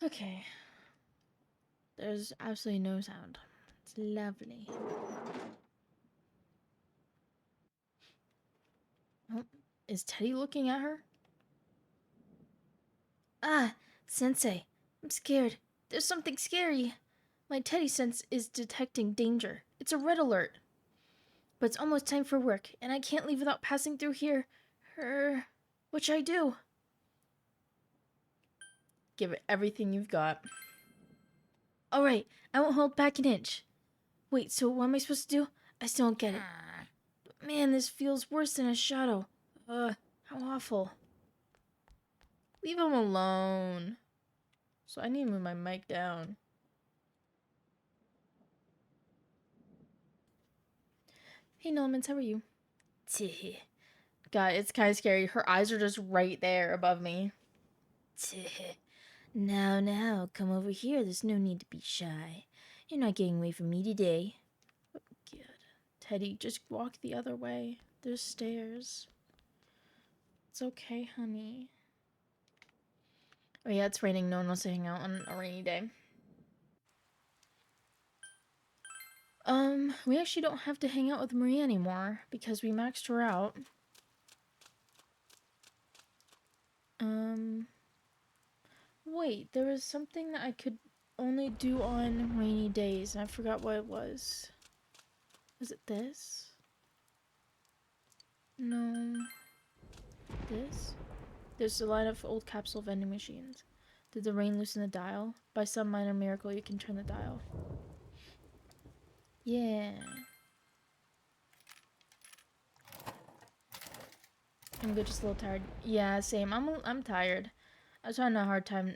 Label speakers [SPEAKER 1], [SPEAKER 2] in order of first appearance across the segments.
[SPEAKER 1] Okay. There's absolutely no sound. It's lovely. Oh, is Teddy looking at her? Ah, Sensei. I'm scared. There's something scary. My Teddy sense is detecting danger. It's a red alert. But it's almost time for work, and I can't leave without passing through here. What should I do? Give it everything you've got. Alright, I won't hold back an inch. Wait, so what am I supposed to do? I still don't get it. Man, this feels worse than a shadow. How awful. Leave him alone. So I need to move my mic down. Hey, Normans, how are you? God, it's kind of scary. Her eyes are just right there above me. Now, come over here. There's no need to be shy. You're not getting away from me today. Oh, God. Teddy, just walk the other way. There's stairs. It's okay, honey. Oh yeah, it's raining. No one wants to hang out on a rainy day. We actually don't have to hang out with Maria anymore because we maxed her out. Wait, there was something that I could only do on rainy days, and I forgot what it was. Was it this? No. This? There's a line of old capsule vending machines. Did the rain loosen the dial? By some minor miracle, you can turn the dial. Yeah. I'm good, just a little tired. Yeah, same. I'm tired. I was having a hard time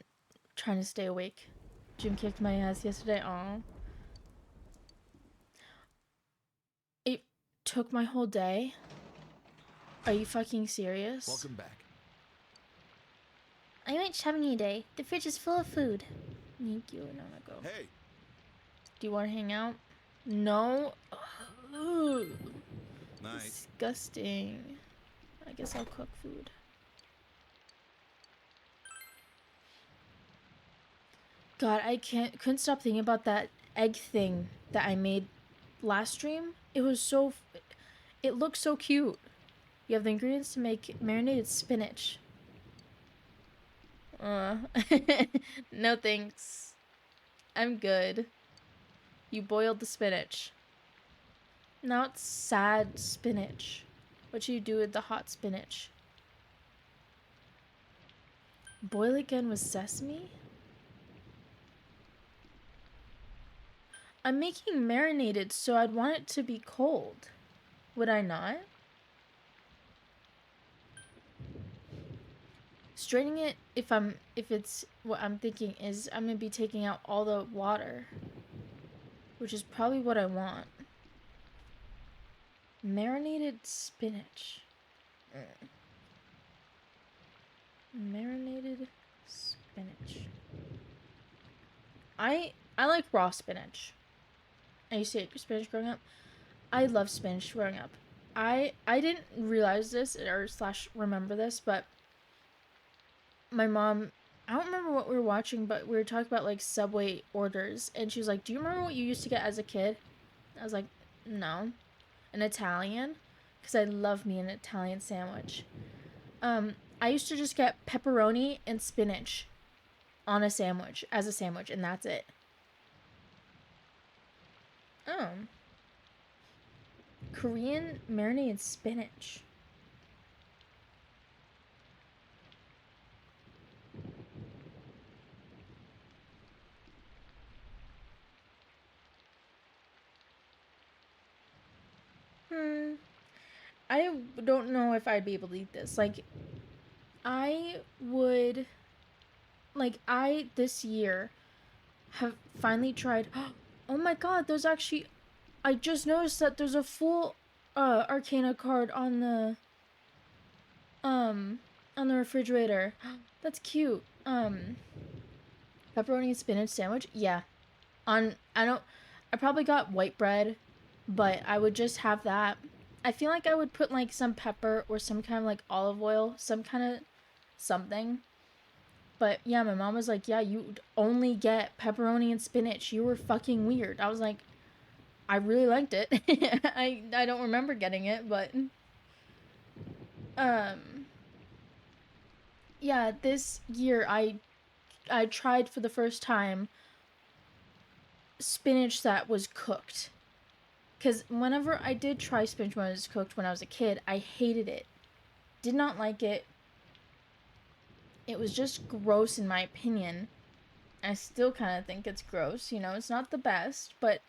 [SPEAKER 1] trying to stay awake. Jim kicked my ass yesterday. Aw. It took my whole day. Are you fucking serious?
[SPEAKER 2] Welcome back.
[SPEAKER 1] I went shopping today. The fridge is full of food. Thank you, Nanako.
[SPEAKER 2] Hey.
[SPEAKER 1] Do you want to hang out? No. Ugh.
[SPEAKER 2] Night.
[SPEAKER 1] Disgusting. I guess I'll cook food. God, I couldn't stop thinking about that egg thing that I made last stream. It was so, it looked so cute. You have the ingredients to make marinated spinach. No thanks. I'm good. You boiled the spinach. Now it's sad spinach. What should you do with the hot spinach? Boil again with sesame? I'm making marinated, so I'd want it to be cold. Would I not? Straining it, if it's what I'm thinking is I'm gonna be taking out all the water, which is probably what I want. Marinated spinach. Marinated spinach. I like raw spinach. I used to eat spinach growing up. I love spinach growing up. I didn't realize this or slash remember this, but my mom, I don't remember what we were watching, but we were talking about like Subway orders, and she was like, "Do you remember what you used to get as a kid?" I was like, "No." An Italian, because I love me an Italian sandwich. I used to just get pepperoni and spinach on a sandwich as a sandwich, and that's it. Oh. Korean marinated spinach. I don't know if I'd be able to eat this. Like, I would. Like, I, this year, have finally tried. Oh my god, there's actually. I just noticed that there's a full Arcana card on the. On the refrigerator. That's cute. Pepperoni and spinach sandwich? Yeah. I probably got white bread, but I would just have that. I feel like I would put like some pepper or some kind of like olive oil, some kind of something. But yeah, my mom was like, yeah, you only get pepperoni and spinach. You were fucking weird. I was like, I really liked it. I don't remember getting it, but um yeah, this year I tried for the first time spinach that was cooked. Cuz whenever I did try spinach when it was cooked when I was a kid, I hated it. Did not like it. It was just gross in my opinion. I still kind of think it's gross, you know, it's not the best, but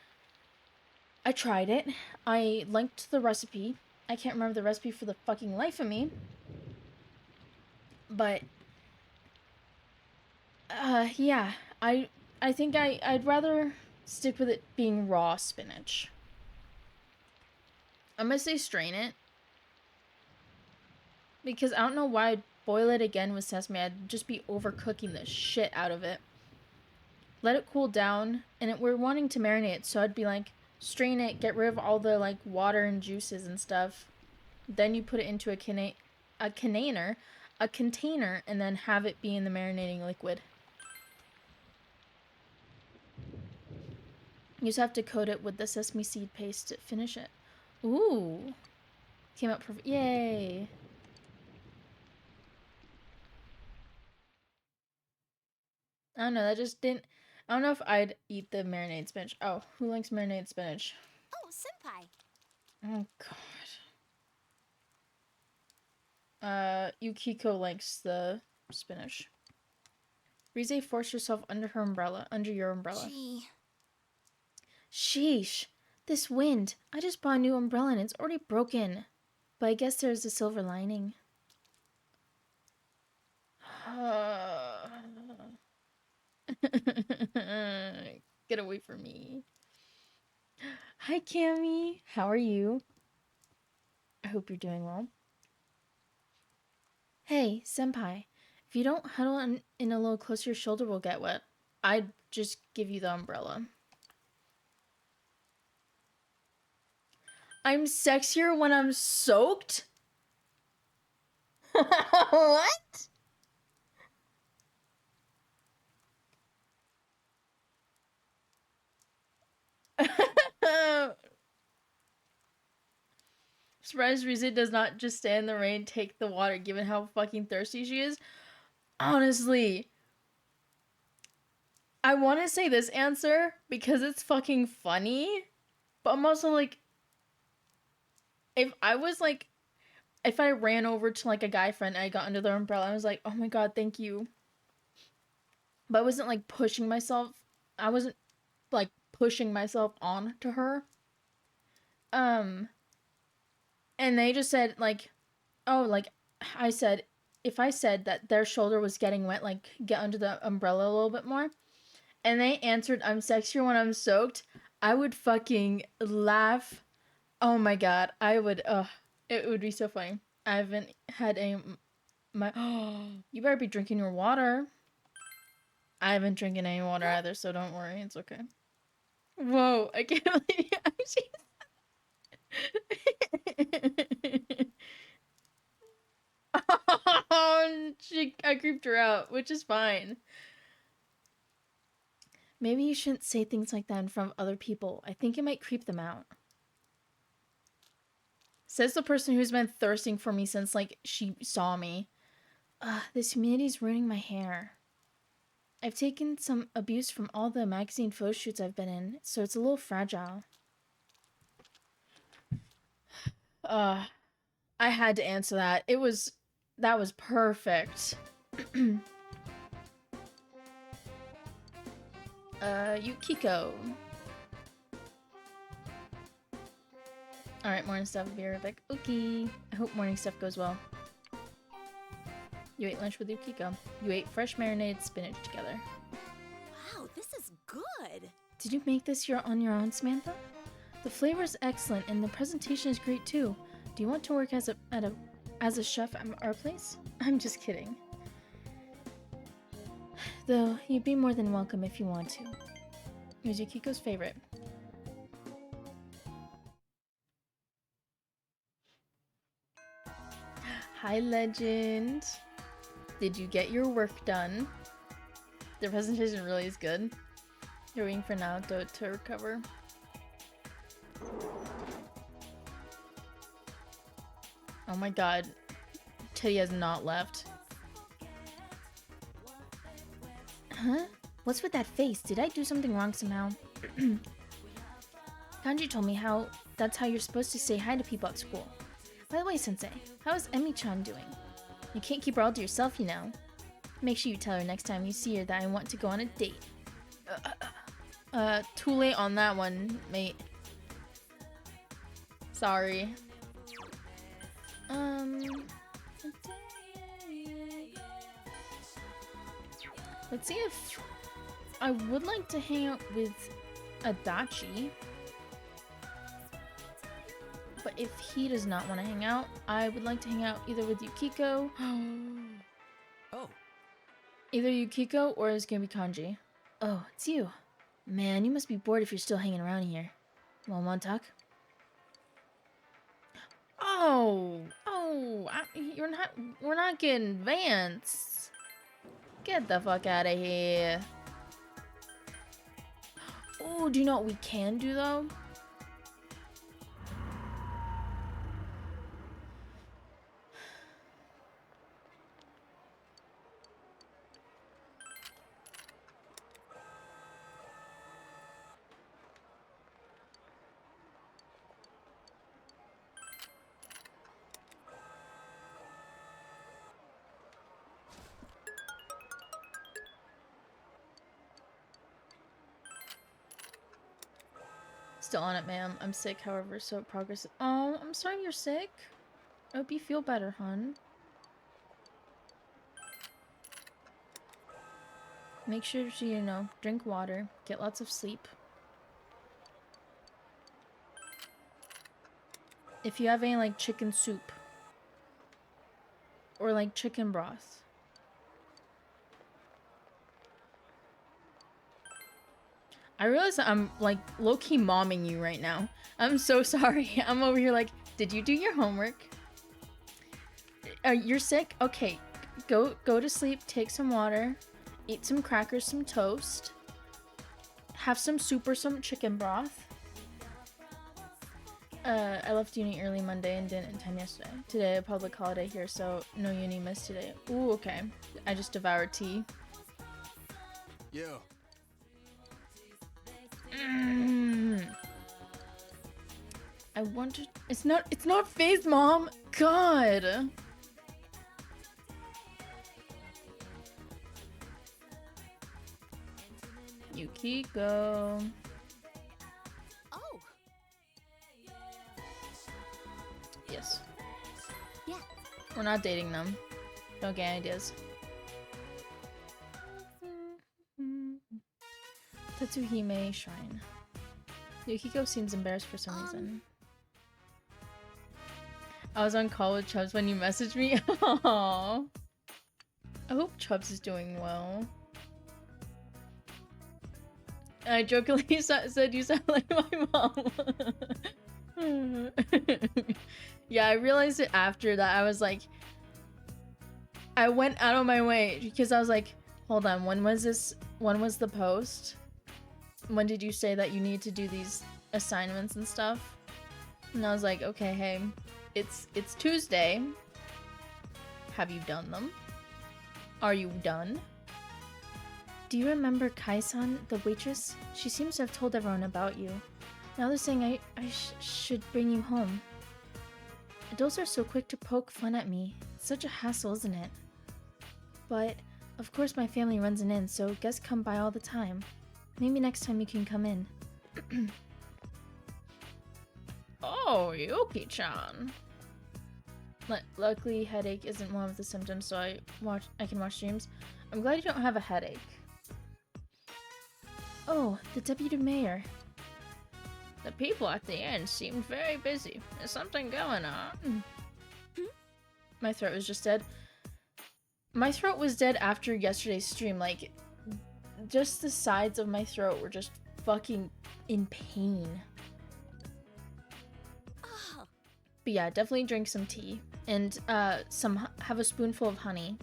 [SPEAKER 1] I tried it. I linked the recipe. I can't remember the recipe for the fucking life of me. But yeah, I think I'd rather stick with it being raw spinach. I'm gonna say strain it because I don't know why I'd boil it again with sesame. I'd just be overcooking the shit out of it. Let it cool down, and we're wanting to marinate, so I'd be like, strain it, get rid of all the like water and juices and stuff. Then you put it into a container, and then have it be in the marinating liquid. You just have to coat it with the sesame seed paste to finish it. Ooh. Came out perfect. Yay. I don't know, that just didn't... I don't know if I'd eat the marinated spinach. Oh, who likes marinated spinach?
[SPEAKER 2] Oh, senpai.
[SPEAKER 1] Oh, God. Yukiko likes the spinach. Rize forced herself under your umbrella.
[SPEAKER 2] Gee.
[SPEAKER 1] Sheesh. This wind. I just bought a new umbrella and it's already broken. But I guess there's a silver lining. Get away from me. Hi, Cammy. How are you? I hope you're doing well. Hey, senpai. If you don't huddle in a little closer, your shoulder will get wet. I'd just give you the umbrella. I'm sexier when I'm soaked? What? Surprised Rize does not just stand in the rain, take the water, given how fucking thirsty she is. Honestly, I want to say this answer because it's fucking funny, but I'm also like, if I ran over to like a guy friend and I got under their umbrella, I was like, oh my god, thank you. But I wasn't like pushing myself. I wasn't like pushing myself on to her. And they just said like, oh, like I said, if I said that their shoulder was getting wet, like get under the umbrella a little bit more, and they answered, I'm sexier when I'm soaked, I would fucking laugh. Oh my god, I would. It would be so funny. I haven't had oh, you better be drinking your water. I haven't drinking any water either, so don't worry, it's okay. Whoa, I can't believe oh, I creeped her out, which is fine. Maybe you shouldn't say things like that in front of other people. I think it might creep them out. Says the person who's been thirsting for me since, like, she saw me. This humidity's ruining my hair. I've taken some abuse from all the magazine photo shoots I've been in, so it's a little fragile. I had to answer that. That was perfect. Yukiko. Alright, morning stuff will be right back. Okay. I hope morning stuff goes well. You ate lunch with Yukiko. You ate fresh marinated spinach together.
[SPEAKER 2] Wow, this is good.
[SPEAKER 1] Did you make this on your own, Samantha? The flavor is excellent and the presentation is great too. Do you want to work as a chef at our place? I'm just kidding. Though, you'd be more than welcome if you want to. It was Yukiko's favorite. Hi, Legend. Did you get your work done? The presentation really is good. You're waiting for Naoto to recover. Oh my god. Teddy has not left. Huh? What's with that face? Did I do something wrong somehow? Kanji told me that's how you're supposed to say hi to people at school. By the way, Sensei, how is Emi-chan doing? You can't keep her all to yourself, you know. Make sure you tell her next time you see her that I want to go on a date. Too late on that one, mate. Sorry. Let's see if I would like to hang out with Adachi. But if he does not want to hang out, I would like to hang out either with Yukiko.
[SPEAKER 3] Oh.
[SPEAKER 1] Either Yukiko or it's gonna be Kanji. Oh, it's you. Man, you must be bored if you're still hanging around here. Want to talk? We're not getting advanced. Get the fuck out of here. Oh, do you know what we can do though? Still on it, ma'am. I'm sick, however, so progress. Oh, I'm sorry you're sick. I hope you feel better, hon. Make sure to, you know, drink water, get lots of sleep. If you have any, like, chicken soup. Or, like, chicken broth. I realize that I'm, like, low-key momming you right now. I'm so sorry. I'm over here like, did you do your homework? You're sick? Okay. Go to sleep, take some water, eat some crackers, some toast, have some soup or some chicken broth. I left uni early Monday and didn't attend yesterday. Today, a public holiday here, so no uni missed today. Ooh, okay. I just devoured tea.
[SPEAKER 3] Yeah.
[SPEAKER 1] I wanted. It's not phase, Mom. God. Yukiko.
[SPEAKER 2] Oh.
[SPEAKER 1] Yes.
[SPEAKER 2] Yeah.
[SPEAKER 1] We're not dating them. Don't get ideas. Tatsuhime Shrine. Yukiko seems embarrassed for some reason. I was on call with Chubbs when you messaged me. Aww. I hope Chubbs is doing well. And I jokingly said you sound like my mom. Yeah, I realized it after that. I was like, I went out of my way because I was like, hold on, when was this? When was the post? When did you say that you need to do these assignments and stuff? And I was like, okay, hey, it's Tuesday. Have you done them? Are you done? Do you remember Kai-san, the waitress? She seems to have told everyone about you. Now they're saying I should bring you home. Adults are so quick to poke fun at me. It's such a hassle, isn't it? But, of course my family runs an inn, so guests come by all the time. Maybe next time you can come in. Oh, Yuki-chan. Luckily, headache isn't one of the symptoms, so I can watch streams. I'm glad you don't have a headache. Oh, the deputy mayor. The people at the inn seemed very busy. There's something going on. My throat was just dead. My throat was dead after yesterday's stream. Like, just the sides of my throat were just fucking in pain.
[SPEAKER 2] Oh.
[SPEAKER 1] But yeah, definitely drink some tea. And have a spoonful of honey.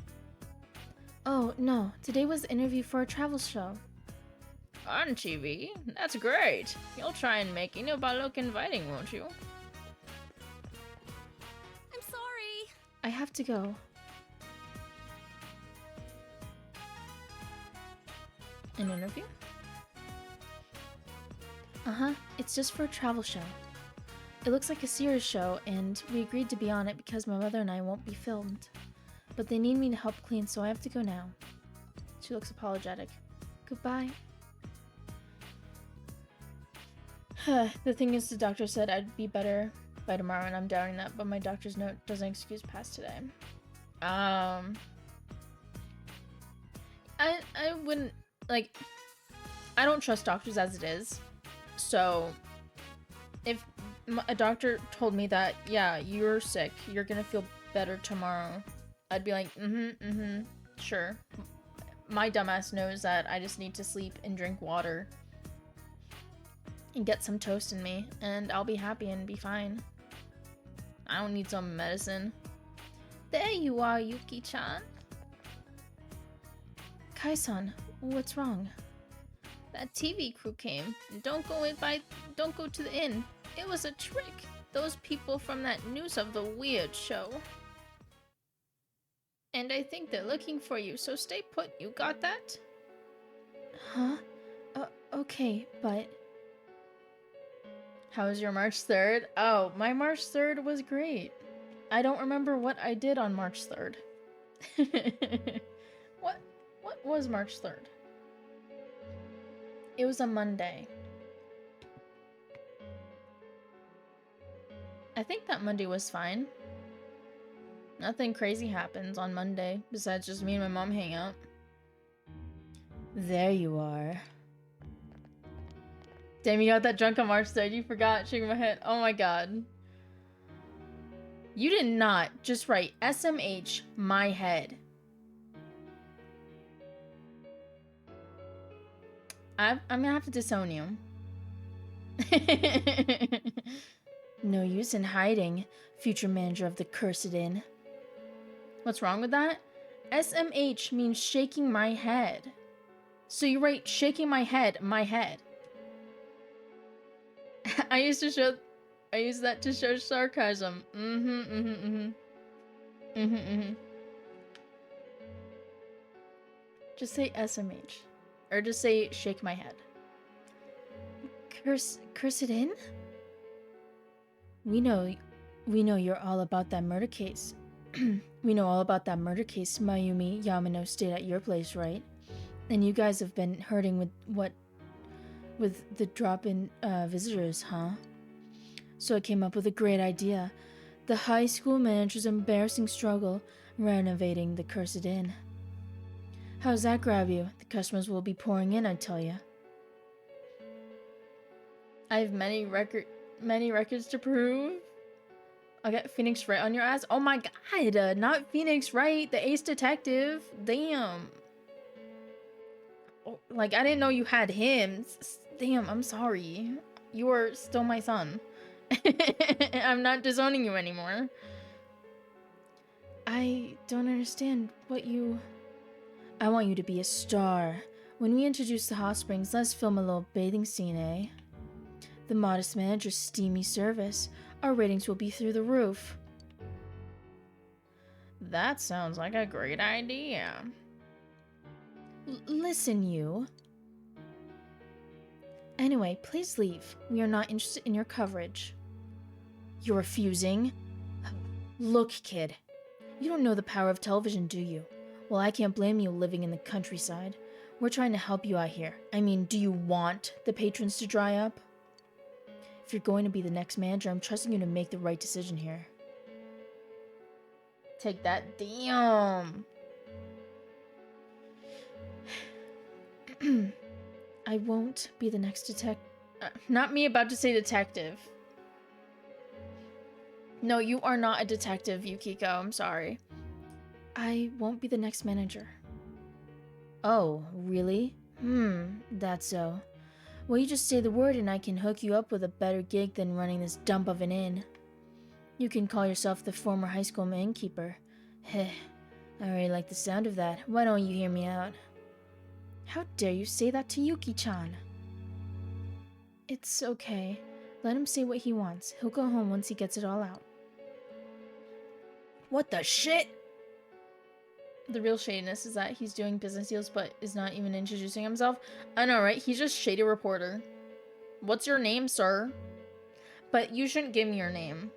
[SPEAKER 1] Oh, no. Today was the interview for a travel show. On TV? That's great. You'll try and make Inoba look inviting, won't you?
[SPEAKER 2] I'm sorry.
[SPEAKER 1] I have to go. An interview? Uh-huh. It's just for a travel show. It looks like a serious show, and we agreed to be on it because my mother and I won't be filmed. But they need me to help clean, so I have to go now. She looks apologetic. Goodbye. The thing is, the doctor said I'd be better by tomorrow, and I'm doubting that, but my doctor's note doesn't excuse past today. I wouldn't, like, I don't trust doctors as it is. So, if a doctor told me that, yeah, you're sick, you're gonna feel better tomorrow, I'd be like, sure. My dumbass knows that I just need to sleep and drink water and get some toast in me, and I'll be happy and be fine. I don't need some medicine. There you are, Yuki-chan. Kai-san, what's wrong? That TV crew came. Don't go to the inn. It was a trick. Those people from that News of the Weird show. And I think they're looking for you, so stay put. You got that? Huh? Okay, but... How was your March 3rd? Oh, my March 3rd was great. I don't remember what I did on March 3rd. What was March 3rd? It was a Monday. I think that Monday was fine. Nothing crazy happens on Monday, besides just me and my mom hang out. There you are. Damn, you got that drunk on March 3rd, you forgot, shaking my head. Oh my god. You did not just write SMH my head. I'm gonna have to disown you. No use in hiding, future manager of the Cursed Inn. What's wrong with that? SMH means shaking my head. So you write shaking my head, my head. I used that to show sarcasm. Just say SMH. Or just say shake my head. Cursed Inn? We know you're all about that murder case. We know all about that murder case Mayumi Yamano stayed at your place, right? And you guys have been hurting with the drop in visitors, huh? So I came up with a great idea. The high school manager's embarrassing struggle renovating the Cursed Inn. How's that grab you? The customers will be pouring in, I tell ya. I have many records to prove. I'll get Phoenix Wright on your ass. Oh my god, not Phoenix Wright, the ace detective. Damn. Oh, like, I didn't know you had him. Damn, I'm sorry. You are still my son. I'm not disowning you anymore. I don't understand what you... I want you to be a star. When we introduce the hot springs, let's film a little bathing scene, eh? The modest manager's steamy service. Our ratings will be through the roof. That sounds like a great idea. Listen, you. Anyway, please leave. We are not interested in your coverage. You're refusing? Look, kid. You don't know the power of television, do you? Well, I can't blame you living in the countryside. We're trying to help you out here. I mean, do you want the patrons to dry up? If you're going to be the next manager, I'm trusting you to make the right decision here. Take that. Damn. I won't be the next detective. Not me about to say detective. No, you are not a detective, Yukiko. I'm sorry. I won't be the next manager. Oh, really? That's so. Well, you just say the word and I can hook you up with a better gig than running this dump of an inn. You can call yourself the former high school innkeeper. Heh. I already like the sound of that. Why don't you hear me out? How dare you say that to Yuki-chan? It's okay. Let him say what he wants. He'll go home once he gets it all out. What the shit? The real shadiness is that he's doing business deals but is not even introducing himself. I know, right? He's just shady reporter. What's your name, sir? But you shouldn't give me your name.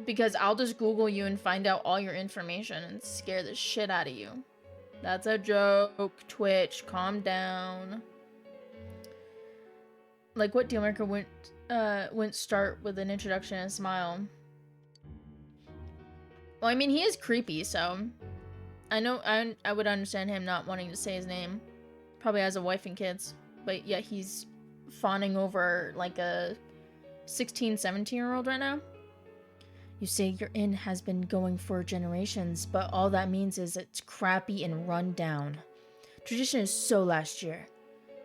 [SPEAKER 1] Because I'll just Google you and find out all your information and scare the shit out of you. That's a joke, Twitch. Calm down. Like, what dealmaker wouldn't start with an introduction and a smile? Well, I mean, he is creepy, so I know I would understand him not wanting to say his name. Probably has a wife and kids, but yet he's fawning over like a 16, 17-year-old right now. You say your inn has been going for generations, but all that means is it's crappy and run down. Tradition is so last year.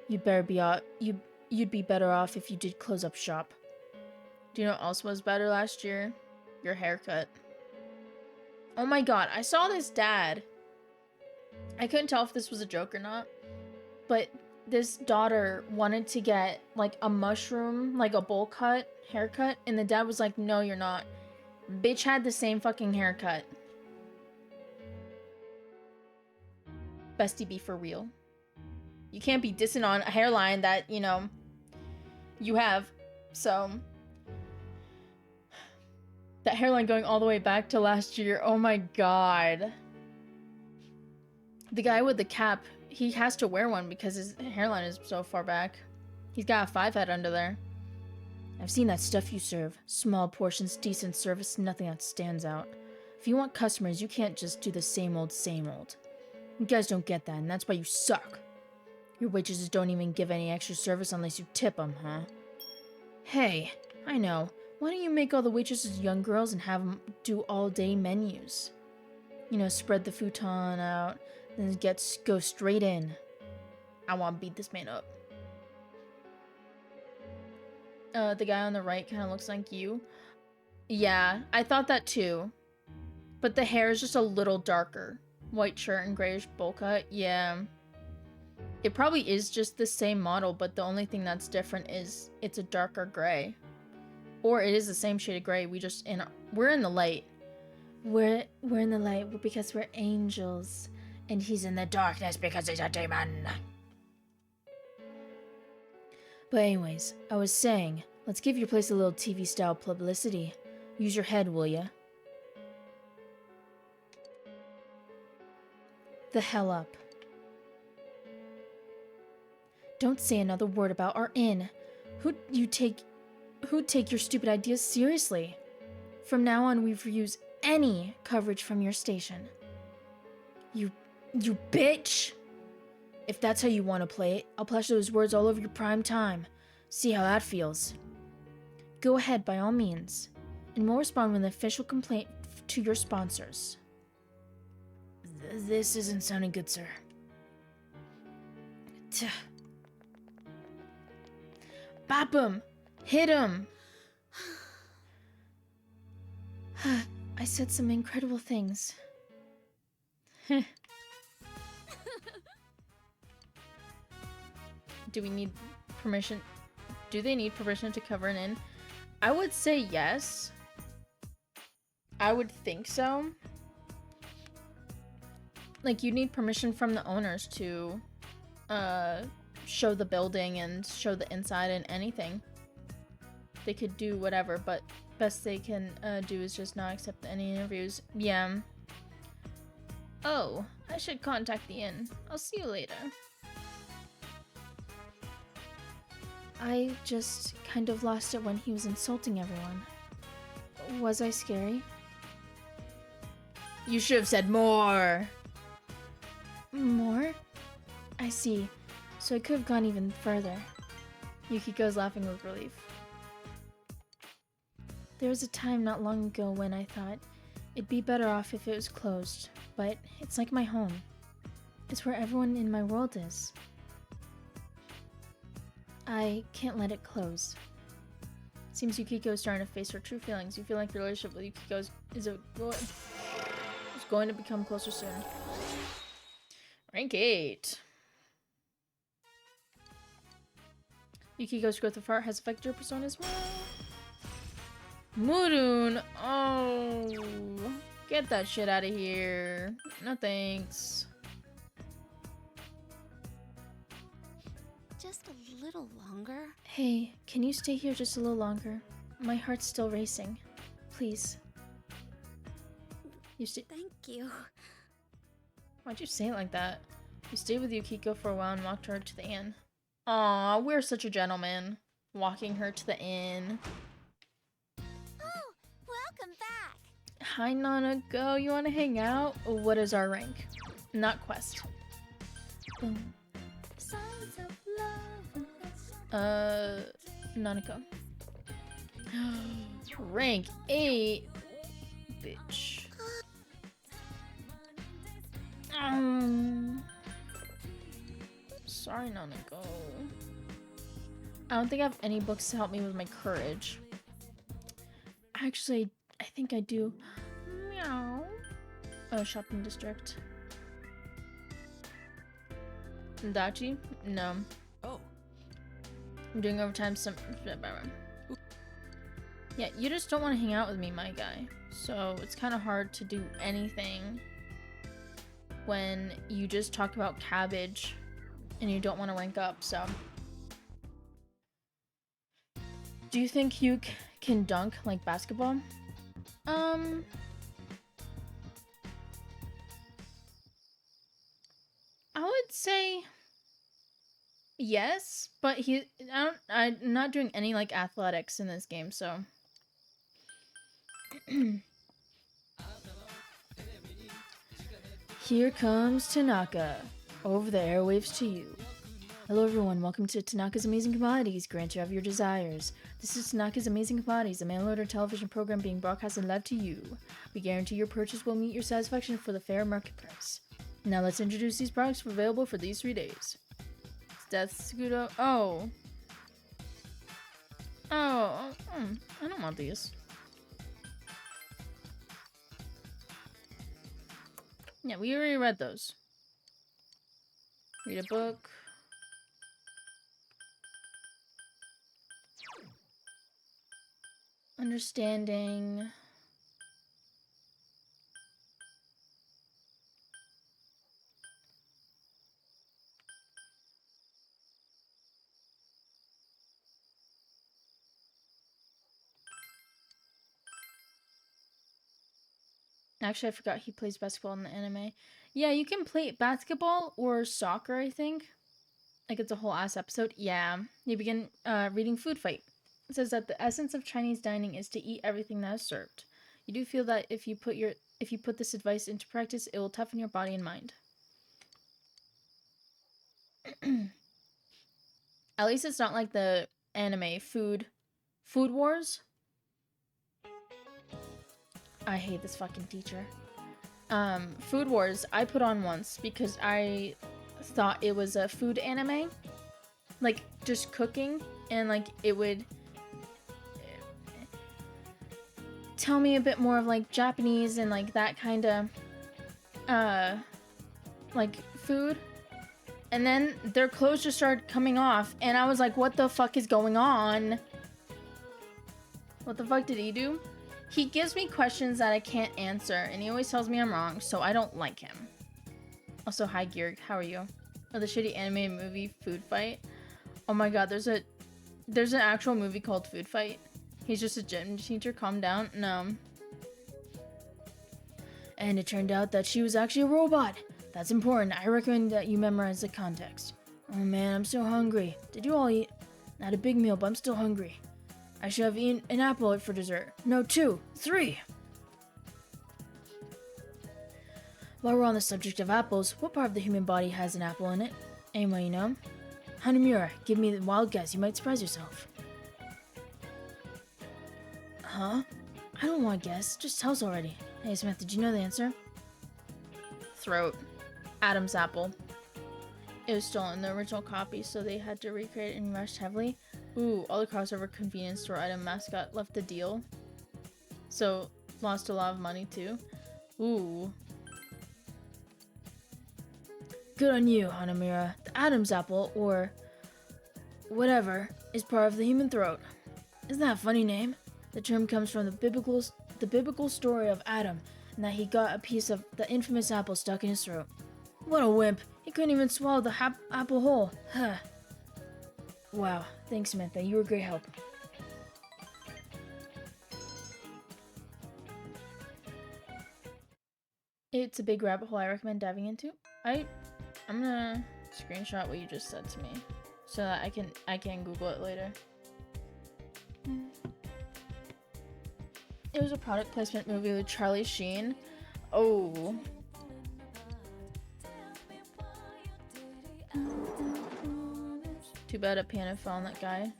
[SPEAKER 1] You'd be better off if you did close up shop. Do you know what else was better last year? Your haircut. Oh my god, I saw this dad. I couldn't tell if this was a joke or not, but this daughter wanted to get like a mushroom, like a bowl cut haircut, and the dad was like, no, you're not. Bitch had the same fucking haircut. Bestie be for real. You can't be dissing on a hairline that, you know, you have. So that hairline going all the way back to last year. Oh my god. The guy with the cap, he has to wear one because his hairline is so far back. He's got a 5 head under there. I've seen that stuff you serve. Small portions, decent service, nothing that stands out. If you want customers, you can't just do the same old, same old. You guys don't get that, and that's why you suck. Your waitresses don't even give any extra service unless you tip them, huh? Hey, I know. Why don't you make all the waitresses young girls and have them do all-day menus? You know, spread the futon out, then go straight in. I want to beat this man up. The guy on the right kind of looks like you. Yeah, I thought that too. But the hair is just a little darker. White shirt and grayish bowl cut. Yeah. It probably is just the same model, but the only thing that's different is it's a darker gray. Or it is the same shade of gray. We're in the light. We're in the light because we're angels. And he's in the darkness because he's a demon. But anyways, I was saying, let's give your place a little TV-style publicity. Use your head, will ya? The hell up. Don't say another word about our inn. Who'd take your stupid ideas seriously? From now on, we refuse any coverage from your station. You bitch! If that's how you want to play it, I'll plaster those words all over your prime time. See how that feels. Go ahead by all means, and we'll respond with an official complaint to your sponsors. This isn't sounding good, sir. Bop him! Hit him! I said some incredible things. Do we need permission? Do they need permission to cover an inn? I would say yes. I would think so. Like, you need permission from the owners to show the building and show the inside and anything. They could do whatever, but best they can do is just not accept any interviews. Yeah. Oh, I should contact the inn. I'll see you later. I just kind of lost it when he was insulting everyone. Was I scary? You should have said more. More? I see. So I could have gone even further. Yukiko's laughing with relief. There was a time not long ago when I thought it'd be better off if it was closed, but it's like my home. It's where everyone in my world is. I can't let it close. Seems Yukiko is starting to face her true feelings. You feel like your relationship with Yukiko is It's going to become closer soon. Rank 8. Yukiko's growth of heart has affected her persona as well. Murun! Oh, get that shit out of here. No thanks.
[SPEAKER 2] Just a little longer.
[SPEAKER 1] Hey, can you stay here just a little longer? My heart's still racing. Please. You stay.
[SPEAKER 2] Thank you.
[SPEAKER 1] Why'd you say it like that? You stayed with Yukiko for a while and walked her to the inn. Aw, we're such a gentleman. Walking her to the inn.
[SPEAKER 2] Oh, welcome back.
[SPEAKER 1] Hi, Nanako. You wanna hang out? What is our rank? Not quest. Boom.
[SPEAKER 2] Signs of love.
[SPEAKER 1] Nanako. Rank 8. Bitch. Sorry, Nanako. I don't think I have any books to help me with my courage. Actually, I think I do. Meow. Oh, shopping district. Dachi? No.
[SPEAKER 3] Oh.
[SPEAKER 1] I'm doing overtime some. Yeah, you just don't want to hang out with me, my guy. So it's kind of hard to do anything when you just talk about cabbage and you don't want to rank up, so. Do you think you can dunk like basketball? I would say yes, but I'm not doing any like athletics in this game, so. Here comes Tanaka. Over the airwaves to you. Hello everyone, welcome to Tanaka's Amazing Commodities, granter of your desires. This is Tanaka's Amazing Commodities, a mail-order television program being broadcasted live to you. We guarantee your purchase will meet your satisfaction for the fair market price. Now let's introduce these products available for these 3 days. Death Scudo. Oh. I don't want these. Yeah, we already read those. Read a book. Understanding. Actually, I forgot he plays basketball in the anime. Yeah, you can play basketball or soccer, I think. Like, it's a whole ass episode. Yeah. You begin reading Food Fight. It says that the essence of Chinese dining is to eat everything that is served. You do feel that if you put this advice into practice, it will toughen your body and mind. At least it's not like the anime Food Wars. I hate this fucking teacher. Food Wars, I put on once because I thought it was a food anime. Like, just cooking, and like, it would tell me a bit more of like Japanese and like that kind of, like food. And then their clothes just started coming off, and I was like, what the fuck is going on? What the fuck did he do? He gives me questions that I can't answer, and he always tells me I'm wrong, so I don't like him. Also, hi Georg, how are you? Oh, the shitty anime movie Food Fight. Oh my god, there's an actual movie called Food Fight. He's just a gym teacher, calm down. No. And it turned out that she was actually a robot. That's important. I recommend that you memorize the context. Oh man, I'm so hungry. Did you all eat? Not a big meal, but I'm still hungry. I should have eaten an apple for dessert. No, 2, 3. While we're on the subject of apples, what part of the human body has an apple in it? Anyway, you know? Hanamura, give me the wild guess. You might surprise yourself. Huh? I don't want to guess. Just tell us already. Hey, Smith, did you know the answer? Throat. Adam's apple. It was stolen in the original copy, so they had to recreate it and rushed heavily. Ooh, all the crossover convenience store item mascot left the deal. So, lost a lot of money too. Ooh. Good on you, Hanamura. The Adam's apple, or whatever, is part of the human throat. Isn't that a funny name? The term comes from the biblical story of Adam, and that he got a piece of the infamous apple stuck in his throat. What a wimp! He couldn't even swallow the apple whole. Huh. Wow. Thanks, Samantha. You were a great help. It's a big rabbit hole I recommend diving into. I'm gonna screenshot what you just said to me so that I can Google it later. It was a product placement movie with Charlie Sheen. Oh. Too bad a piano fell on that guy.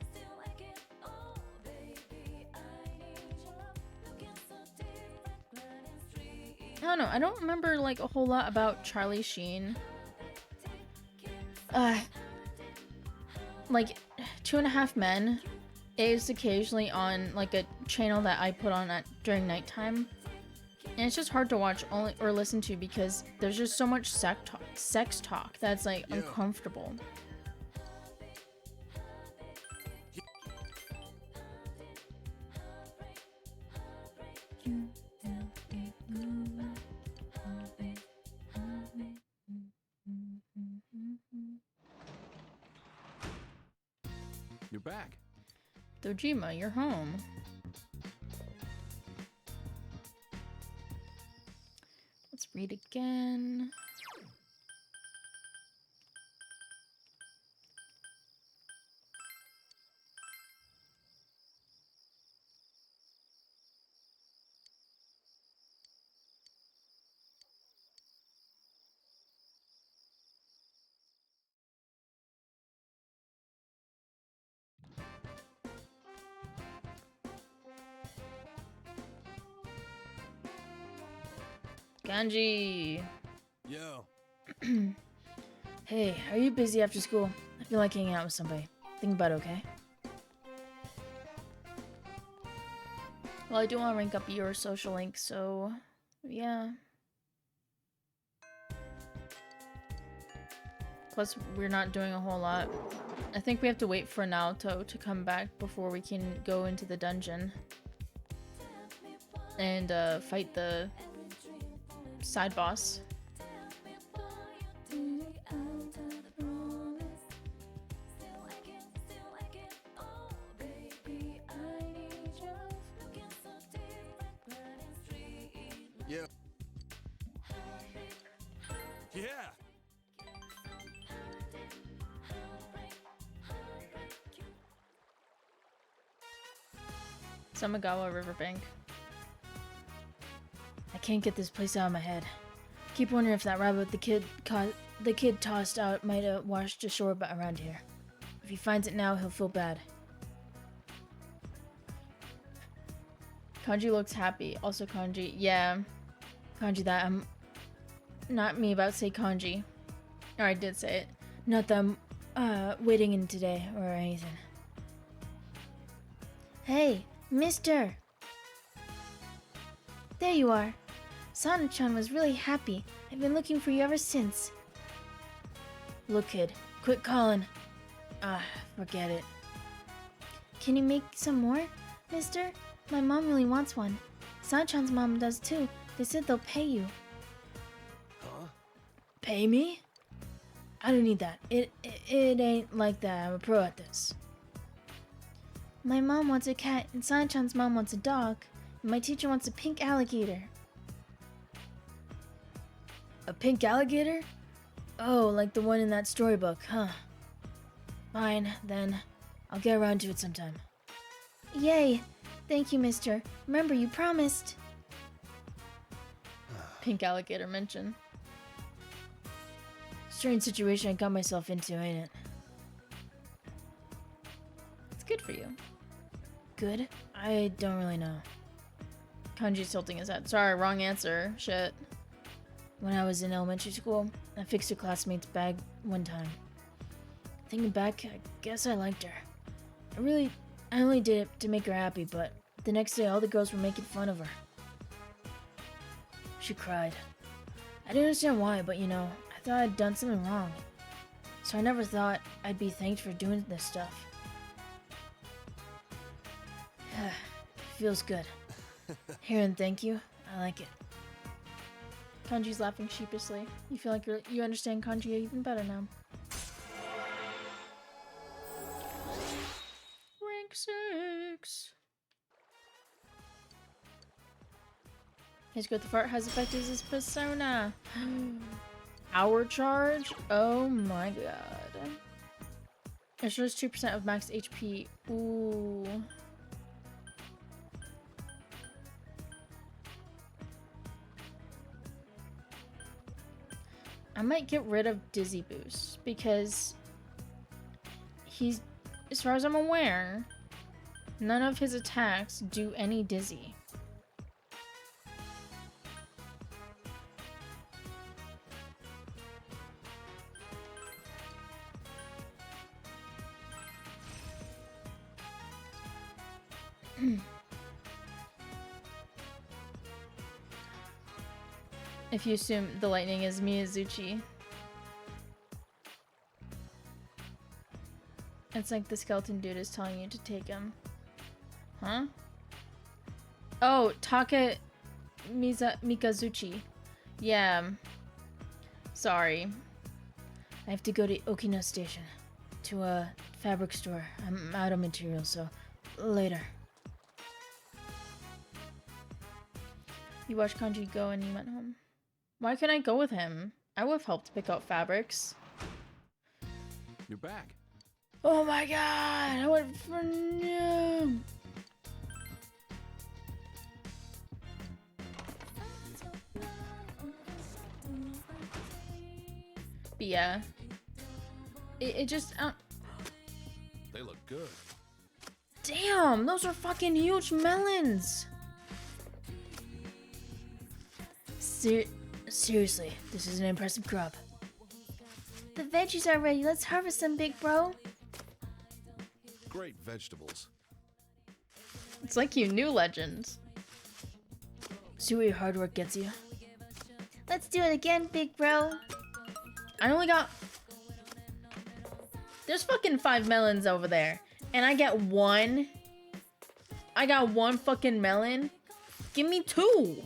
[SPEAKER 1] I don't know. I don't remember like a whole lot about Charlie Sheen. Like 2.5 Men is occasionally on like a channel that I put on during nighttime, and it's just hard to watch or listen to because there's just so much sex talk that's like uncomfortable.
[SPEAKER 3] You're back.
[SPEAKER 1] Dojima, you're home. Let's read again. Ganji.
[SPEAKER 3] Yo.
[SPEAKER 1] Hey, are you busy after school? I feel like hanging out with somebody. Think about it, okay? Well, I do want to rank up your social link, so yeah. Plus, we're not doing a whole lot. I think we have to wait for Naoto to come back before we can go into the dungeon and fight the side boss.
[SPEAKER 3] Yeah. Yeah.
[SPEAKER 1] Samagawa Riverbank. I can't get this place out of my head. Keep wondering if that rabbit the kid tossed out might have washed ashore around here. If he finds it now, he'll feel bad. Kanji looks happy. Also Kanji. Yeah. Kanji that not me about to say kanji. Or I did say it. Not that I'm waiting in today or anything. Hey, mister! There you are. Sana-chan was really happy. I've been looking for you ever since. Look, kid. Quit calling. Forget it. Can you make some more, mister? My mom really wants one. Sana-chan's mom does too. They said they'll pay you.
[SPEAKER 3] Huh?
[SPEAKER 1] Pay me? I don't need that. It ain't like that. I'm a pro at this. My mom wants a cat, and Sana-chan's mom wants a dog. And my teacher wants a pink alligator. A pink alligator? Oh, like the one in that storybook, huh? Fine, then. I'll get around to it sometime. Yay! Thank you, mister. Remember, you promised. Pink alligator mention. Strange situation I got myself into, ain't it? It's good for you. Good? I don't really know. Kanji's tilting his head. Sorry, wrong answer. Shit. When I was in elementary school, I fixed a classmate's bag one time. Thinking back, I guess I liked her. I only did it to make her happy, but the next day all the girls were making fun of her. She cried. I didn't understand why, but you know, I thought I'd done something wrong. So I never thought I'd be thanked for doing this stuff. Feels good. Hearing thank you, I like it. Kanji's laughing sheepishly. You feel like you understand Kanji even better now. Rank 6. His growth of art has affected his persona. Hour charge? Oh my god. It shows 2% of max HP. Ooh. I might get rid of Dizzy Boost because he's, as far as I'm aware, none of his attacks do any dizzy. If you assume the lightning is Miyazuchi. It's like the skeleton dude is telling you to take him. Huh? Oh, Mikazuchi. Yeah. Sorry. I have to go to Okino Station. To a fabric store. I'm out of material, so later. You watched Kanji go and you went home. Why couldn't I go with him? I would have helped pick out fabrics.
[SPEAKER 3] You're back.
[SPEAKER 1] Oh my god! I went for no. But yeah. It just...
[SPEAKER 3] They look good.
[SPEAKER 1] Damn! Those are fucking huge melons! Seriously, this is an impressive crop. The veggies are ready. Let's harvest them, big bro.
[SPEAKER 3] Great vegetables.
[SPEAKER 1] It's like you knew Legends. See what your hard work gets you. Let's do it again, big bro. I only got... There's fucking 5 melons over there. And I get 1. I got 1 fucking melon. Give me 2.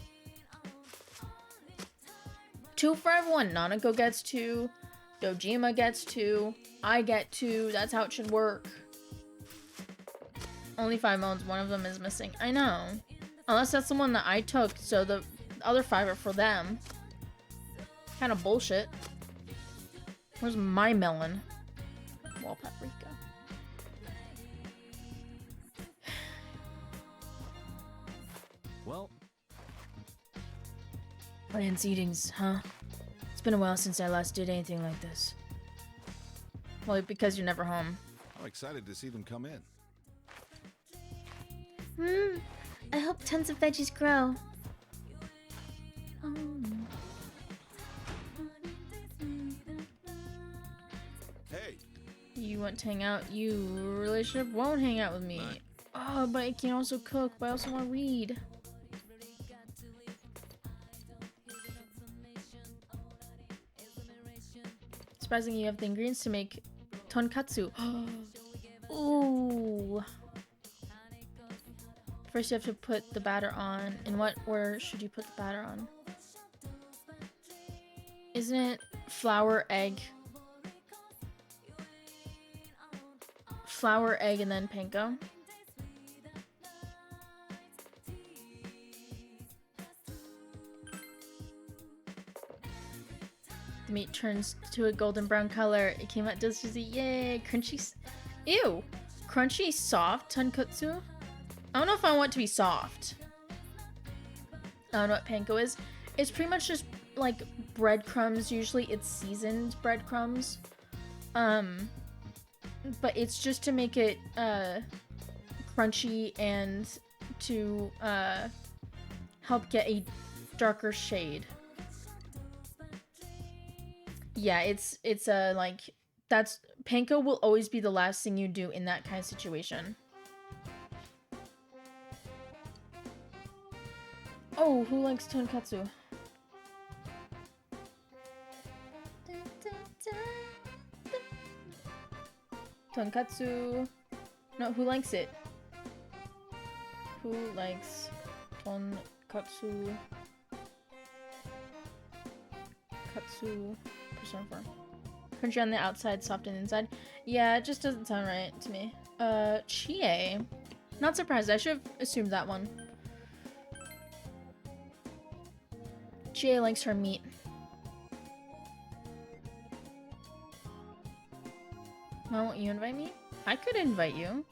[SPEAKER 1] 2 for everyone. Nanako gets 2. Dojima gets 2. I get 2. That's how it should work. Only 5 melons. 1 of them is missing. I know. Unless that's the one that I took, so the other 5 are for them. Kind of bullshit. Where's my melon? Well, paprika.
[SPEAKER 3] Well,
[SPEAKER 1] Plants eatings, huh? It's been a while since I last did anything like this. Well, because you're never home.
[SPEAKER 3] I'm excited to see them come in.
[SPEAKER 1] I hope tons of veggies grow.
[SPEAKER 3] Hey,
[SPEAKER 1] You want to hang out? You relationship won't hang out with me.
[SPEAKER 3] Right.
[SPEAKER 1] Oh, but I can also cook, but I also want to read. Surprisingly, you have the ingredients to make tonkatsu. Ooh. First, you have to put the batter on. In what order should you put the batter on? Isn't it flour, egg? Flour, egg, and then panko? The meat turns to a golden brown color. It came out deliciously. Yay! Crunchy. Ew! Crunchy, soft tonkatsu? I don't know if I want to be soft. I don't know what panko is. It's pretty much just like breadcrumbs. Usually it's seasoned breadcrumbs. But it's just to make it crunchy and to help get a darker shade. Yeah, it's like that's panko will always be the last thing you do in that kind of situation. Oh, who likes tonkatsu? Tonkatsu. No, who likes it? Who likes tonkatsu? Katsu. Persona 4. Crunchy on the outside, soft on the inside. Yeah, it just doesn't sound right to me. Chie. Not surprised. I should have assumed that one. Chie likes her meat. Why won't you invite me? I could invite you.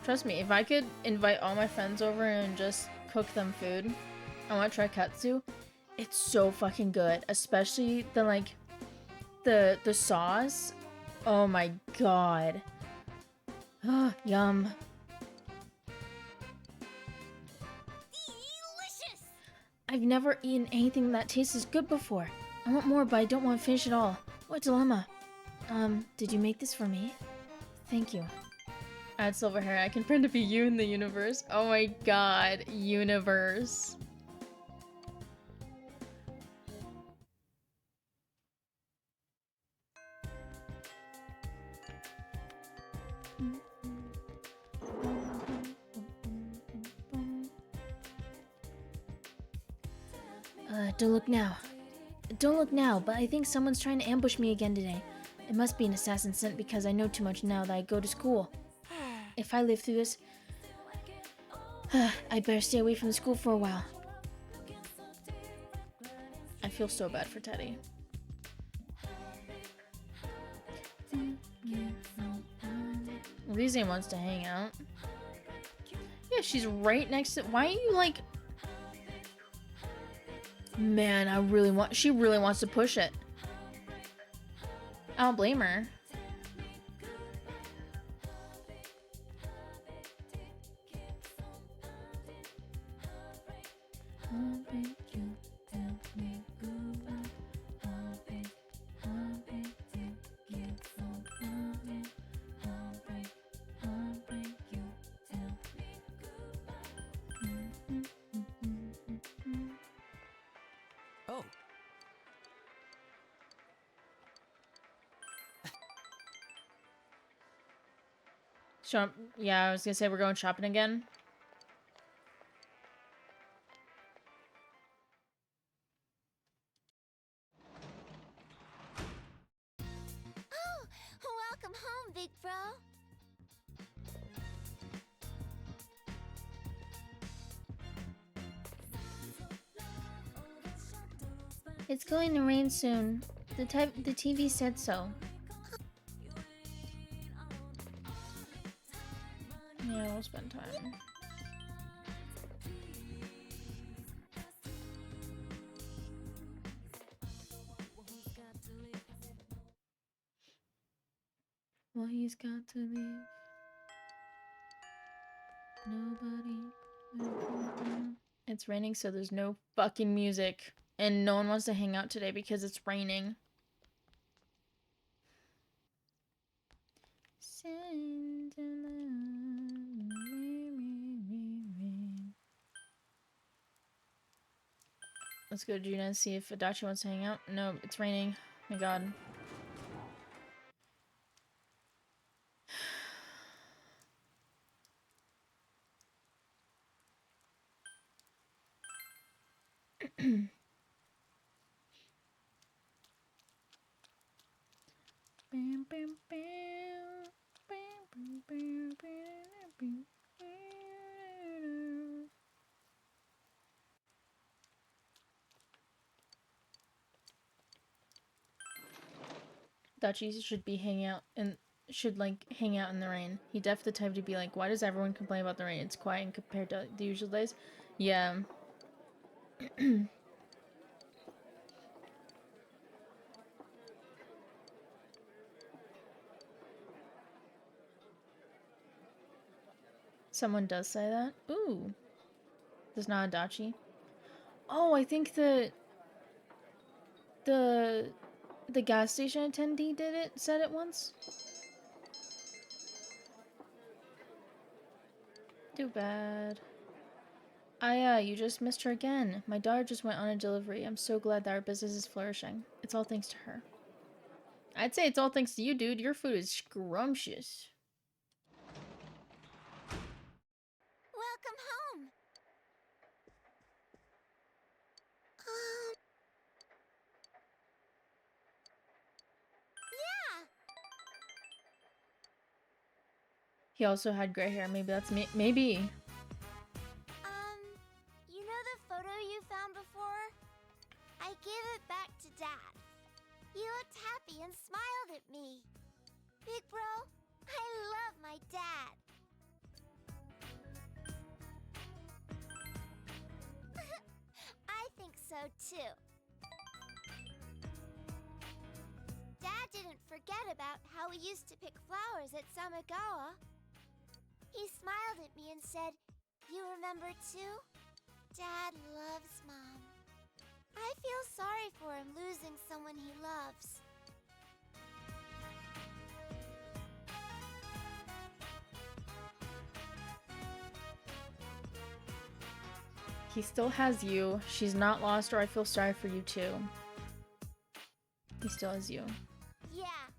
[SPEAKER 1] Trust me, if I could invite all my friends over and just cook them food, I want to try katsu. It's so fucking good, especially the like the sauce. Oh my god. Ah, yum.
[SPEAKER 2] Delicious!
[SPEAKER 1] I've never eaten anything that tastes as good before. I want more, but I don't want to finish it all. What dilemma? Did you make this for me? Thank you. Add silver hair. I can pretend to be you in the universe. Oh my god, universe. Don't look now. Don't look now, but I think someone's trying to ambush me again today. It must be an assassin sent because I know too much now that I go to school. If I live through this, I better stay away from the school for a while. I feel so bad for Teddy. Rize wants to hang out. Yeah, she's right next to. Why are you like? Man, she really wants to push it. I don't blame her.
[SPEAKER 4] Oh.
[SPEAKER 1] Yeah, I was gonna say we're going shopping again.
[SPEAKER 2] Oh, welcome home, big bro.
[SPEAKER 1] It's going to rain soon. The TV said so. Yeah, we'll spend time. Well, he's got to leave. Nobody. It's raining, so there's no fucking music. And no one wants to hang out today because it's raining. Let's go to Gina and see if Adachi wants to hang out. No, it's raining. Oh my god. Dachi should be hanging out and should like hang out in the rain. He def the type to be like, why does everyone complain about the rain? It's quiet compared to the usual days. Yeah. Someone does say that. Ooh. There's not Adachi. Oh, I think the gas station attendee said it once. Too bad. Aya, you just missed her again. My daughter just went on a delivery. I'm so glad that our business is flourishing. It's all thanks to her. I'd say it's all thanks to you, dude. Your food is scrumptious.
[SPEAKER 2] Welcome home. Yeah.
[SPEAKER 1] He also had gray hair. Maybe that's me. Maybe.
[SPEAKER 2] You know the photo you found before? I gave it back to Dad. He looked happy and smiled at me. Big bro, I love my dad. I think so too. Dad didn't forget about how we used to pick flowers at Samagawa. He smiled at me and said, "You remember too? Dad loves Mom." I feel sorry for him losing someone he loves.
[SPEAKER 1] He still has you. She's not lost, or I feel sorry for you too. He still has you.
[SPEAKER 2] Yeah,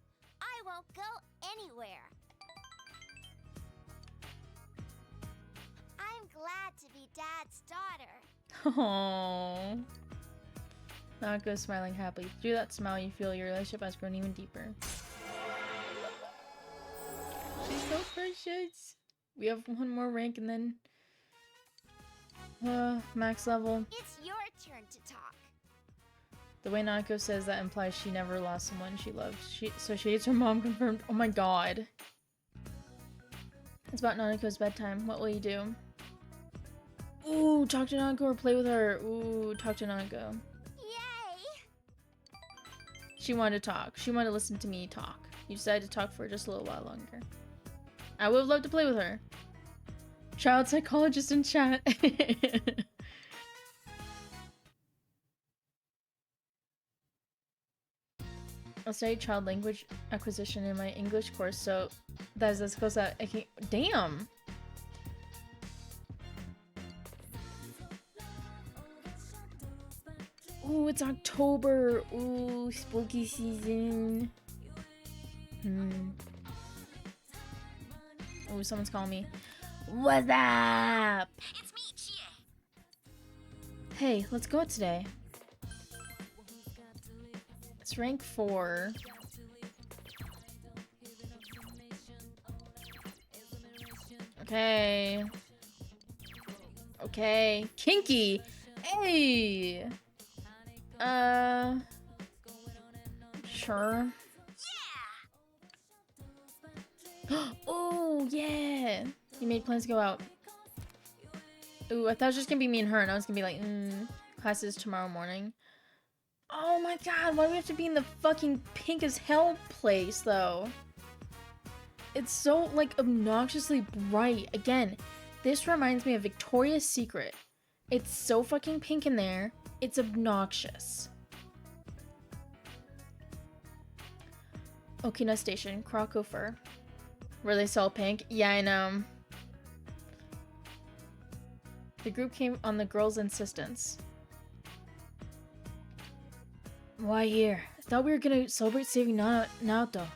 [SPEAKER 2] I won't go anywhere. I'm glad to be Dad's daughter.
[SPEAKER 1] Aww. Nako smiling happily. Through that smile, you feel your relationship has grown even deeper. She's so precious. We have one more rank and then max level.
[SPEAKER 2] It's your turn to talk.
[SPEAKER 1] The way Nako says that implies she never lost someone she loved. So she hates her mom, confirmed. Oh my god. It's about Nanako's bedtime. What will you do? Ooh, talk to Nanako or play with her. Ooh, talk to Nanako.
[SPEAKER 2] Yay!
[SPEAKER 1] She wanted to talk. She wanted to listen to me talk. You decided to talk for just a little while longer. I would have loved to play with her. Child psychologist in chat. I'll study child language acquisition in my English course, so that's as close as I can. Damn! Ooh, it's October. Ooh, spooky season. Ooh, someone's calling me. What's up?
[SPEAKER 2] It's me, Chie.
[SPEAKER 1] Hey, let's go out today. It's rank 4. Okay. Okay. Kinky! Hey! Sure. Oh, yeah! You made plans to go out. Ooh, I thought it was just gonna be me and her, and I was gonna be like, classes tomorrow morning. Oh my god, why do we have to be in the fucking pink as hell place, though? It's so, like, obnoxiously bright. Again, this reminds me of Victoria's Secret. It's so fucking pink in there. It's obnoxious. Okina Station, Krakow, where they sell pink. Yeah, I know. The group came on the girls' insistence. Why here? I thought we were gonna celebrate saving Naoto.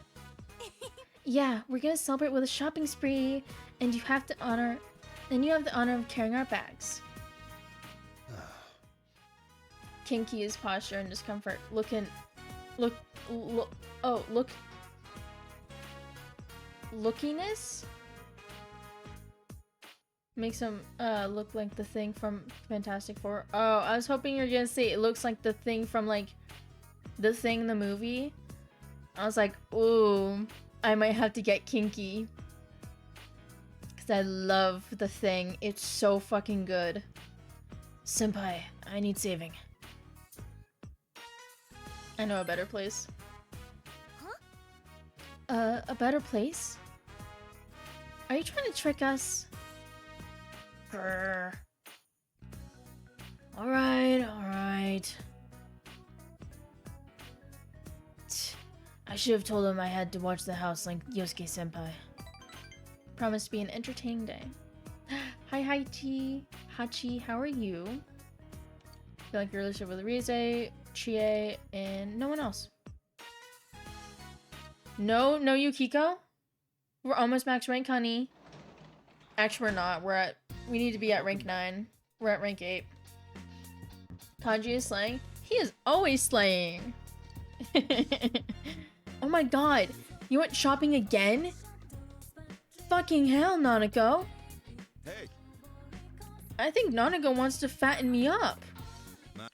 [SPEAKER 1] Yeah, we're gonna celebrate with a shopping spree, and you have the honor of carrying our bags. Kinky's posture and discomfort. Lookiness makes him look like the Thing from Fantastic Four. Oh, I was hoping you were gonna say it looks like the Thing from, like, the Thing, the movie. I was like, ooh, I might have to get kinky. Because I love the Thing. It's so fucking good. Senpai, I need saving. I know a better place.
[SPEAKER 2] Huh?
[SPEAKER 1] A better place? Are you trying to trick us? Grr. Alright. I should have told him I had to watch the house like Yosuke senpai. Promised to be an entertaining day. Hi Hachi, how are you? Feel like your relationship with Rize, Chie, and no one else. No, no Yukiko. We're almost max rank, honey. Actually, we're not. We need to be at rank 9. We're at rank 8. Kanji is slaying. He is always slaying. Oh my god. You went shopping again? Fucking hell, Nanako.
[SPEAKER 3] Hey,
[SPEAKER 1] I think Nanako wants to fatten me up.
[SPEAKER 3] Nah.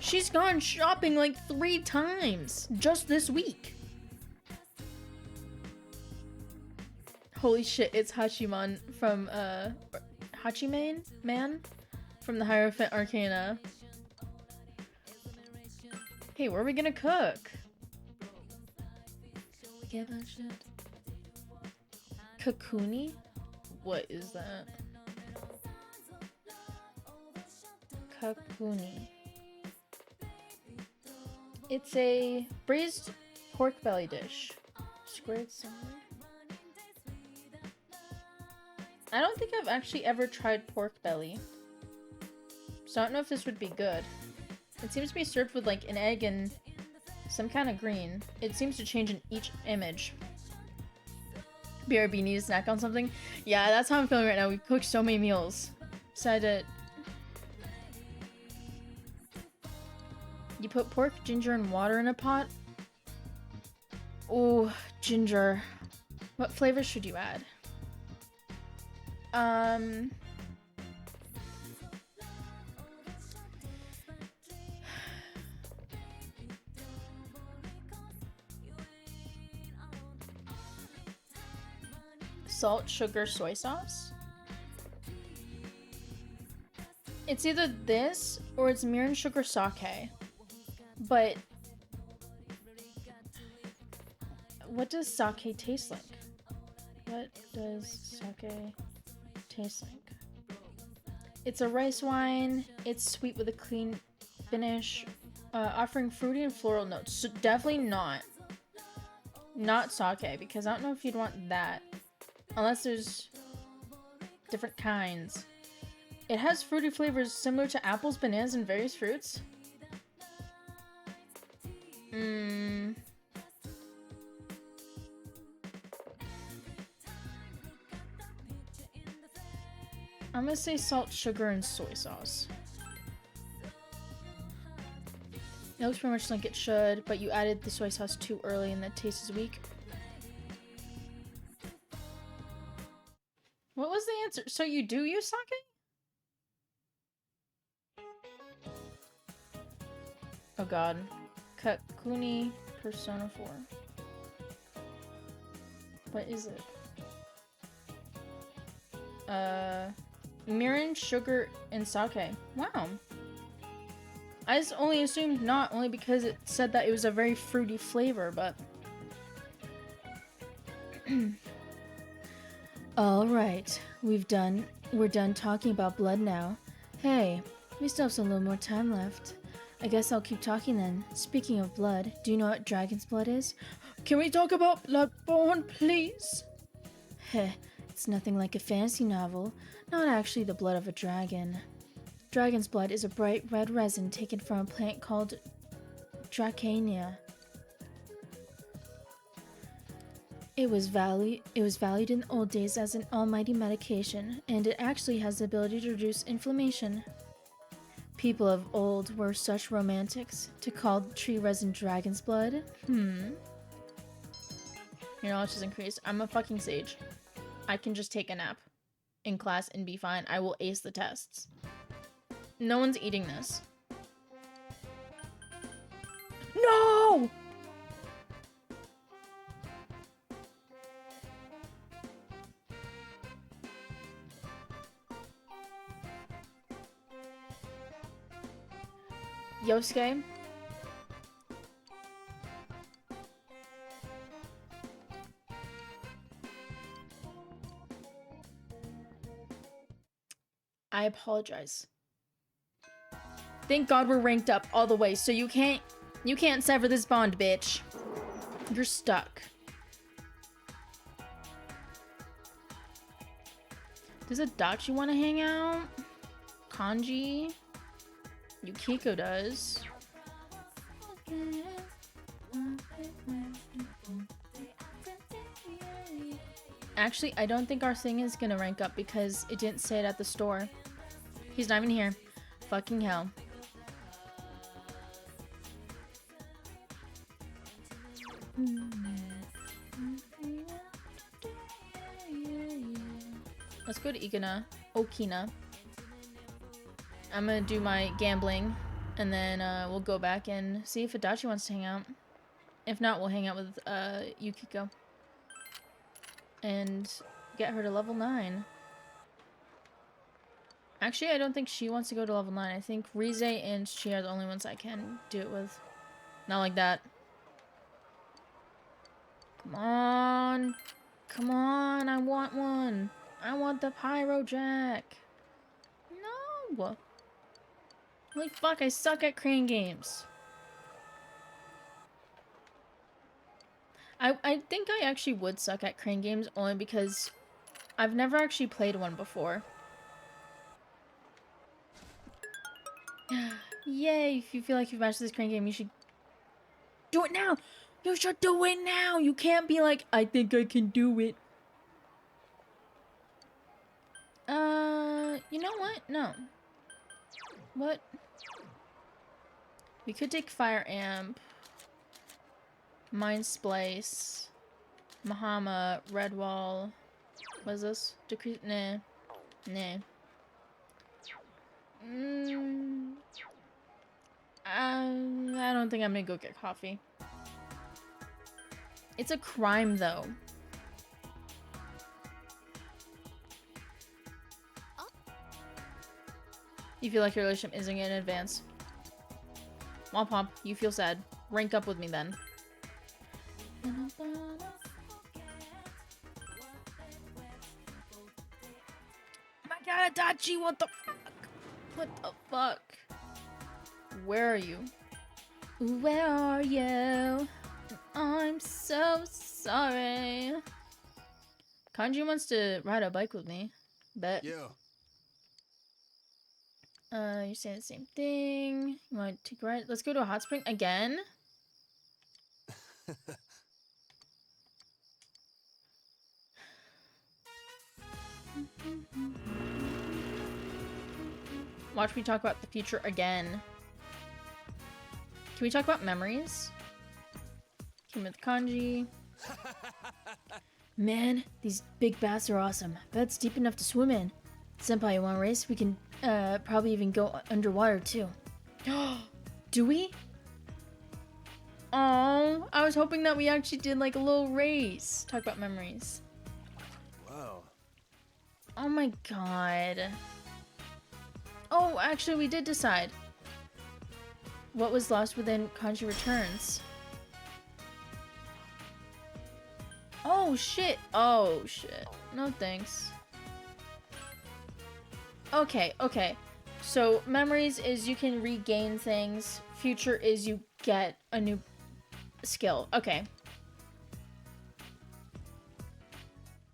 [SPEAKER 1] She's gone shopping like 3 times just this week. Holy shit, it's Hachiman from, Hachiman? Man? From the Hierophant Arcana. Hey, where are we gonna cook? Give a shit. Kakuni? What is that? Kakuni. It's a braised pork belly dish. Squared salad. I don't think I've actually ever tried pork belly. So I don't know if this would be good. It seems to be served with like an egg and some kind of green. It seems to change in each image. BRB, need to snack on something? Yeah, that's how I'm feeling right now. We've cooked so many meals. Decided you put pork, ginger, and water in a pot? Oh, ginger. What flavors should you add? Salt, sugar, soy sauce? It's either this or it's mirin sugar sake. But what does sake taste like? What does sake taste like? It's a rice wine. It's sweet with a clean finish, offering fruity and floral notes. So definitely not sake, because I don't know if you'd want that. Unless there's different kinds. It has fruity flavors similar to apples, bananas, and various fruits. I'm gonna say salt, sugar, and soy sauce. It looks pretty much like it should, but you added the soy sauce too early and the taste is weak. What was the answer? So you do use sake? Oh god. Kakuni Persona 4. What is it? Mirin, sugar, and sake. Wow. I just only assumed not, only because it said that it was a very fruity flavor, but... Alright, we're done talking about blood now. Hey, we still have a little more time left. I guess I'll keep talking then. Speaking of blood, do you know what dragon's blood is? Can we talk about Bloodborne, please? Heh, it's nothing like a fantasy novel. Not actually the blood of a dragon. Dragon's blood is a bright red resin taken from a plant called Dracania. It was valued in the old days as an almighty medication, and it actually has the ability to reduce inflammation. People of old were such romantics to call tree resin dragon's blood. Your knowledge has increased. I'm a fucking sage. I can just take a nap in class and be fine. I will ace the tests. No one's eating this. No! Yosuke? I apologize. Thank God we're ranked up all the way, so you can't sever this bond, bitch. You're stuck. Does Adachi want to hang out? Kanji? Yukiko does. Actually, I don't think our thing is gonna rank up because it didn't say it at the store. He's not even here. Fucking hell. Let's go to Okina. I'm gonna do my gambling, and then we'll go back and see if Adachi wants to hang out. If not, we'll hang out with Yukiko. And get her to level 9. Actually, I don't think she wants to go to level 9. I think Rize and Chi are the only ones I can do it with. Not like that. Come on. Come on, I want one. I want the Pyro Jack. No. Holy fuck, I suck at crane games. I think I actually would suck at crane games only because I've never actually played one before. Yay, if you feel like you've mastered this crane game, you should do it now! You should do it now! You can't be like, I think I can do it. You know what? No. What? We could take Fire Amp, Mind Splice, Mahama, Redwall. What is this? Decrease? Nah. Nah. I don't think I'm gonna go get coffee. It's a crime, though. You feel like your relationship isn't in advance. Womp womp, you feel sad. Rank up with me then. My god, Adachi, what the fuck? What the fuck? Where are you? Where are you? I'm so sorry. Kanji wants to ride a bike with me. Bet.
[SPEAKER 3] Yeah.
[SPEAKER 1] You're saying the same thing. You want to take a ride? Let's go to a hot spring again. Watch me talk about the future again. Can we talk about memories? Came with Kanji. Man, these big baths are awesome. That's deep enough to swim in. Senpai, you want to race? We can probably even go underwater too. Do we? Oh, I was hoping that we actually did like a little race. Talk about memories.
[SPEAKER 3] Wow.
[SPEAKER 1] Oh my god. Oh, actually, we did decide. What was lost within Kanji Returns? Oh shit. Oh shit. No thanks. Okay, okay. So memories is you can regain things. Future is you get a new skill. Okay.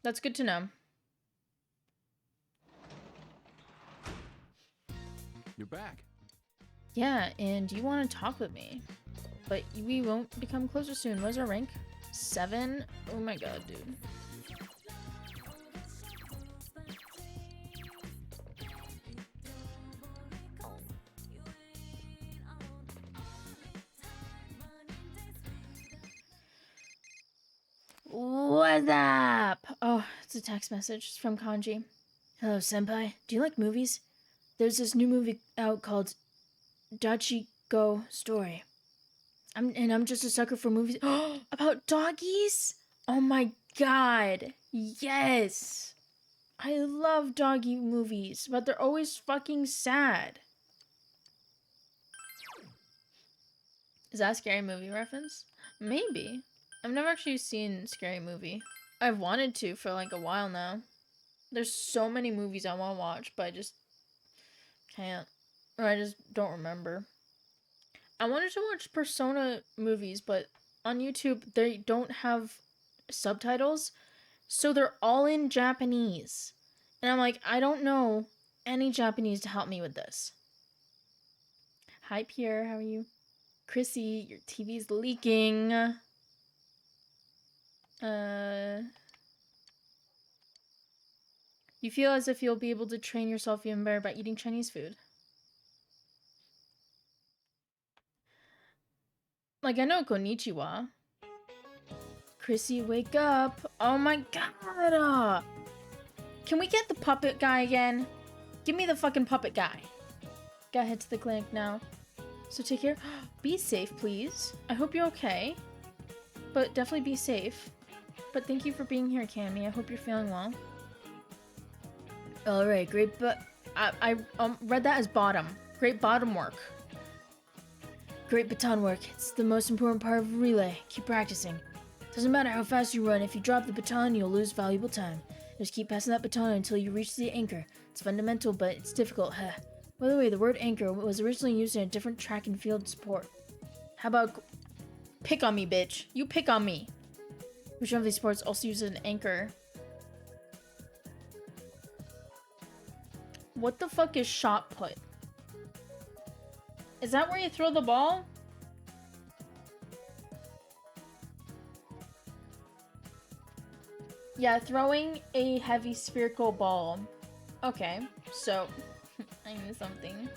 [SPEAKER 1] That's good to know.
[SPEAKER 3] You're back.
[SPEAKER 1] Yeah, and you want to talk with me. But we won't become closer soon. What's our rank? 7? Oh my god, dude. What's up? Oh, it's a text message. It's from Kanji. Hello, senpai. Do you like movies? There's this new movie out called Dachiko Story. I'm just a sucker for movies about doggies? Oh my god. Yes. I love doggy movies, but they're always fucking sad. Is that a Scary Movie reference? Maybe. I've never actually seen Scary Movie. I've wanted to for like a while now. There's so many movies I want to watch, but I just can't. Or I just don't remember. I wanted to watch Persona movies, but on YouTube they don't have subtitles, so they're all in Japanese. And I'm like, I don't know any Japanese to help me with this. Hi Pierre, how are you? Chrissy, your TV's leaking. You feel as if you'll be able to train yourself even better by eating Chinese food. Like, I know konnichiwa. Chrissy, wake up. Oh my god. Can we get the puppet guy again? Give me the fucking puppet guy. Gotta head to the clinic now. So take care. Be safe, please. I hope you're okay. But definitely be safe. But thank you for being here, Cammy. I hope you're feeling well. Alright, great, but I read that as bottom. Great bottom work. Great baton work. It's the most important part of a relay. Keep practicing. Doesn't matter how fast you run. If you drop the baton, you'll lose valuable time. Just keep passing that baton until you reach the anchor. It's fundamental, but it's difficult. Huh. By the way, the word anchor was originally used in a different track and field sport. How about... Pick on me, bitch. You pick on me. Which one of these sports also uses an anchor? What the fuck is shot put? Is that where you throw the ball? Yeah, throwing a heavy spherical ball. Okay, so I knew something.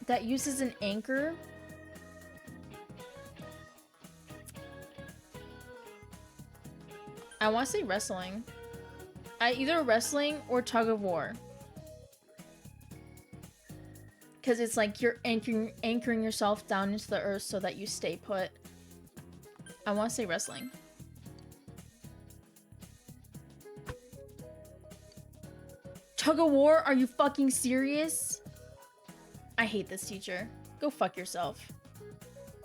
[SPEAKER 1] That uses an anchor. I want to say wrestling. Either wrestling or tug of war. Because it's like you're anchoring yourself down into the earth so that you stay put. I want to say wrestling. Tug of war? Are you fucking serious? I hate this teacher. Go fuck yourself.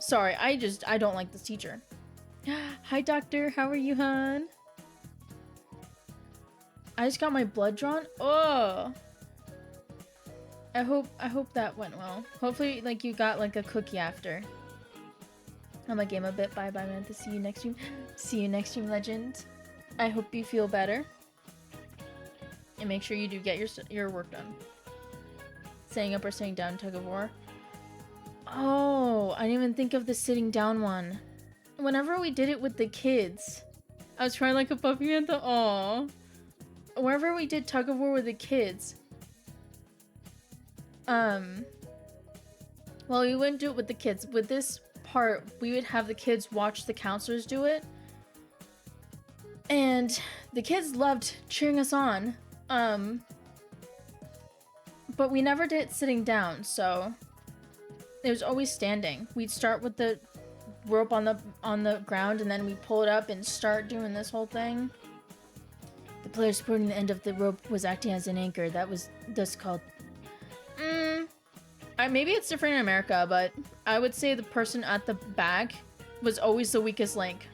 [SPEAKER 1] Sorry, I don't like this teacher. Hi, doctor. How are you, hon? I just got my blood drawn. Oh. I hope that went well. Hopefully, like, you got, like, a cookie after. I'm a game a bit. Bye, man. To see you next stream. See you next stream, legend. I hope you feel better. And make sure you do get your work done. Staying up or staying down, tug of war. Oh, I didn't even think of the sitting down one. Whenever we did it with the kids, I was trying like a puppy at the aw. Wherever we did tug of war with the kids, well, we wouldn't do it with the kids. With this part, we would have the kids watch the counselors do it. And the kids loved cheering us on. But we never did it sitting down, so it was always standing. We'd start with the rope on the ground, and then we pull it up and start doing this whole thing. The player supporting the end of the rope was acting as an anchor. That's called... maybe it's different in America, but I would say the person at the back was always the weakest link.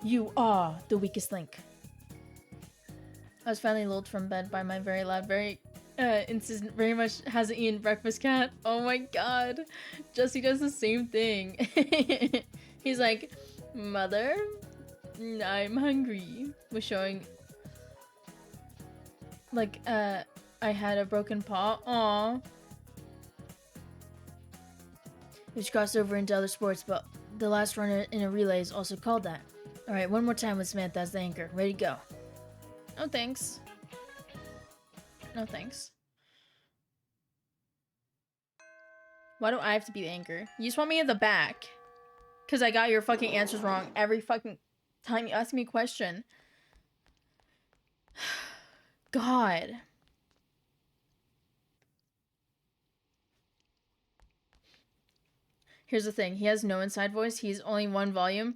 [SPEAKER 1] You are the weakest link. I was finally lulled from bed by my very loud, very insistent, very much hasn't eaten breakfast cat. Oh my god. Jesse does the same thing. He's like, Mother, I'm hungry. Was showing, like, I had a broken paw. Aww. Which crossed over into other sports, but the last runner in a relay is also called that. Alright, one more time with Samantha as the anchor. Ready, go. No thanks. No thanks. Why do I have to be the anchor? You just want me at the back. Because I got your fucking answers wrong every fucking time you ask me a question. God. Here's the thing. He has no inside voice. He's only one volume.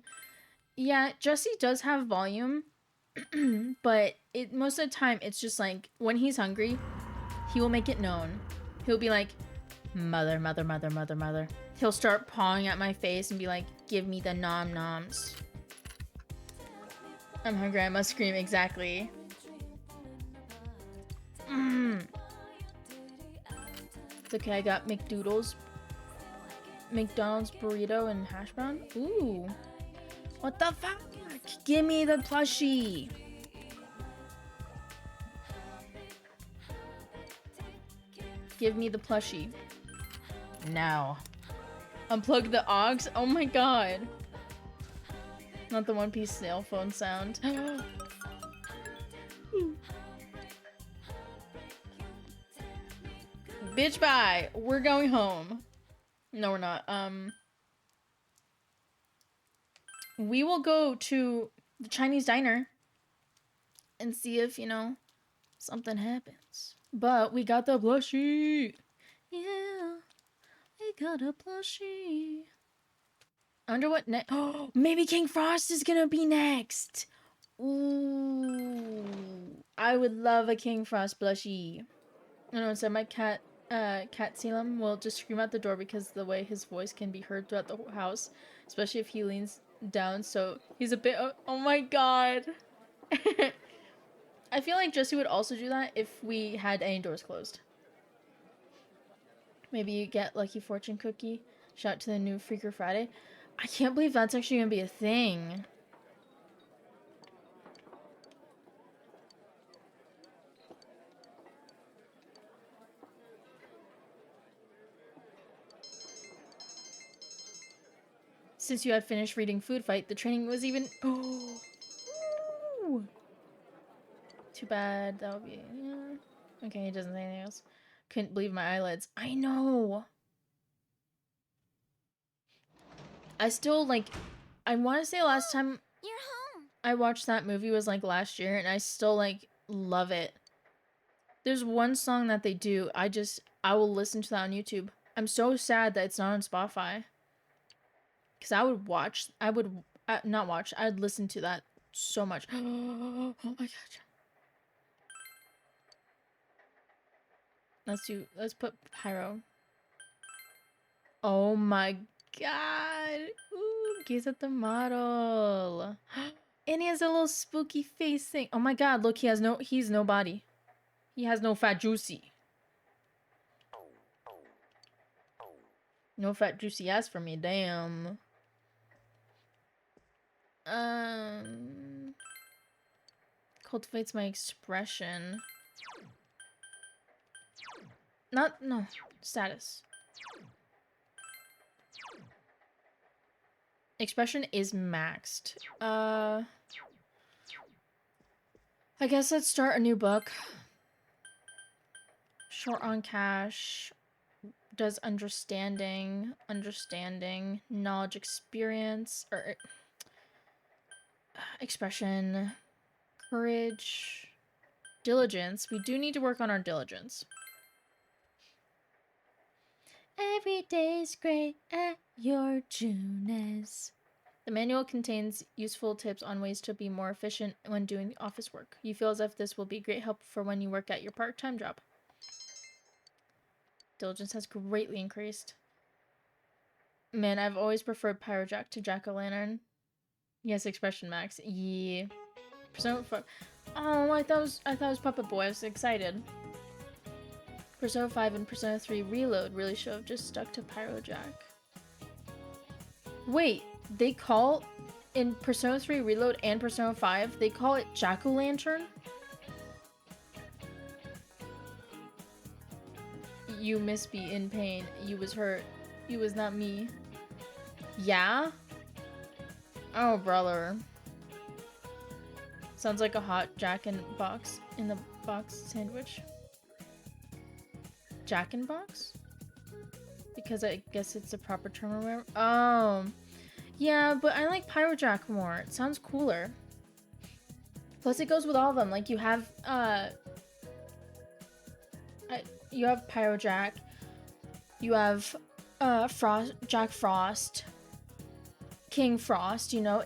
[SPEAKER 1] Yeah, Jesse does have volume. But most of the time, it's just like, when he's hungry, he will make it known. He'll be like, Mother, mother, mother, mother, mother. He'll start pawing at my face and be like, give me the nom-noms. I'm hungry, I must scream. Exactly. It's okay, I got McDonald's burrito and hash brown. Ooh. What the fuck? Give me the plushie. Give me the plushie. Now. Unplug the aux? Oh my god. Not the One Piece snail phone sound. Bitch, bye. We're going home. No, we're not. We will go to the Chinese diner and see if, you know, something happens. But we got the plushie. Yeah, we got a plushie. I wonder what next. Oh, maybe King Frost is gonna be next. Ooh, I would love a King Frost plushie. I know, so my cat, Cat Salem will just scream out the door because the way his voice can be heard throughout the whole house, especially if he leans down. So he's a bit. Oh my god. I feel like Jesse would also do that if we had any doors closed. Maybe you get Lucky Fortune Cookie. Shout out to the new Freaker Friday. I can't believe that's actually gonna be a thing. Since you had finished reading Food Fight, the training was even. Oh. Ooh. Too bad. That would be. Yeah. Okay, he doesn't say anything else. Couldn't believe my eyelids. I know. I still like. I want to say last time
[SPEAKER 2] You're home.
[SPEAKER 1] I watched that movie was like last year, and I still like love it. There's one song that they do. I will listen to that on YouTube. I'm so sad that it's not on Spotify. Because I would not watch, I'd listen to that so much. Oh my god. Let's put Pyro. Oh my god. Ooh, gaze at the model. And he has a little spooky face thing. Oh my god, look, he's no body. He has no fat juicy. No fat juicy ass for me, damn. Cultivates my expression. No, status. Expression is maxed. I guess let's start a new book. Short on cash. Does understanding, knowledge, experience, or expression, courage, diligence. We do need to work on our diligence. Every day's great at your Junes. The manual contains useful tips on ways to be more efficient when doing office work. You feel as if this will be great help for when you work at your part-time job. Diligence has greatly increased. Man, I've always preferred Pyrojack to Jack-o'-lantern. Yes, expression max. Yeah. Persona 5. Oh, I thought it was Puppet Boy. I was excited. Persona 5 and Persona 3 Reload really should have just stuck to Pyrojack. Wait, they call in Persona 3 Reload and Persona 5, they call it Jack-o'-lantern? You must be in pain. You was hurt. You was not me. Yeah? Oh, brother. Sounds like a hot Jack in the box sandwich. Jack in box? Because I guess it's a proper term or whatever. Oh. Yeah, but I like Pyrojack more. It sounds cooler. Plus it goes with all of them. Like you have Pyrojack. You have Jack Frost. King Frost, you know.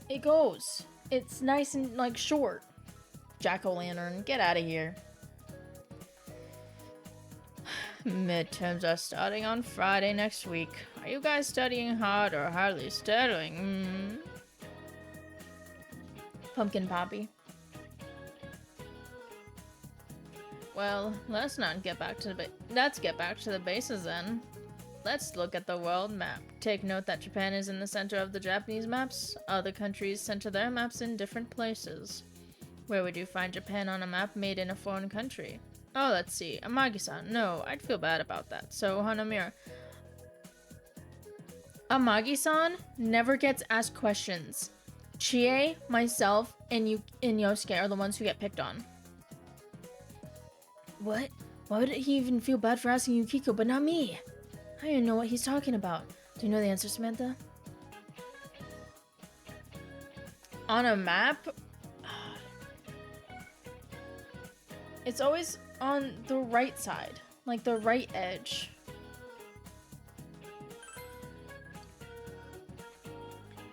[SPEAKER 1] It goes. It's nice and like short. Jack-o'-lantern, get out of here. Midterms are starting on Friday next week. Are you guys studying hard or hardly studying? Pumpkin Poppy. Well, let's get back to the bases then. Let's look at the world map. Take note that Japan is in the center of the Japanese maps. Other countries center their maps in different places. Where would you find Japan on a map made in a foreign country? Oh, let's see. Amagi-san. No, I'd feel bad about that. So, Hanamira. Amagi-san never gets asked questions. Chie, myself, and Yosuke are the ones who get picked on. What? Why would he even feel bad for asking Yukiko, but not me? I don't even know what he's talking about. Do you know the answer, Samantha? On a map? It's always on the right side. Like the right edge.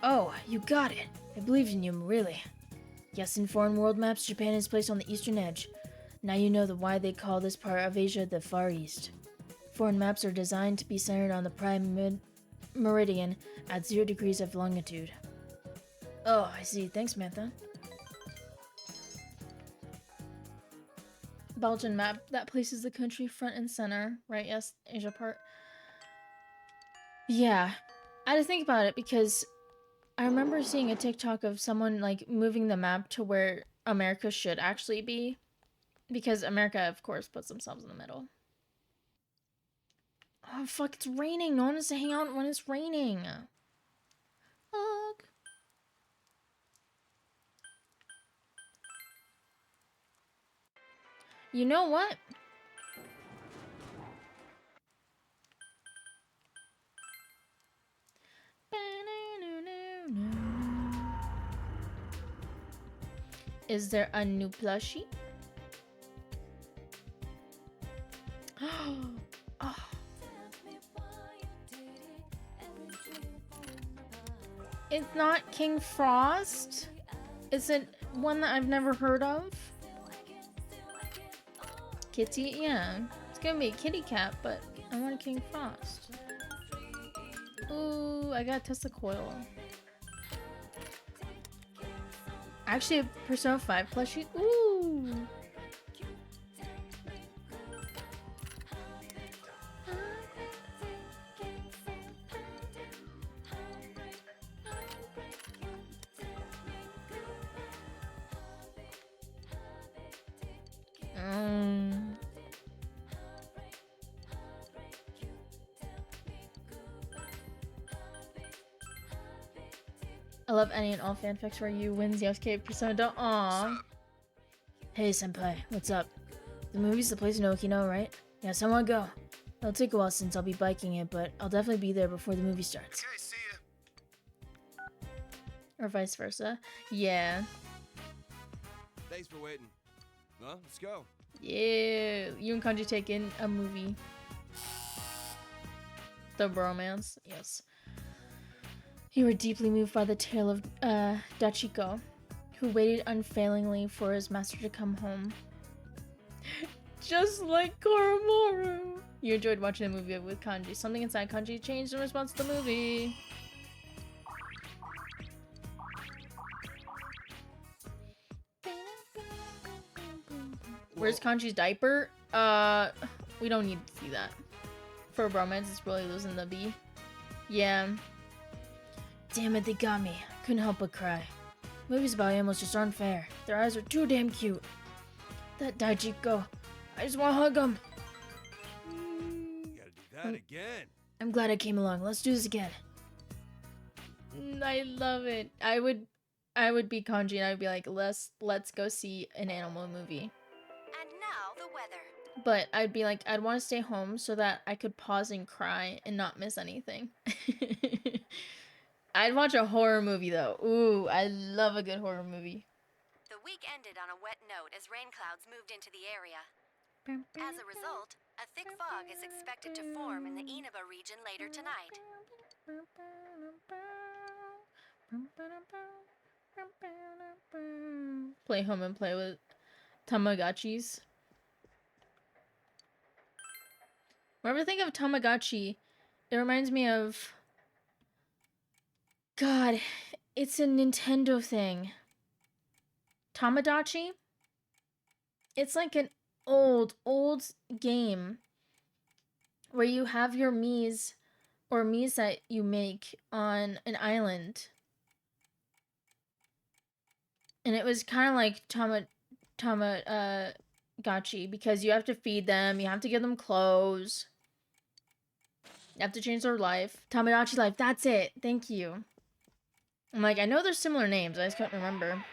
[SPEAKER 1] Oh, you got it. I believe in you, really. Yes, in foreign world maps, Japan is placed on the eastern edge. Now you know why they call this part of Asia the Far East. Foreign maps are designed to be centered on the prime meridian at 0 degrees of longitude. Oh, I see. Thanks, Samantha. Belgian map that places the country front and center. Right, yes, Asia part. Yeah, I had to think about it because I remember seeing a TikTok of someone like moving the map to where America should actually be. Because America, of course, puts themselves in the middle. Oh, fuck, it's raining. No one wants to hang out when it's raining. Fuck. You know what? Is there a new plushie? Oh. It's not King Frost? Is it one that I've never heard of? Kitty? Yeah. It's gonna be a kitty cat, but I want a King Frost. Ooh, I got Tesla Coil. Actually, a Persona 5 plushie. Ooh. I love any and all fanfics where you wins Yosuke Persona. Don't. Aww. Hey, senpai. What's up? The movie's the place in Okinawa, right? Yeah, someone go. It'll take a while since I'll be biking it, but I'll definitely be there before the movie starts.
[SPEAKER 3] Okay, see ya.
[SPEAKER 1] Or vice versa. Yeah.
[SPEAKER 3] Thanks for waiting. Well, let's go.
[SPEAKER 1] Yeah. You and Kanji take in a movie. The bromance. Yes. You were deeply moved by the tale of Dachiko, who waited unfailingly for his master to come home. Just like Koromoru. You enjoyed watching the movie with Kanji. Something inside Kanji changed in response to the movie. Where's Kanji's diaper? We don't need to see that. For bromance, it's really losing the B. Yeah. Damn it, they got me. Couldn't help but cry. Movies about animals just aren't fair. Their eyes are too damn cute. That Daichiko. I just want to hug him.
[SPEAKER 3] You gotta do that again.
[SPEAKER 1] I'm glad I came along. Let's do this again. I love it. I would be Kanji and I'd be like, let's go see an animal movie.
[SPEAKER 5] And now the weather.
[SPEAKER 1] But I'd be like, I'd want to stay home so that I could pause and cry and not miss anything. I'd watch a horror movie though. Ooh, I love a good horror movie.
[SPEAKER 5] The week ended on a wet note as rain clouds moved into the area. As a result, a thick fog is expected to form in the Inaba region later tonight.
[SPEAKER 1] Play home and play with Tamagotchis. Whenever I think of Tamagotchi, it reminds me of... God, it's a Nintendo thing. Tamagotchi? It's like an old game where you have your Miis or Miis that you make on an island. And it was kind of like Tamagotchi because you have to feed them, you have to give them clothes. You have to change their life. Tamagotchi life, that's it. Thank you. I'm like, I know there's similar names, I just can't remember.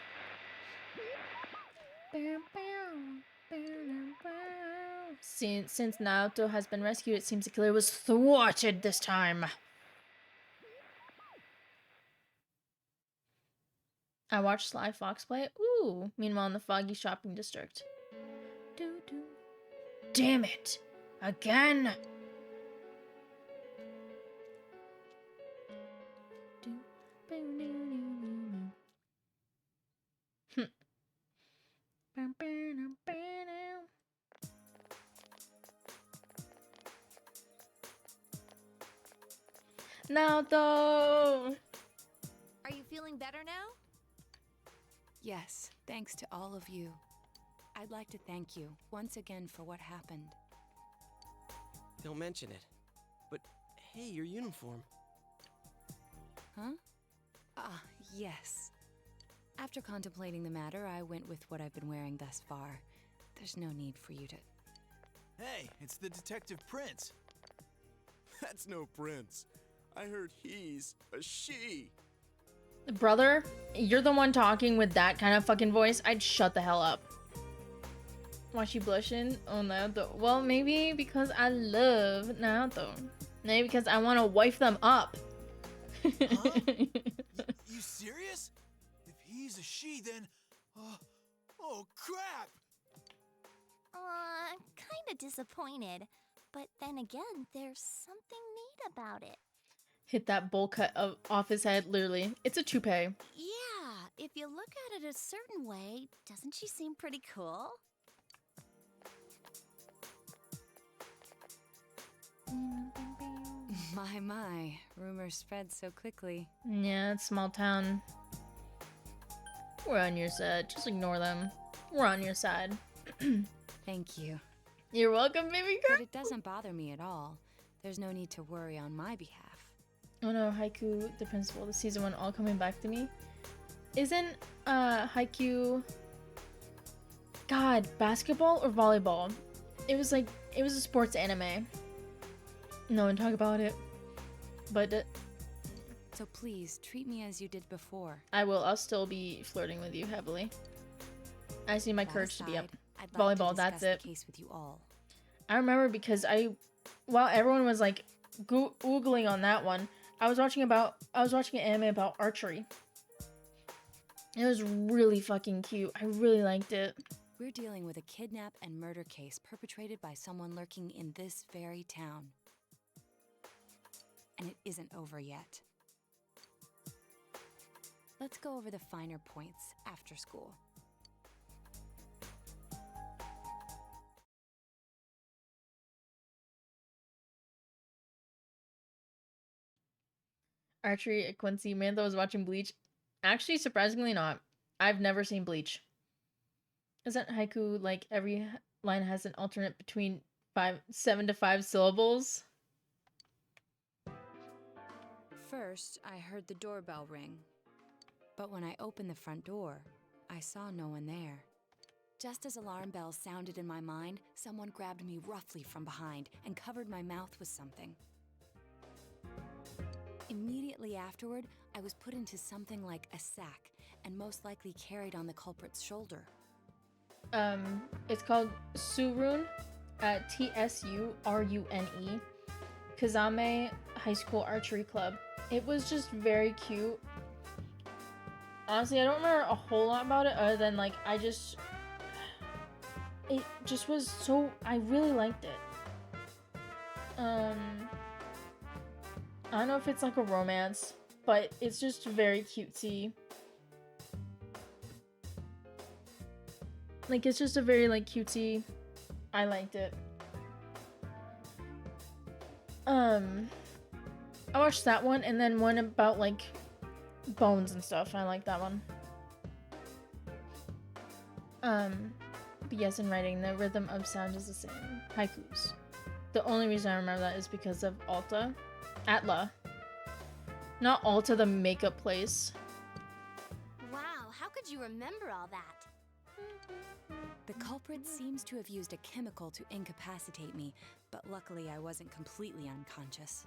[SPEAKER 1] Since Naoto has been rescued, it seems the killer was thwarted this time. I watched Sly Fox play. Ooh. Meanwhile, in the foggy shopping district. Damn it! Again! Naoto!
[SPEAKER 2] Are you feeling better now?
[SPEAKER 4] Yes, thanks to all of you. I'd like to thank you once again for what happened.
[SPEAKER 3] Don't mention it. But hey, your uniform.
[SPEAKER 4] Huh? Ah, yes. After contemplating the matter, I went with what I've been wearing thus far. There's no need for you to...
[SPEAKER 6] Hey, it's the Detective Prince.
[SPEAKER 3] That's no prince. I heard he's a she.
[SPEAKER 1] Brother, you're the one talking with that kind of fucking voice. I'd shut the hell up. Why she blushing? Oh, Naoto. Well, maybe because I love Naoto. Maybe because I want to wife them up.
[SPEAKER 6] Huh? You serious? If he's a she, then... oh, crap!
[SPEAKER 2] Kinda disappointed. But then again, there's something neat about it.
[SPEAKER 1] Hit that bowl cut off his head, literally. It's a toupee.
[SPEAKER 2] Yeah, if you look at it a certain way, doesn't she seem pretty cool?
[SPEAKER 4] My, rumors spread so quickly.
[SPEAKER 1] Yeah, it's small town. We're on your side. Just ignore them. We're on your side.
[SPEAKER 4] Thank you.
[SPEAKER 1] You're welcome, baby girl.
[SPEAKER 4] But it doesn't bother me at all. There's no need to worry on my behalf.
[SPEAKER 1] Oh no, Haiku, the principal, the season 1 all coming back to me. Isn't, Haiku... God, basketball or volleyball? It was a sports anime. No one talk about it. But,
[SPEAKER 4] So please, treat me as you did before.
[SPEAKER 1] I will. I'll still be flirting with you heavily. I see my
[SPEAKER 4] That
[SPEAKER 1] courage to be up.
[SPEAKER 4] aside, I'd like
[SPEAKER 1] Volleyball,
[SPEAKER 4] to
[SPEAKER 1] that's
[SPEAKER 4] discuss
[SPEAKER 1] it.
[SPEAKER 4] the case with you all.
[SPEAKER 1] I remember because while everyone was like googling on that one, I was watching an anime about archery. It was really fucking cute. I really liked it.
[SPEAKER 4] We're dealing with a kidnap and murder case perpetrated by someone lurking in this very town. And it isn't over yet. Let's go over the finer points after school.
[SPEAKER 1] Archery at Quincy. Mantha was watching Bleach. Actually, surprisingly not. I've never seen Bleach. Isn't haiku like every line has an alternate between 7 to 5 syllables?
[SPEAKER 4] First, I heard the doorbell ring. But when I opened the front door, I saw no one there. Just as alarm bells sounded in my mind, someone grabbed me roughly from behind and covered my mouth with something. Immediately afterward, I was put into something like a sack and most likely carried on the culprit's shoulder.
[SPEAKER 1] It's called Tsurune, Tsurune, Kazame High School Archery Club. It was just very cute. Honestly, I don't remember a whole lot about it other than like it just was so, I really liked it. I don't know if it's like a romance, but it's just very cutesy. Like, it's just a very, like, cutesy... I liked it. I watched that one, and then one about, like, bones and stuff. I like that one. But yes, in writing, the rhythm of sound is the same. Haikus. The only reason I remember that is because of Atla. Not Alta, the makeup place.
[SPEAKER 2] Wow, how could you remember all that?
[SPEAKER 4] The culprit seems to have used a chemical to incapacitate me, but luckily I wasn't completely unconscious.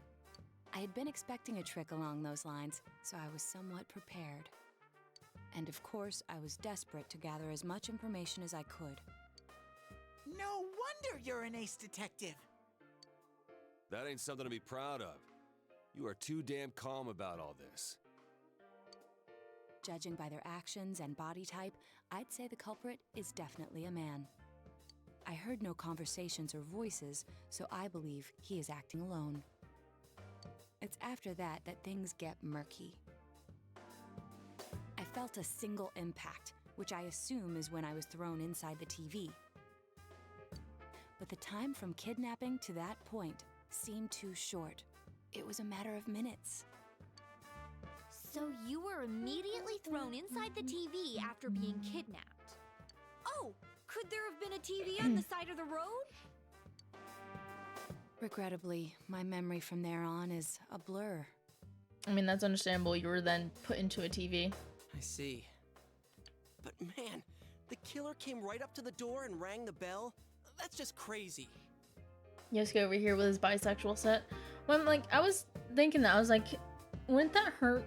[SPEAKER 4] I had been expecting a trick along those lines, so I was somewhat prepared. And of course, I was desperate to gather as much information as I could.
[SPEAKER 7] No wonder you're an ace detective.
[SPEAKER 8] That ain't something to be proud of. You are too damn calm about all this.
[SPEAKER 4] Judging by their actions and body type, I'd say the culprit is definitely a man. I heard no conversations or voices, so I believe he is acting alone. It's after that that things get murky. I felt a single impact, which I assume is when I was thrown inside the TV. But the time from kidnapping to that point seemed too short. It was a matter of minutes.
[SPEAKER 9] So you were immediately thrown inside the TV after being kidnapped. Oh, could there have been a TV on the side of the road?
[SPEAKER 4] Regrettably, my memory from there on is a blur.
[SPEAKER 1] I mean, that's understandable. You were then put into a TV.
[SPEAKER 10] I see. But man, the killer came right up to the door and rang the bell? That's just crazy.
[SPEAKER 1] Yosuke over here with his bisexual set. When I was thinking that, I was like, wouldn't that hurt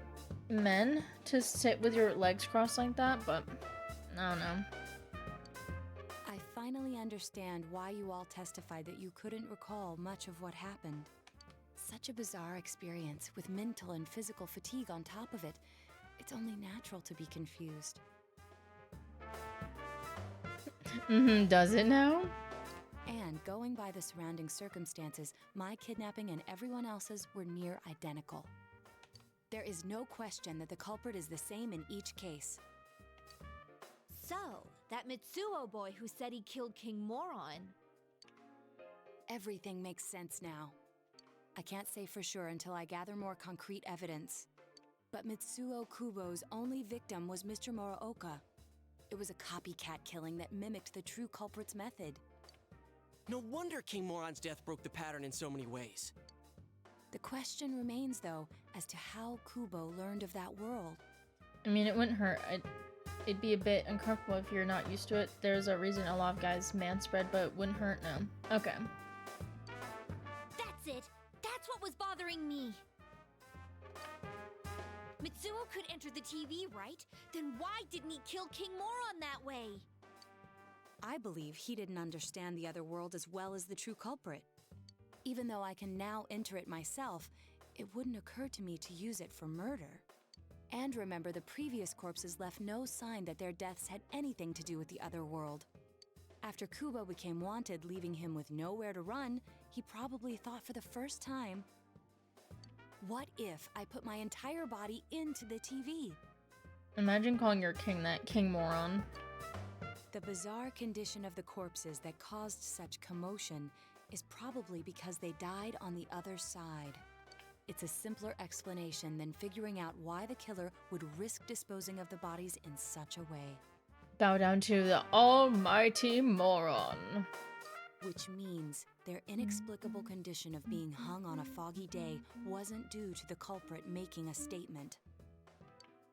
[SPEAKER 1] men to sit with your legs crossed like that? But I don't know.
[SPEAKER 4] I finally understand why you all testified that you couldn't recall much of what happened. Such a bizarre experience with mental and physical fatigue on top of it. It's only natural to be confused.
[SPEAKER 1] Does it now?
[SPEAKER 4] And going by the surrounding circumstances, my kidnapping and everyone else's were near identical. There is no question that the culprit is the same in each case.
[SPEAKER 9] So, that Mitsuo boy who said he killed King Moron.
[SPEAKER 4] Everything makes sense now. I can't say for sure until I gather more concrete evidence. But Mitsuo Kubo's only victim was Mr. Muraoka. It was a copycat killing that mimicked the true culprit's method.
[SPEAKER 10] No wonder King Moron's death broke the pattern in so many ways.
[SPEAKER 4] The question remains, though, as to how Kubo learned of that world.
[SPEAKER 1] I mean, it wouldn't hurt. It'd be a bit uncomfortable if you're not used to it. There's a reason a lot of guys manspread, but it wouldn't hurt, no. Okay.
[SPEAKER 9] That's it! That's what was bothering me! Mitsuo could enter the TV, right? Then why didn't he kill King Moron that way?
[SPEAKER 4] I believe he didn't understand the other world as well as the true culprit. Even though I can now enter it myself, it wouldn't occur to me to use it for murder. And remember, the previous corpses left no sign that their deaths had anything to do with the other world. After Kubo became wanted, leaving him with nowhere to run, he probably thought for the first time, what if I put my entire body into the TV?
[SPEAKER 1] Imagine calling your king that, King Moron.
[SPEAKER 4] The bizarre condition of the corpses that caused such commotion is probably because they died on the other side. It's a simpler explanation than figuring out why the killer would risk disposing of the bodies in such a way.
[SPEAKER 1] Bow down to the almighty Moron.
[SPEAKER 4] Which means their inexplicable condition of being hung on a foggy day wasn't due to the culprit making a statement.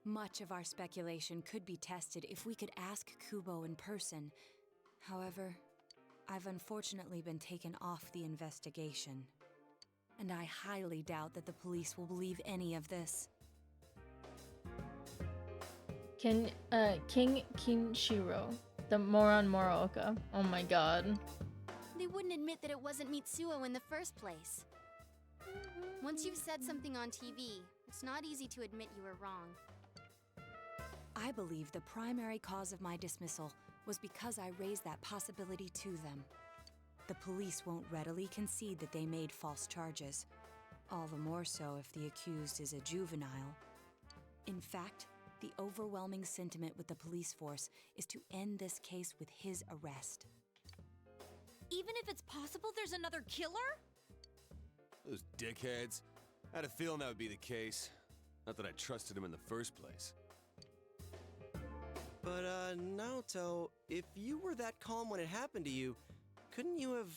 [SPEAKER 4] Much of our speculation could be tested if we could ask Kubo in person. However, I've unfortunately been taken off the investigation. And I highly doubt that the police will believe any of this.
[SPEAKER 1] King Kinshiro, the Moron Muraoka. Oh my god.
[SPEAKER 11] They wouldn't admit that it wasn't Mitsuo in the first place. Once you've said something on TV, it's not easy to admit you were wrong.
[SPEAKER 4] I believe the primary cause of my dismissal was because I raised that possibility to them. The police won't readily concede that they made false charges, all the more so if the accused is a juvenile. In fact, the overwhelming sentiment with the police force is to end this case with his arrest.
[SPEAKER 9] Even if it's possible there's another killer?
[SPEAKER 8] Those dickheads. I had a feeling that would be the case. Not that I trusted him in the first place.
[SPEAKER 10] But, Naoto, if you were that calm when it happened to you, couldn't you have,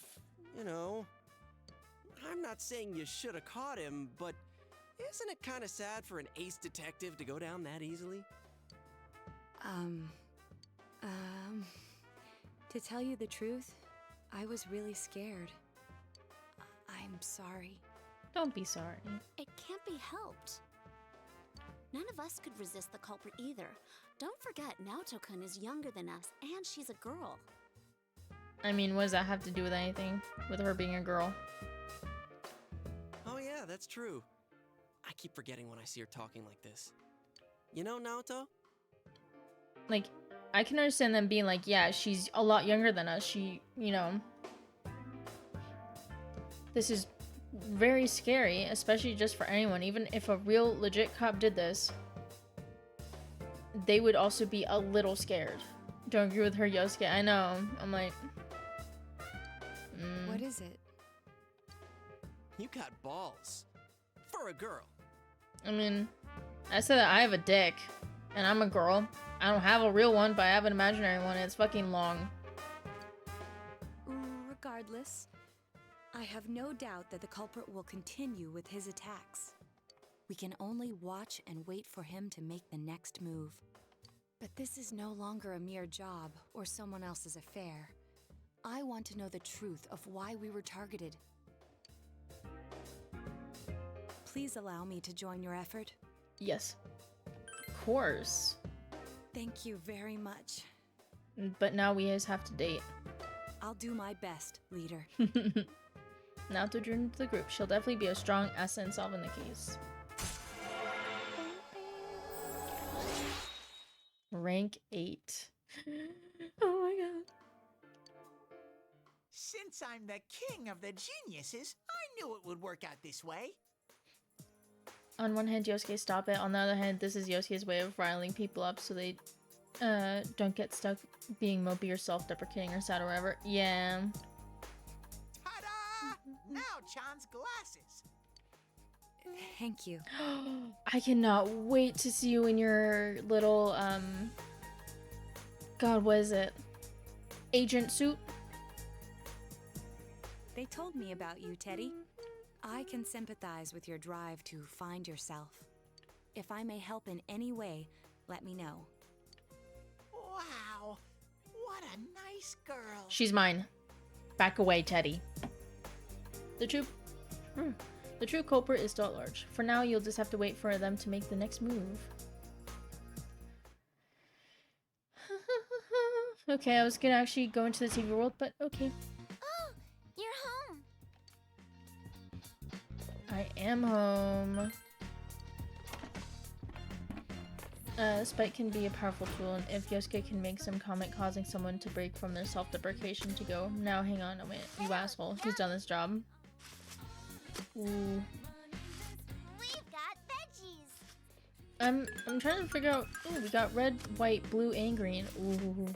[SPEAKER 10] I'm not saying you should have caught him, but isn't it kind of sad for an ace detective to go down that easily?
[SPEAKER 4] To tell you the truth, I was really scared. I'm sorry.
[SPEAKER 1] Don't be sorry.
[SPEAKER 11] It can't be helped. None of us could resist the culprit either. Don't forget, Naoto-kun is younger than us, and she's a girl.
[SPEAKER 1] I mean, what does that have to do with anything? With her being a girl?
[SPEAKER 10] Oh yeah, that's true. I keep forgetting when I see her talking like this. You know, Naoto?
[SPEAKER 1] Like, I can understand them being like, yeah, she's a lot younger than us. She, you know... This is very scary, especially just for anyone. Even if a real legit cop did this, they would also be a little scared. Don't agree with her, Yosuke. I know. I'm like...
[SPEAKER 4] What is it?
[SPEAKER 10] You got balls. For a girl.
[SPEAKER 1] I mean, I said that I have a dick, and I'm a girl. I don't have a real one, but I have an imaginary one, and it's fucking long.
[SPEAKER 4] Regardless, I have no doubt that the culprit will continue with his attacks. We can only watch and wait for him to make the next move. But this is no longer a mere job or someone else's affair. I want to know the truth of why we were targeted. Please allow me to join your effort.
[SPEAKER 1] Yes. Of course.
[SPEAKER 4] Thank you very much.
[SPEAKER 1] But now we just have to date.
[SPEAKER 4] I'll do my best, leader.
[SPEAKER 1] Now to join the group. She'll definitely be a strong asset in solving the case. Rank 8. Oh my god.
[SPEAKER 7] Since I'm the king of the geniuses, I knew it would work out this way.
[SPEAKER 1] On one hand, Yosuke, stop it. On the other hand, this is Yosuke's way of riling people up so they don't get stuck being mopey or self-deprecating or sad or whatever. Yeah.
[SPEAKER 7] Ta-da! Now Chan's glasses.
[SPEAKER 4] Thank you.
[SPEAKER 1] I cannot wait to see you in your little, God, what is it? Agent suit?
[SPEAKER 4] They told me about you, Teddy. I can sympathize with your drive to find yourself. If I may help in any way, let me know.
[SPEAKER 7] Wow, what a nice girl.
[SPEAKER 1] She's mine. Back away, Teddy. The true culprit is still at large. For now, you'll just have to wait for them to make the next move. Okay, I was gonna actually go into the TV world, but okay.
[SPEAKER 2] Oh, you're home.
[SPEAKER 1] I am home. Spite can be a powerful tool, and if Yosuke can make some comment causing someone to break from their self-deprecation to go, now hang on a minute, you asshole, he's done this job. Ooh.
[SPEAKER 2] We've got veggies.
[SPEAKER 1] I'm trying to figure out, ooh, we got red, white, blue, and green. Ooh.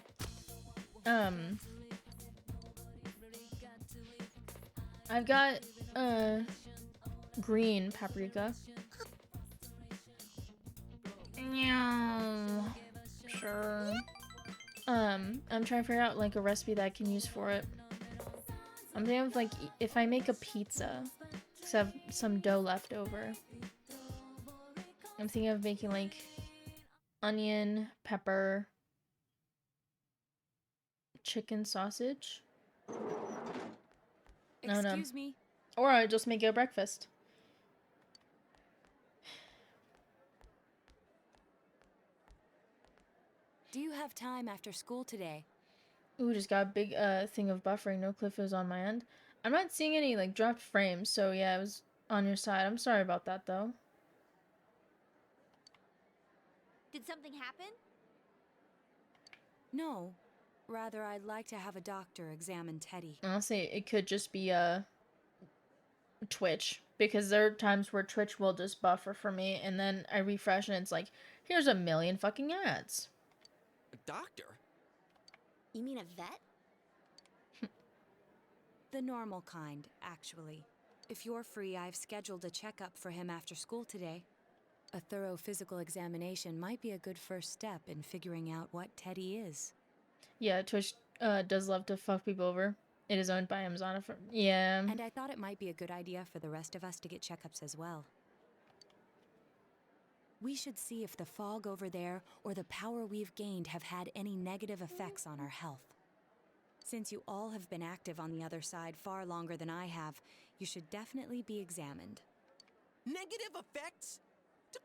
[SPEAKER 1] I've got, green paprika. No. Sure. I'm trying to figure out like a recipe that I can use for it. I'm thinking of like if I make a pizza, because I have some dough left over. I'm thinking of making like onion, pepper, chicken sausage.
[SPEAKER 4] Excuse me.
[SPEAKER 1] Or I just make it a breakfast.
[SPEAKER 4] Do you have time after school today?
[SPEAKER 1] Ooh, just got a big thing of buffering. No cliff is on my end. I'm not seeing any like dropped frames, so yeah, it was on your side. I'm sorry about that though.
[SPEAKER 9] Did something happen?
[SPEAKER 4] No. Rather, I'd like to have a doctor examine Teddy.
[SPEAKER 1] Honestly, it could just be Twitch, because there are times where Twitch will just buffer for me, and then I refresh and it's like, here's a million fucking ads.
[SPEAKER 10] A doctor?
[SPEAKER 11] You mean a vet?
[SPEAKER 4] The normal kind, actually. If you're free, I've scheduled a checkup for him after school today. A thorough physical examination might be a good first step in figuring out what Teddy is.
[SPEAKER 1] Yeah, Twitch does love to fuck people over. It is owned by Amazon. Yeah.
[SPEAKER 4] And I thought it might be a good idea for the rest of us to get checkups as well. We should see if the fog over there or the power we've gained have had any negative effects on our health. Since you all have been active on the other side far longer than I have, you should definitely be examined.
[SPEAKER 10] Negative effects?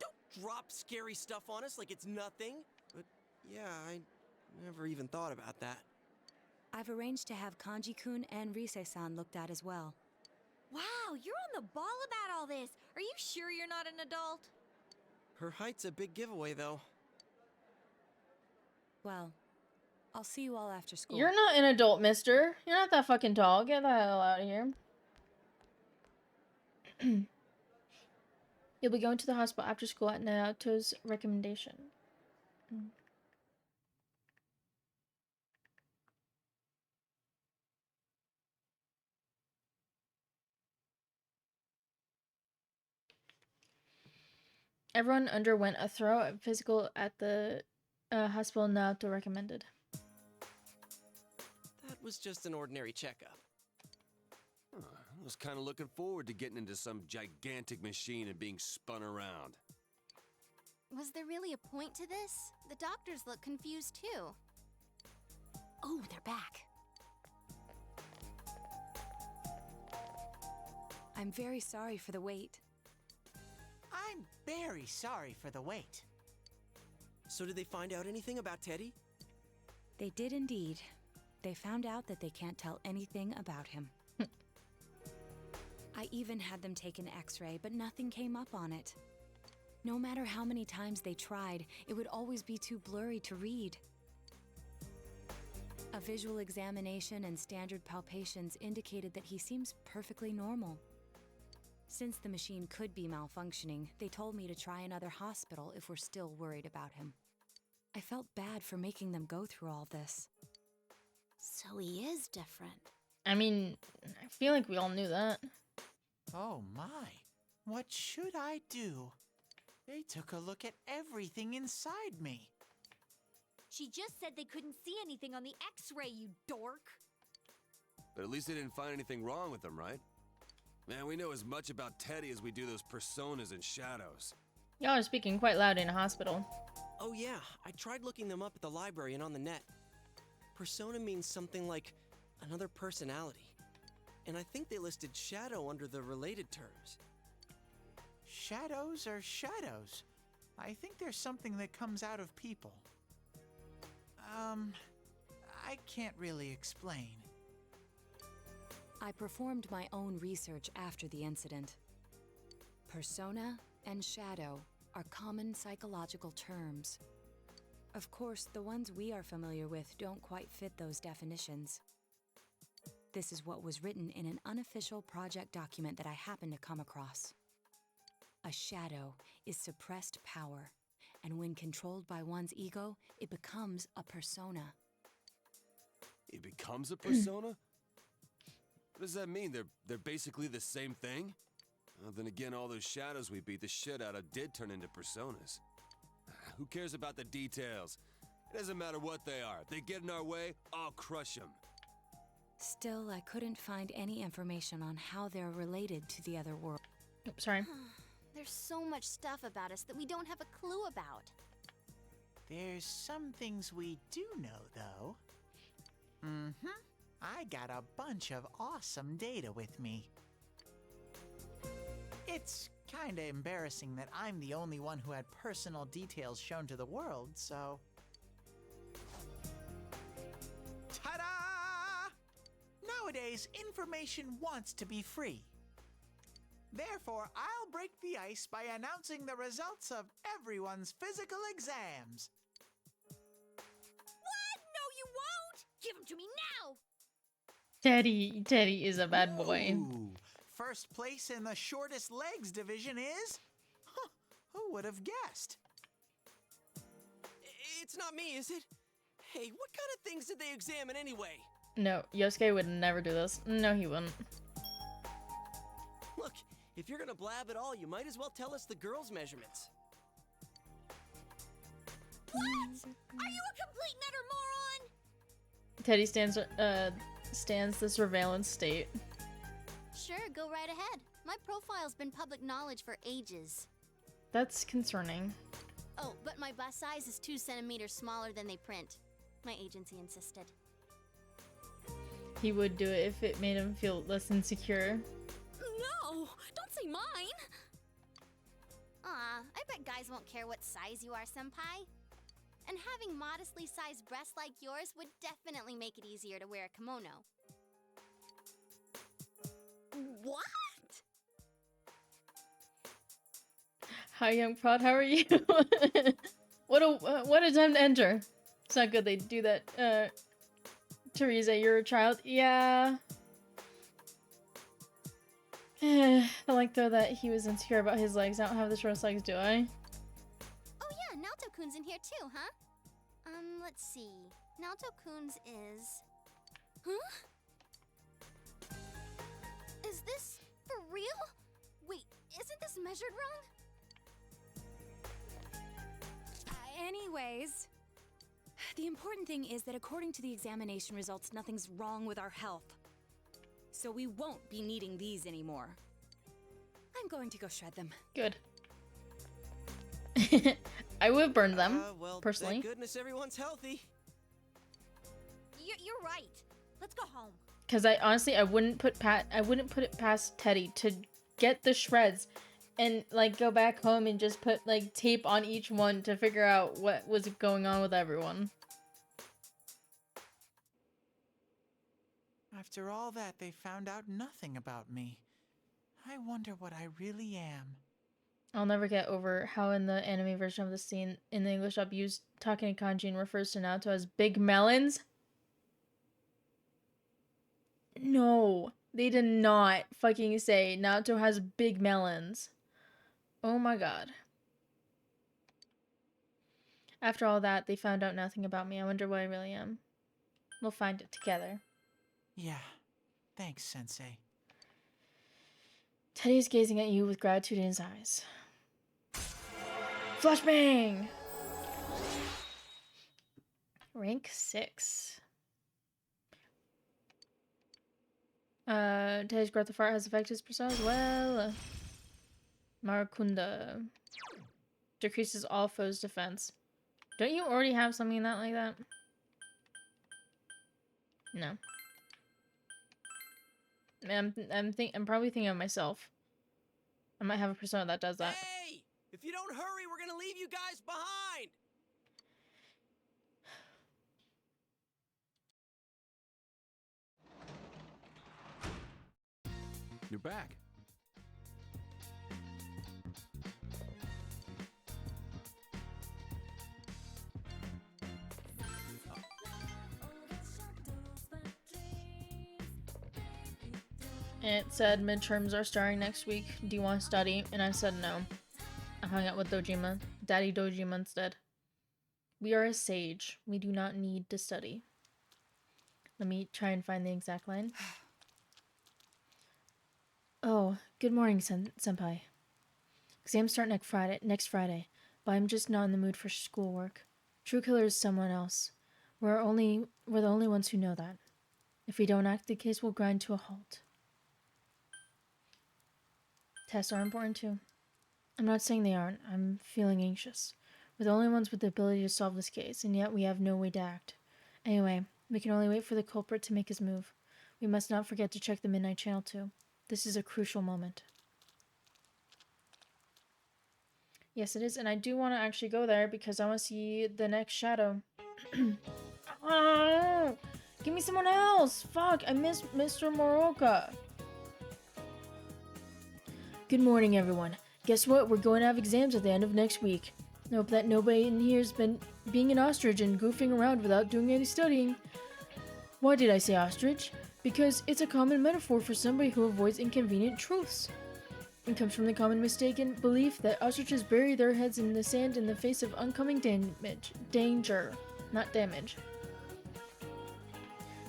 [SPEAKER 10] Don't drop scary stuff on us like it's nothing. But yeah, I never even thought about that.
[SPEAKER 4] I've arranged to have Kanji-kun and Rise-san looked at as well.
[SPEAKER 9] Wow, you're on the ball about all this. Are you sure you're not an adult?
[SPEAKER 10] Her height's a big giveaway, though.
[SPEAKER 4] Well, I'll see you all after school.
[SPEAKER 1] You're not an adult, mister. You're not that fucking tall. Get the hell out of here. You'll be going to the hospital after school at Naoto's recommendation. Everyone underwent a thorough physical at the hospital Naoto recommended.
[SPEAKER 10] That was just an ordinary checkup.
[SPEAKER 8] I was kind of looking forward to getting into some gigantic machine and being spun around.
[SPEAKER 11] Was there really a point to this? The doctors look confused too.
[SPEAKER 4] Oh, they're back. I'm very sorry for the wait.
[SPEAKER 7] I'm very sorry for the wait.
[SPEAKER 10] So did they find out anything about Teddy?
[SPEAKER 4] They did indeed. They found out that they can't tell anything about him. I even had them take an X-ray, but nothing came up on it. No matter how many times they tried, it would always be too blurry to read. A visual examination and standard palpations indicated that he seems perfectly normal. Since the machine could be malfunctioning, they told me to try another hospital if we're still worried about him. I felt bad for making them go through all this.
[SPEAKER 11] So he is different.
[SPEAKER 1] I mean, I feel like we all knew that.
[SPEAKER 7] Oh my, what should I do? They took a look at everything inside me.
[SPEAKER 9] She just said they couldn't see anything on the X-ray, you dork.
[SPEAKER 8] But at least they didn't find anything wrong with him, right? Man, we know as much about Teddy as we do those personas and shadows.
[SPEAKER 1] Y'all are speaking quite loud in a hospital.
[SPEAKER 10] Oh yeah, I tried looking them up at the library and on the net. Persona means something like another personality. And I think they listed shadow under the related terms.
[SPEAKER 7] Shadows are shadows. I think there's something that comes out of people. I can't really explain.
[SPEAKER 4] I performed my own research after the incident. Persona and shadow are common psychological terms. Of course, the ones we are familiar with don't quite fit those definitions. This is what was written in an unofficial project document that I happened to come across. A shadow is suppressed power, and when controlled by one's ego, it becomes a persona.
[SPEAKER 8] It becomes a persona? What does that mean? They're basically the same thing? Well, then again, all those shadows we beat the shit out of did turn into personas. Who cares about the details? It doesn't matter what they are. They get in our way, I'll crush them.
[SPEAKER 4] Still, I couldn't find any information on how they're related to the other world.
[SPEAKER 1] Oops, sorry.
[SPEAKER 11] There's so much stuff about us that we don't have a clue about.
[SPEAKER 7] There's some things we do know, though. I got a bunch of awesome data with me. It's kinda embarrassing that I'm the only one who had personal details shown to the world, so... Ta-da! Nowadays, information wants to be free. Therefore, I'll break the ice by announcing the results of everyone's physical exams.
[SPEAKER 9] What? No, you won't! Give him to me now!
[SPEAKER 1] Teddy is a bad boy.
[SPEAKER 7] Ooh, first place in the shortest legs division is... Huh, who would have guessed?
[SPEAKER 10] It's not me, is it? Hey, what kind of things did they examine anyway?
[SPEAKER 1] No, Yosuke would never do this. No, he wouldn't.
[SPEAKER 10] Look, if you're gonna blab at all, you might as well tell us the girls' measurements.
[SPEAKER 9] What? Are you a complete and utter moron?
[SPEAKER 1] Teddy stands the surveillance state.
[SPEAKER 11] Sure, go right ahead. My profile's been public knowledge for ages.
[SPEAKER 1] That's concerning.
[SPEAKER 11] Oh, but my bust size is 2 centimeters smaller than they print. My agency insisted.
[SPEAKER 1] he would do it if it made him feel less insecure.
[SPEAKER 11] No! Don't say mine!
[SPEAKER 2] Aw, I bet guys won't care what size you are, senpai. And having modestly sized breasts like yours would definitely make it easier to wear a kimono.
[SPEAKER 11] What?
[SPEAKER 1] Hi, young prod. How are you? what a time to enter. It's not good they do that. Teresa, you're a child. Yeah. I like though that he was insecure about his legs. I don't have the shortest legs, do I?
[SPEAKER 2] Oh yeah, Naoto-kun's in here too, huh? Let's see. Naoto-kun's is... Huh? Is this for real? Wait, isn't this measured wrong?
[SPEAKER 4] Anyways, the important thing is that according to the examination results, nothing's wrong with our health. So we won't be needing these anymore. I'm going to go shred them.
[SPEAKER 1] Good. I would burn them,
[SPEAKER 10] Well,
[SPEAKER 1] personally.
[SPEAKER 10] thank goodness everyone's healthy.
[SPEAKER 9] You're right. Let's go home.
[SPEAKER 1] Because I wouldn't put it past Teddy to get the shreds and like go back home and just put like tape on each one to figure out what was going on with everyone.
[SPEAKER 7] After all that, they found out nothing about me. I wonder what I really am.
[SPEAKER 1] I'll never get over how in the anime version of the scene in the English dub used Takane Kanjin refers to Naoto as big melons. No, they did not fucking say Naoto has big melons. Oh my god. After all that, they found out nothing about me. I wonder what I really am. We'll find it together.
[SPEAKER 7] Yeah, thanks, Sensei.
[SPEAKER 1] Teddy is gazing at you with gratitude in his eyes. Flashbang! Rank 6. Teddy's growth of fart has affected his persona as well. Marakunda. Decreases all foes' defense. Don't you already have something like that? No. I'm probably thinking of myself. I might have a persona that does that.
[SPEAKER 10] Hey! If you don't hurry, we're gonna leave you guys behind!
[SPEAKER 12] You're back.
[SPEAKER 1] It said midterms are starting next week. Do you want to study? And I said no. I hung out with Dojima. Daddy Dojima instead. We are a sage. We do not need to study. Let me try and find the exact line. Oh, good morning, senpai. Exams start next Friday, but I'm just not in the mood for schoolwork. True Killer is someone else. We're the only ones who know that. If we don't act, the case will grind to a halt. Tests are important too. I'm not saying they aren't. I'm feeling anxious. We're the only ones with the ability to solve this case, and yet we have no way to act. Anyway, we can only wait for the culprit to make his move. We must not forget to check the Midnight Channel too. This is a crucial moment. Yes, it is, and I do want to actually go there because I want to see the next shadow. Oh, give me someone else! Fuck, I miss Mr. Moroka. Good morning, everyone. Guess what? We're going to have exams at the end of next week. Hope that nobody in here has been being an ostrich and goofing around without doing any studying. Why did I say ostrich? Because it's a common metaphor for somebody who avoids inconvenient truths. It comes from the common mistaken belief that ostriches bury their heads in the sand in the face of oncoming danger, not damage.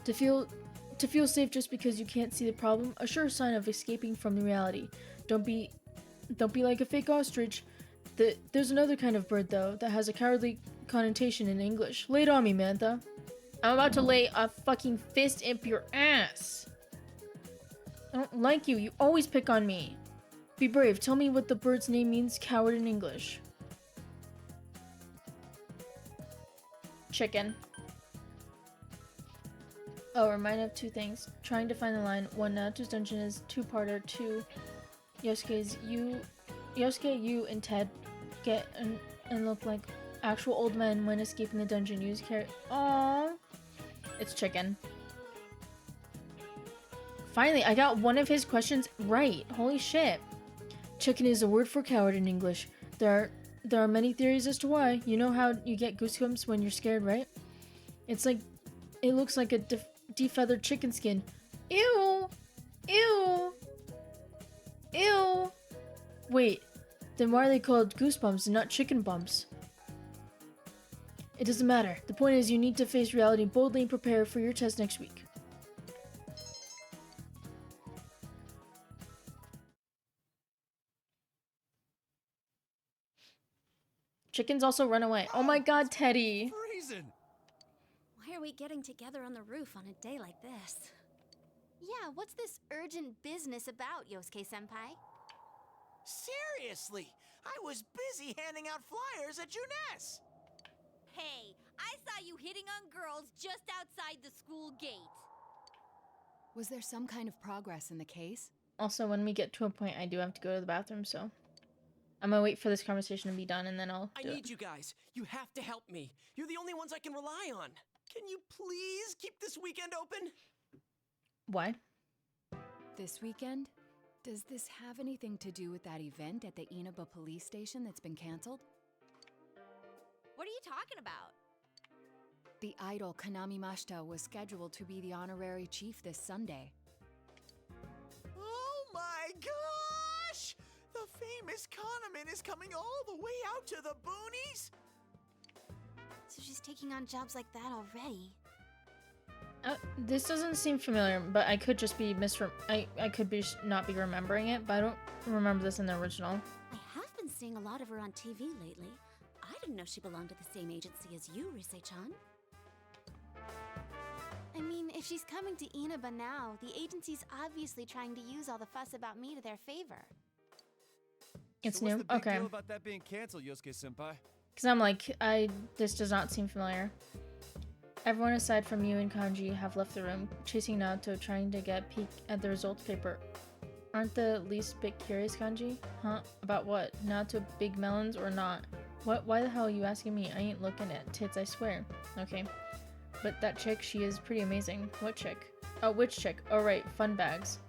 [SPEAKER 1] To feel safe just because you can't see the problem, a sure sign of escaping from the reality. Don't be like a fake ostrich. There's another kind of bird though that has a cowardly connotation in English. Lay it on me, Mantha. I'm about to lay a fucking fist up your ass. I don't like you. You always pick on me. Be brave. Tell me what the bird's name means, coward in English. Chicken. Oh, remind of two things. Trying to find the line. 1. Naruto's dungeon is two-parter. 2. Yosuke, you, and Ted get and look like actual old men when escaping the dungeon. Use Aww. It's chicken. Finally, I got one of his questions right. Holy shit. Chicken is a word for coward in English. There are many theories as to why. You know how you get goosebumps when you're scared, right? It's like, it looks like a defeathered chicken skin. Ew! Ew! Ew! Wait, then why are they called goosebumps and not chicken bumps? It doesn't matter. The point is you need to face reality boldly and prepare for your test next week. Chickens also run away. Oh my god, Teddy!
[SPEAKER 6] Freezing!
[SPEAKER 11] Why are we getting together on the roof on a day like this? Yeah, what's this urgent business about, Yosuke-senpai?
[SPEAKER 7] Seriously, I was busy handing out flyers at Juness.
[SPEAKER 9] Hey, I saw you hitting on girls just outside the school gate.
[SPEAKER 4] Was there some kind of progress in the case?
[SPEAKER 1] Also, when we get to a point, I do have to go to the bathroom, so I'm gonna wait for this conversation to be done, and then I'll do
[SPEAKER 10] I need you guys. You have to help me. You're the only ones I can rely on. Can you please keep this weekend open?
[SPEAKER 1] Why?
[SPEAKER 4] This weekend? Does this have anything to do with that event at the Inaba police station that's been canceled?
[SPEAKER 9] What are you talking about?
[SPEAKER 4] The idol Kanami Mashita was scheduled to be the honorary chief this Sunday.
[SPEAKER 7] Oh my gosh! The famous Kahneman is coming all the way out to the boonies?
[SPEAKER 11] So she's taking on jobs like that already.
[SPEAKER 1] This doesn't seem familiar, but I could just be I could be not be remembering it, but I don't remember this in the original.
[SPEAKER 11] I have been seeing a lot of her on TV lately. I didn't know she belonged to the same agency as you, Rise-chan. I mean, if she's coming to Inaba now, the agency's obviously trying to use all the fuss about me to their favor.
[SPEAKER 1] It's
[SPEAKER 8] so
[SPEAKER 1] new?
[SPEAKER 8] What's the big
[SPEAKER 1] Okay.
[SPEAKER 8] deal about that being canceled, Yosuke-senpai?
[SPEAKER 1] Because I'm like, this does not seem familiar. Everyone aside from you and Kanji have left the room, chasing Naoto, trying to get a peek at the results paper. Aren't the least bit curious, Kanji? Huh? About what? Naoto big melons or not? What? Why the hell are you asking me? I ain't looking at tits, I swear. Okay. But that chick, she is pretty amazing. What chick? Oh, which chick? Oh, right. Fun bags.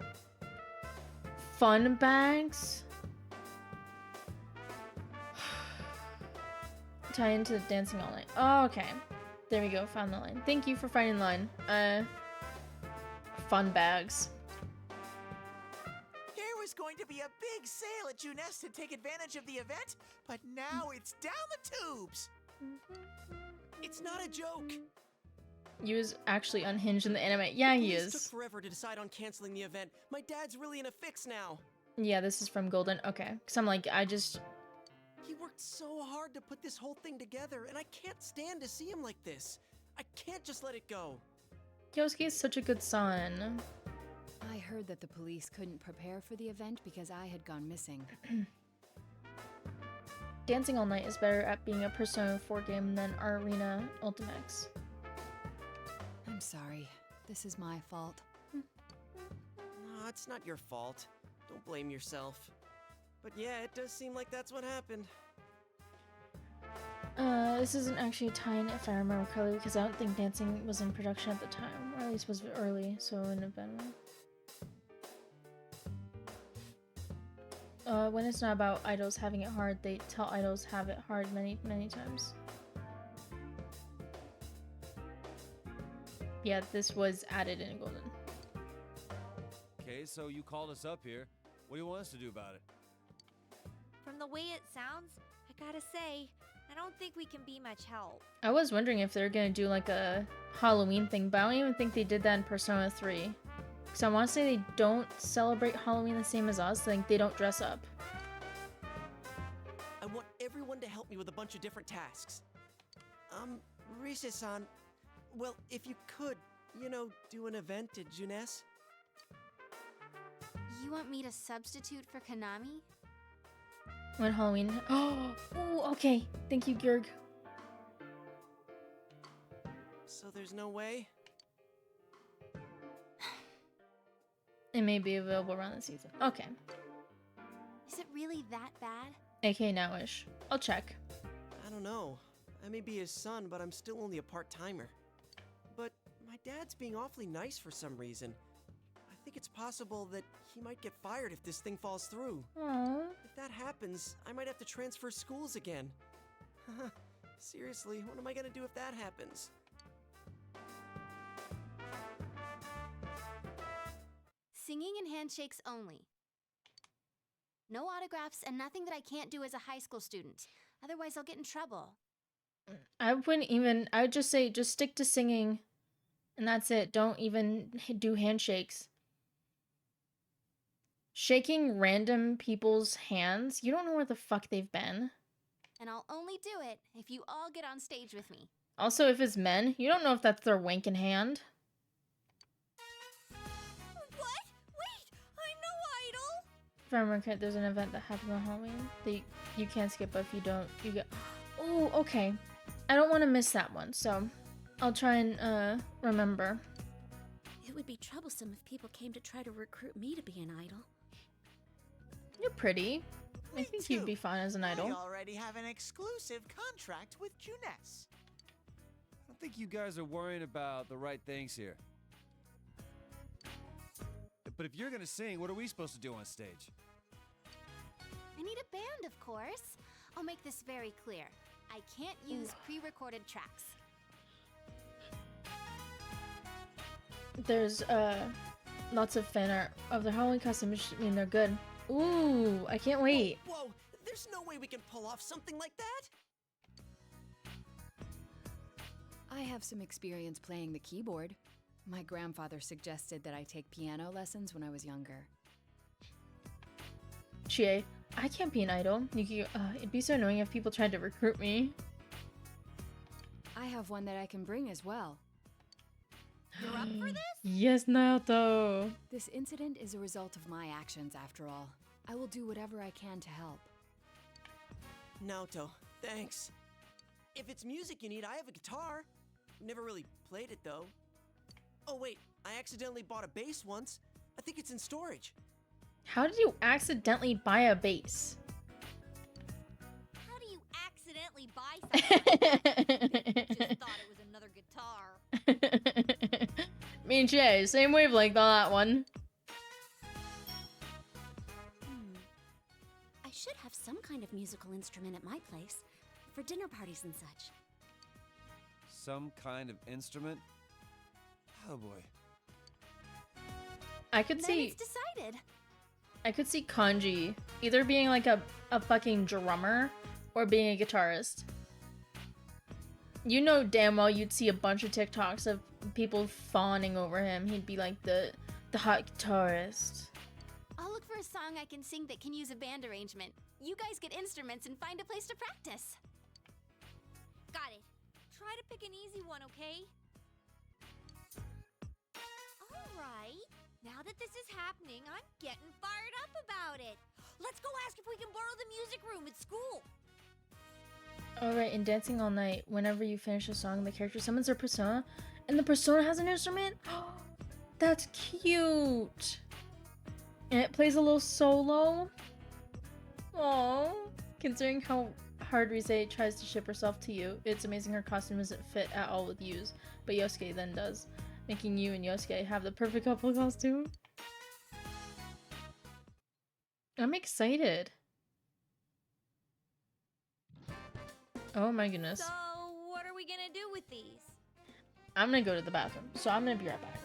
[SPEAKER 1] Fun bags? Tie into the dancing all night. Oh, okay. There we go. Found the line. Thank you for finding the line. Fun bags.
[SPEAKER 7] There was going to be a big sale at Juness to take advantage of the event, but now it's down the tubes.
[SPEAKER 10] It's not a joke.
[SPEAKER 1] He was actually unhinged in the anime. Yeah, he
[SPEAKER 10] Police took
[SPEAKER 1] is.
[SPEAKER 10] forever to decide on canceling the event. My dad's really in a fix now.
[SPEAKER 1] Yeah, this is from Golden. Okay. Because I'm like,
[SPEAKER 10] He worked so hard to put this whole thing together, and I can't stand to see him like this. I can't just let it go.
[SPEAKER 1] Yosuke is such a good son.
[SPEAKER 4] I heard that the police couldn't prepare for the event because I had gone missing.
[SPEAKER 1] Dancing All Night is better at being a Persona 4 game than our Arena Ultimax.
[SPEAKER 4] I'm sorry. This is my fault.
[SPEAKER 10] No, it's not your fault. Don't blame yourself. But yeah, it does seem like that's what happened.
[SPEAKER 1] This isn't actually a tie-in if I remember correctly, because I don't think dancing was in production at the time, or at least was early, so it wouldn't have been one. When it's not about idols having it hard, they tell idols have it hard many, many times. Yeah, this was added in Golden.
[SPEAKER 8] Okay, so you called us up here. What do you want us to do about it?
[SPEAKER 9] From the way it sounds, I gotta say, I don't think we can be much help.
[SPEAKER 1] I was wondering if they're gonna do like a Halloween thing, but I don't even think they did that in Persona 3. Because I want to say they don't celebrate Halloween the same as us, like they don't dress up.
[SPEAKER 10] I want everyone to help me with a bunch of different tasks. Rise-san, well, if you could, do an event at Juness?
[SPEAKER 11] You want me to substitute for Kanami?
[SPEAKER 1] When Halloween. Oh, okay. Thank you, Gerg.
[SPEAKER 10] So there's no way?
[SPEAKER 1] It may be available around the season. Okay.
[SPEAKER 11] Is it really that bad?
[SPEAKER 1] AK nowish. I'll check.
[SPEAKER 10] I don't know. I may be his son, but I'm still only a part-timer. But my dad's being awfully nice for some reason. I think it's possible that he might get fired if this thing falls through.
[SPEAKER 1] Aww.
[SPEAKER 10] If that happens, I might have to transfer schools again. Seriously, what am I gonna do if that happens?
[SPEAKER 11] Singing and handshakes only. No autographs and nothing that I can't do as a high school student. Otherwise, I'll get in trouble.
[SPEAKER 1] I would just say, just stick to singing. And that's it. Don't even do handshakes. Shaking random people's hands, you don't know where the fuck they've been.
[SPEAKER 11] And I'll only do it if you all get on stage with me.
[SPEAKER 1] Also, if it's men, you don't know if that's their wanking hand.
[SPEAKER 9] What? Wait! I'm no idol!
[SPEAKER 1] If I remember correct, there's an event that happens on Halloween that you can't skip, but if you don't, you get... Oh, okay. I don't want to miss that one, so I'll try and remember.
[SPEAKER 12] It would be troublesome if people came to try to recruit me to be an idol.
[SPEAKER 1] You're pretty. I think you'd be fine as an idol.
[SPEAKER 7] We already have an exclusive contract with Juness.
[SPEAKER 13] I don't think you guys are worrying about the right things here. But if you're gonna sing, what are we supposed to do on stage?
[SPEAKER 11] I need a band, of course. I'll make this very clear. I can't use pre-recorded tracks.
[SPEAKER 1] There's lots of fan art of the Halloween costumes. I mean, they're good. Ooh, I can't wait.
[SPEAKER 10] Whoa, there's no way we can pull off something like that!
[SPEAKER 4] I have some experience playing the keyboard. My grandfather suggested that I take piano lessons when I was younger.
[SPEAKER 1] Chie, I can't be an idol. It'd be so annoying if people tried to recruit me.
[SPEAKER 4] I have one that I can bring as well.
[SPEAKER 9] You're up for this?
[SPEAKER 1] Yes, Naoto.
[SPEAKER 4] This incident is a result of my actions, after all. I will do whatever I can to help.
[SPEAKER 10] Naoto, thanks. If it's music you need, I have a guitar. Never really played it, though. Oh, wait, I accidentally bought a bass once. I think it's in storage.
[SPEAKER 1] How did you accidentally buy a bass?
[SPEAKER 9] How do you accidentally buy something? Just thought it was another guitar.
[SPEAKER 1] Me and Jay, same wavelength on that one.
[SPEAKER 12] I should have some kind of musical instrument at my place for dinner parties and such.
[SPEAKER 13] Some kind of instrument? Oh boy.
[SPEAKER 1] I could
[SPEAKER 11] Then
[SPEAKER 1] see
[SPEAKER 11] it's decided.
[SPEAKER 1] I could see Kanji either being like a fucking drummer or being a guitarist. You know damn well you'd see a bunch of TikToks of people fawning over him. He'd be like the hot guitarist.
[SPEAKER 11] I'll look for a song I can sing that can use a band arrangement. You guys get instruments and find a place to practice.
[SPEAKER 9] Got it. Try to pick an easy one, okay? Alright. Now that this is happening, I'm getting fired up about it. Let's go ask if we can borrow the music room at school.
[SPEAKER 1] Alright, in Dancing All Night, whenever you finish a song, the character summons their persona, and the persona has an instrument? That's cute! And it plays a little solo? Aww. Considering how hard Rise tries to ship herself to you, it's amazing her costume doesn't fit at all with Yu's, but Yosuke then does, making you and Yosuke have the perfect couple costume. I'm excited. Oh my goodness.
[SPEAKER 9] So, what are we gonna do with these?
[SPEAKER 1] I'm gonna go to the bathroom, so I'm gonna be right back.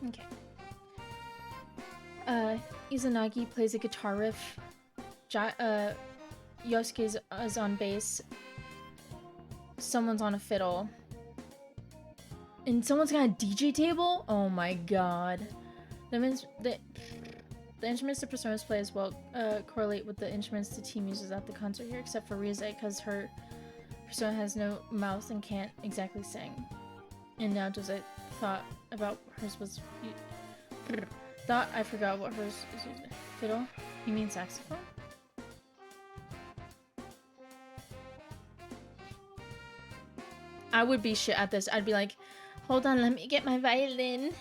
[SPEAKER 1] Okay. Izanagi plays a guitar riff. Yosuke is on bass. Someone's on a fiddle. And someone's got a DJ table? Oh my god. The instruments the personas play as well correlate with the instruments the team uses at the concert here, except for Rize, because her persona has no mouth and can't exactly sing. And now does I thought about hers was... Thought I forgot what hers is. Fiddle? You mean saxophone? I would be shit at this. I'd be like, hold on, let me get my violin.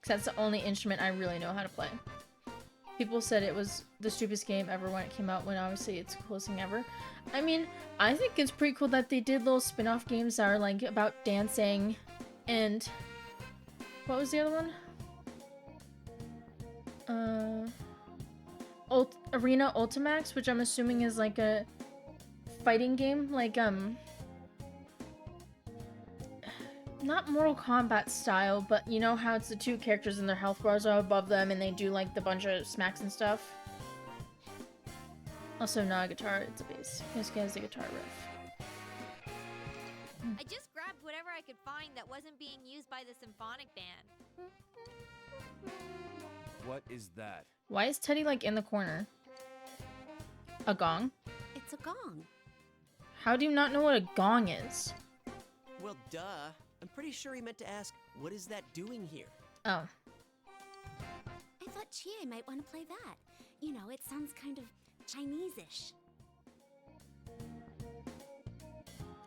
[SPEAKER 1] Because that's the only instrument I really know how to play. People said it was the stupidest game ever when it came out, when obviously it's the coolest thing ever. I mean, I think it's pretty cool that they did little spin-off games that are like about dancing and... What was the other one? Arena Ultimax, which I'm assuming is like a fighting game, like not Mortal Kombat style, but you know how it's the two characters and their health bars are above them and they do like the bunch of smacks and stuff. Also not a guitar, it's a bass. This guy has a guitar riff.
[SPEAKER 9] I just grabbed whatever I could find that wasn't being used by the symphonic band.
[SPEAKER 13] What is that?
[SPEAKER 1] Why is Teddy like in the corner? A gong?
[SPEAKER 12] It's a gong.
[SPEAKER 1] How do you not know what a gong is?
[SPEAKER 10] Well, duh. I'm pretty sure he meant to ask, what is that doing here?
[SPEAKER 1] Oh.
[SPEAKER 12] I thought Chie might want to play that. You know, it sounds kind of Chinese-ish.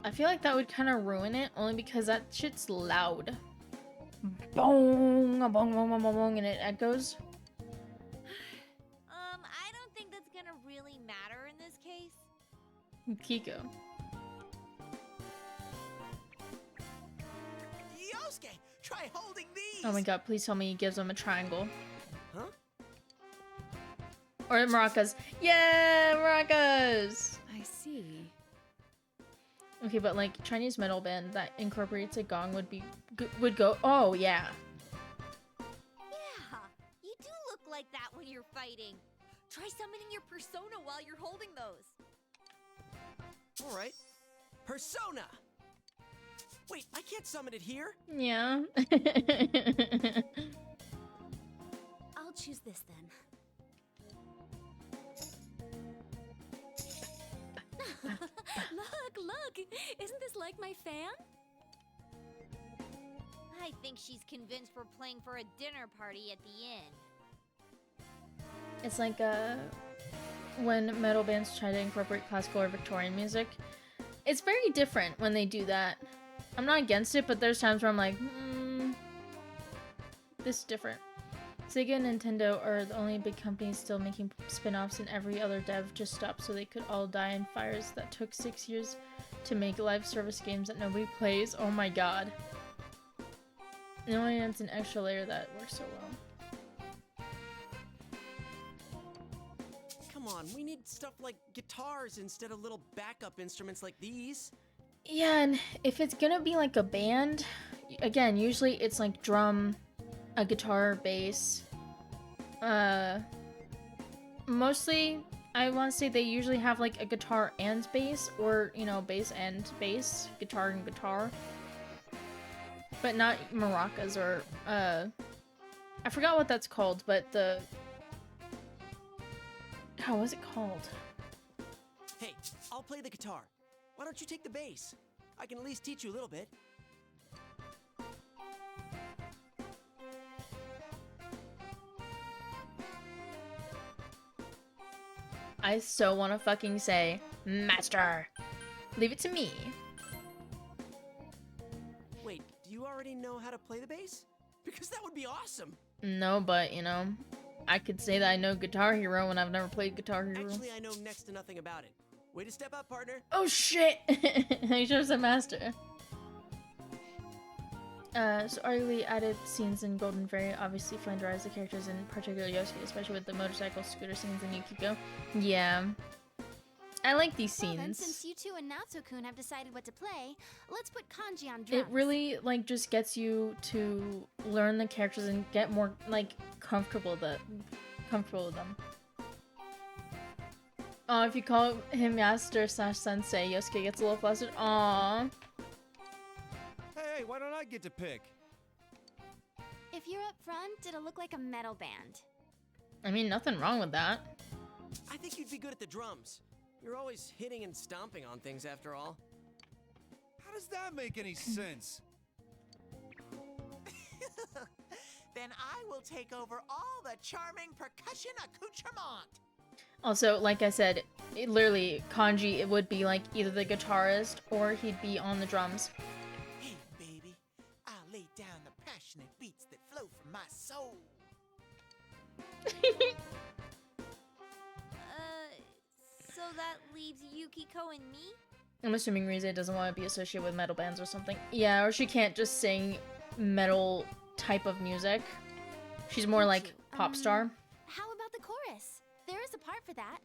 [SPEAKER 1] I feel like that would kind of ruin it, only because that shit's loud. Bong, bong, bong, bong, bong, bong, and it echoes.
[SPEAKER 9] I don't think that's gonna really matter in this case.
[SPEAKER 1] Kiko.
[SPEAKER 7] Yosuke, try holding these.
[SPEAKER 1] Oh my god, please tell me he gives him a triangle.
[SPEAKER 10] Huh?
[SPEAKER 1] Or maracas. Yeah, maracas!
[SPEAKER 4] I see.
[SPEAKER 1] Okay, but like Chinese metal band that incorporates a gong would go. Oh yeah.
[SPEAKER 9] Yeah, you do look like that when you're fighting. Try summoning your persona while you're holding those.
[SPEAKER 10] All right. Persona! Wait, I can't summon it here?
[SPEAKER 1] Yeah.
[SPEAKER 12] I'll choose this then. Look! Isn't this like my fan?
[SPEAKER 9] I think she's convinced we're playing for a dinner party at the inn.
[SPEAKER 1] It's like when metal bands try to incorporate classical or Victorian music. It's very different when they do that. I'm not against it, but there's times where I'm like, this is different. Sega and Nintendo are the only big companies still making spin-offs, and every other dev just stopped so they could all die in fires that took 6 years to make live service games that nobody plays. Oh my god. It only adds an extra layer that works so well.
[SPEAKER 10] Come on, we need stuff like guitars instead of little backup instruments like these.
[SPEAKER 1] Yeah, and if it's gonna be like a band, again, usually it's like drum, a guitar, bass. Mostly, I want to say they usually have like a guitar and bass, or, you know, bass and bass, guitar and guitar. But not maracas or, I forgot what that's called, but the... How was it called?
[SPEAKER 10] Hey, I'll play the guitar. Why don't you take the bass? I can at least teach you a little bit.
[SPEAKER 1] I so want to fucking say, Master! Leave it to me.
[SPEAKER 10] Wait, do you already know how to play the bass? Because that would be awesome!
[SPEAKER 1] No, but, you know, I could say that I know Guitar Hero when I've never played Guitar Hero.
[SPEAKER 10] Actually, I know next to nothing about it. Way to step up, partner!
[SPEAKER 1] Oh shit! I chose a master. So arguably added scenes in Golden Fairy obviously flanderize the characters, in particular Yosuke, especially with the motorcycle scooter scenes in Yukiko. Yeah. I like these
[SPEAKER 11] Well then,
[SPEAKER 1] scenes.
[SPEAKER 11] since you two and Natsu-kun have decided what to play, let's put Kanji on drums.
[SPEAKER 1] It really like just gets you to learn the characters and get more like comfortable with them. Oh, if you call him master / sensei, Yosuke gets a little flustered. Aww.
[SPEAKER 13] Hey, why don't I get to pick?
[SPEAKER 11] If you're up front, it'll look like a metal band.
[SPEAKER 1] I mean, nothing wrong with that.
[SPEAKER 10] I think you'd be good at the drums. You're always hitting and stomping on things after all.
[SPEAKER 13] How does that make any sense?
[SPEAKER 7] Then I will take over all the charming percussion accoutrement.
[SPEAKER 1] Also, like I said, literally, Kanji, it would be like either the guitarist or he'd be on the drums.
[SPEAKER 7] Hey, baby, I'll lay down the passionate beats that flow from my soul.
[SPEAKER 9] So that leaves Yukiko and me?
[SPEAKER 1] I'm assuming Rize doesn't want to be associated with metal bands or something. Yeah, or she can't just sing metal type of music. She's more like pop star.
[SPEAKER 11] How about the chorus? There is a part for that.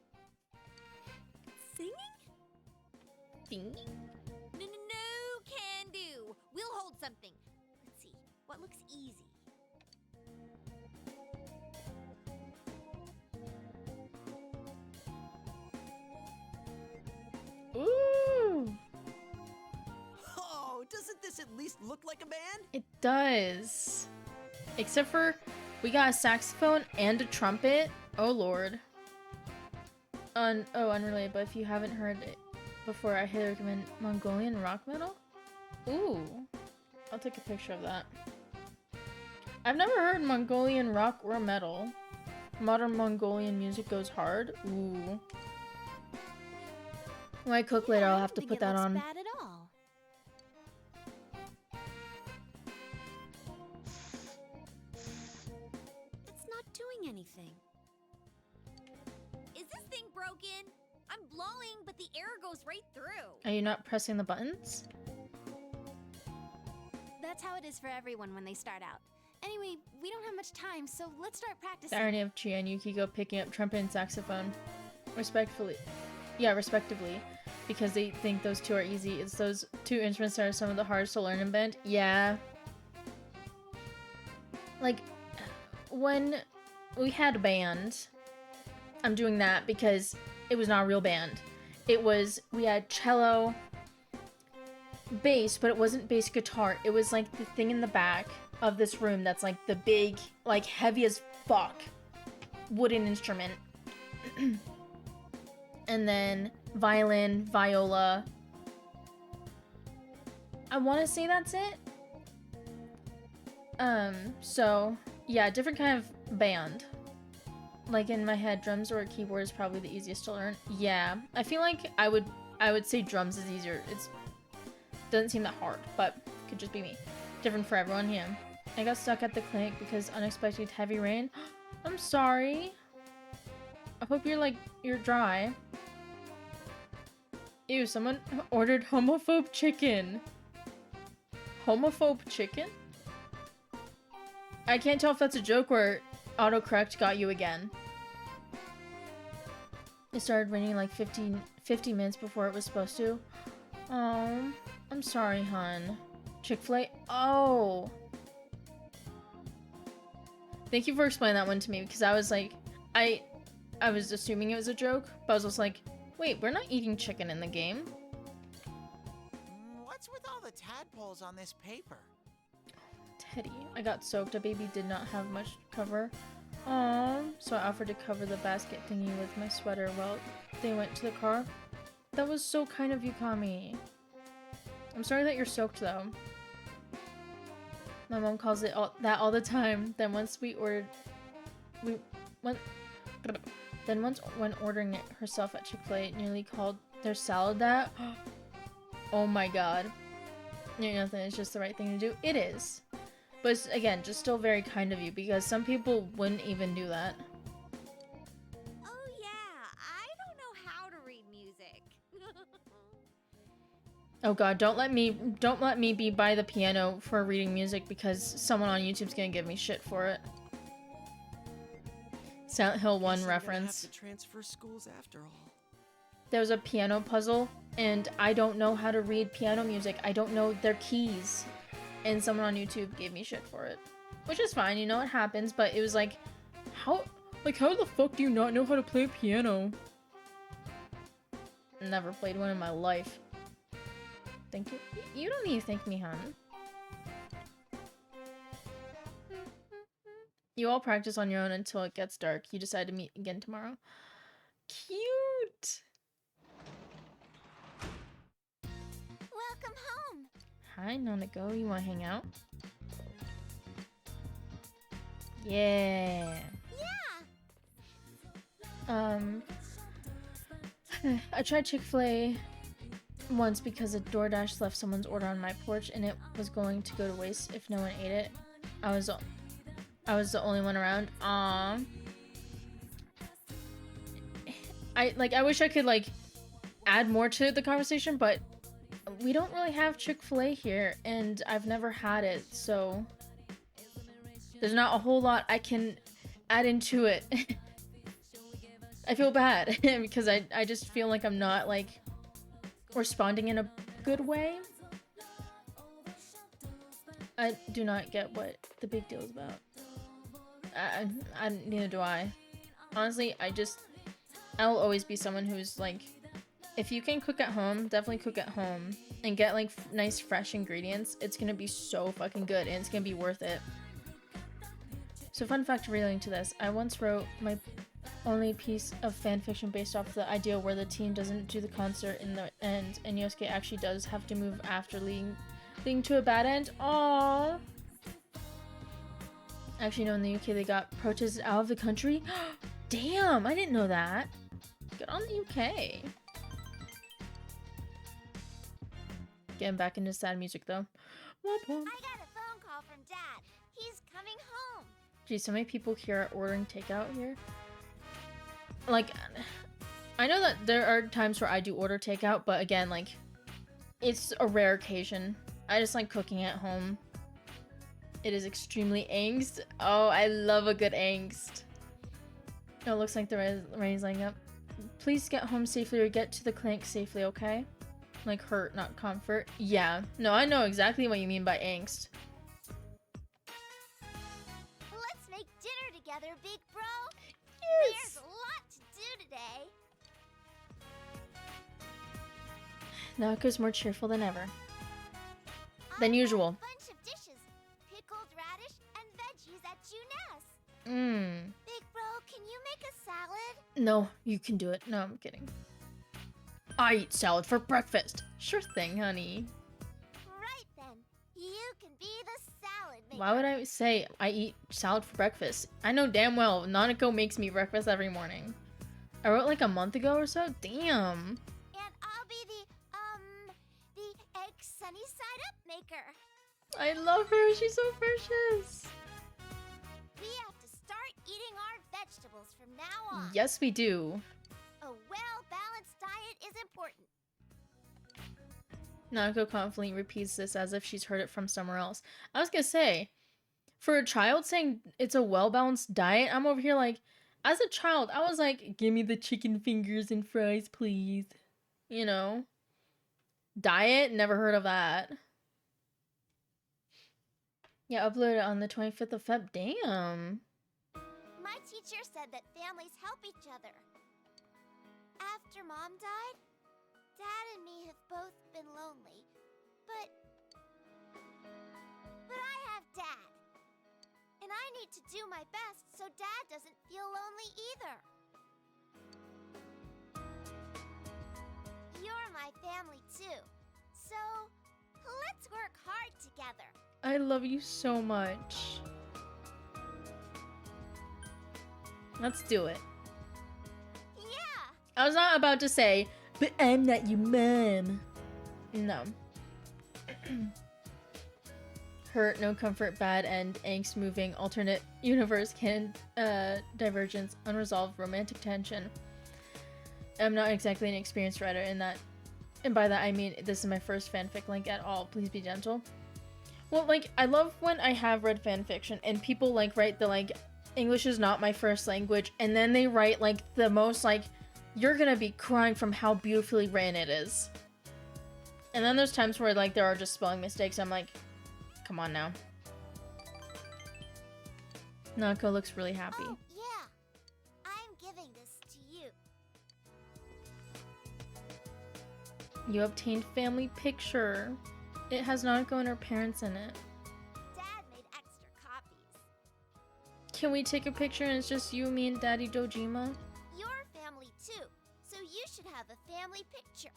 [SPEAKER 11] Singing?
[SPEAKER 1] Singing?
[SPEAKER 9] No, can do. We'll hold something. Let's see. What looks easy?
[SPEAKER 1] Ooh!
[SPEAKER 10] Oh, doesn't this at least look like a band?
[SPEAKER 1] It does. Except for we got a saxophone and a trumpet. Oh lord. Unrelated, but if you haven't heard it before, I highly recommend Mongolian rock metal. Ooh. I'll take a picture of that. I've never heard Mongolian rock or metal. Modern Mongolian music goes hard. Ooh. When I cook later, I'll have to put that on.
[SPEAKER 11] Bad at all. It's not doing anything.
[SPEAKER 9] Is this thing broken? I'm blowing, but the air goes right through.
[SPEAKER 1] Are you not pressing the buttons?
[SPEAKER 11] That's how it is for everyone when they start out. Anyway, we don't have much time, so let's start practicing.
[SPEAKER 1] The irony of Chie and Yukiko picking up trumpet and saxophone. Respectively, because they think those two are easy. It's those two instruments that are some of the hardest to learn in band. Yeah. Like, when we had a band, I'm doing that because it was not a real band. It was, we had cello, bass, but it wasn't bass guitar. It was like the thing in the back of this room that's like the big, like heavy as fuck wooden instrument. And then violin, viola. I want to say that's it. So yeah, different kind of band. Like in my head, drums or a keyboard is probably the easiest to learn. Yeah, I feel like I would say drums is easier. Doesn't seem that hard, but could just be me. Different for everyone, yeah. I got stuck at the clinic because unexpected heavy rain. I'm sorry. I hope you're dry. Ew, someone ordered homophobe chicken. Homophobe chicken? I can't tell if that's a joke or autocorrect got you again. It started raining like 50 minutes before it was supposed to. Oh, I'm sorry, hun. Chick-fil-A? Oh. Thank you for explaining that one to me, because I was like, I was assuming it was a joke, but I was also like, wait, we're not eating chicken in the game.
[SPEAKER 7] What's with all the tadpoles on this paper?
[SPEAKER 1] Teddy. I got soaked. A baby did not have much cover. Aww. So I offered to cover the basket thingy with my sweater while they went to the car. That was so kind of you, Kami. I'm sorry that you're soaked, though. My mom calls it that all the time. Then once when ordering it herself at Chick-fil-A, it nearly called their salad that. Oh my god. You know, nothing. It's just the right thing to do. It is. But it's, again, just still very kind of you, because some people wouldn't even do that.
[SPEAKER 9] Oh yeah, I don't know how to read music.
[SPEAKER 1] Oh god, don't let me be by the piano for reading music, because someone on YouTube's gonna give me shit for it. Silent Hill 1 reference.
[SPEAKER 10] Have to transfer schools after all.
[SPEAKER 1] there was a piano puzzle, and I don't know how to read piano music. I don't know their keys. And someone on YouTube gave me shit for it. Which is fine, you know, it happens, but it was like, how the fuck do you not know how to play a piano? Never played one in my life. Thank you. You don't need to thank me, hon. You all practice on your own until it gets dark. You decide to meet again tomorrow. Cute!
[SPEAKER 2] Welcome home.
[SPEAKER 1] Hi, Nanako. You wanna hang out? Yeah.
[SPEAKER 2] Yeah.
[SPEAKER 1] I tried Chick-fil-A once because a DoorDash left someone's order on my porch and it was going to go to waste if no one ate it. I was the only one around. Aww. I wish I could like add more to the conversation, but we don't really have Chick-fil-A here and I've never had it, so there's not a whole lot I can add into it. I feel bad because I just feel like I'm not like responding in a good way. I do not get what the big deal is about. Neither do I. Honestly, I'll always be someone who's like, if you can cook at home, definitely cook at home and get like nice fresh ingredients. It's gonna be so fucking good and it's gonna be worth it. So fun fact relating to this, I once wrote my only piece of fan fiction based off the idea where the team doesn't do the concert in the end and Yosuke actually does have to move after leading to a bad end. Aww. Actually, no, in the UK they got protested out of the country. Damn, I didn't know that. Good on the UK. Getting back into sad music though.
[SPEAKER 2] I got a phone call from Dad. He's coming home.
[SPEAKER 1] Geez, so many people here are ordering takeout here. Like, I know that there are times where I do order takeout, but again, like, it's a rare occasion. I just like cooking at home. It is extremely angst. Oh, I love a good angst. Oh, it looks like the rain's lighting up. Please get home safely or get to the clinic safely, okay? Like hurt, not comfort. Yeah. No, I know exactly what you mean by angst.
[SPEAKER 2] Let's make dinner together, big bro.
[SPEAKER 1] Yes.
[SPEAKER 2] There's a lot to do today.
[SPEAKER 1] Naoko's more cheerful than ever. Than usual.
[SPEAKER 2] A bunch of dishes. Pickled radish and veggies at Juness.
[SPEAKER 1] Mmm.
[SPEAKER 2] Big bro, can you make a salad?
[SPEAKER 1] No, you can do it. No, I'm kidding. I eat salad for breakfast. Sure thing, honey.
[SPEAKER 2] Right then. You can be the salad maker.
[SPEAKER 1] Why would I say I eat salad for breakfast? I know damn well Nanako makes me breakfast every morning. I wrote like a month ago or so. Damn.
[SPEAKER 2] And I'll be the egg sunny side up maker.
[SPEAKER 1] I love her. She's so precious.
[SPEAKER 2] We have to start eating our vegetables from now on.
[SPEAKER 1] Yes, we do.
[SPEAKER 2] A well-balanced diet is important.
[SPEAKER 1] Nanako confidently repeats this as if she's heard it from somewhere else. I was gonna say, for a child saying it's a well-balanced diet, I'm over here like, as a child, I was like, give me the chicken fingers and fries, please. You know? Diet? Never heard of that. Yeah, uploaded on the 25th of Feb. Damn.
[SPEAKER 2] My teacher said that families help each other. After Mom died, Dad and me have both been lonely. But I have Dad. And I need to do my best so Dad doesn't feel lonely either. You're my family too. So, let's work hard together.
[SPEAKER 1] I love you so much. Let's do it.
[SPEAKER 2] Yeah!
[SPEAKER 1] I was not about to say, but I'm not your mom. No. Hurt, no comfort, bad end, angst, moving, alternate universe, canon, divergence, unresolved, romantic tension. I'm not exactly an experienced writer in that, and by that I mean this is my first fanfic link at all. Please be gentle. Well, like, I love when I have read fanfiction and people like write the like, English is not my first language, and then they write like the most like you're gonna be crying from how beautifully written it is. And then there's times where like there are just spelling mistakes. I'm like, come on now. Nanako looks really happy.
[SPEAKER 2] Oh, yeah. I'm giving this to you.
[SPEAKER 1] You obtained family picture. It has Nanako and her parents in it.
[SPEAKER 2] Dad made extra copies.
[SPEAKER 1] Can we take a picture and it's just you, me, and Daddy Dojima?
[SPEAKER 2] Your family too, so you should have a family picture.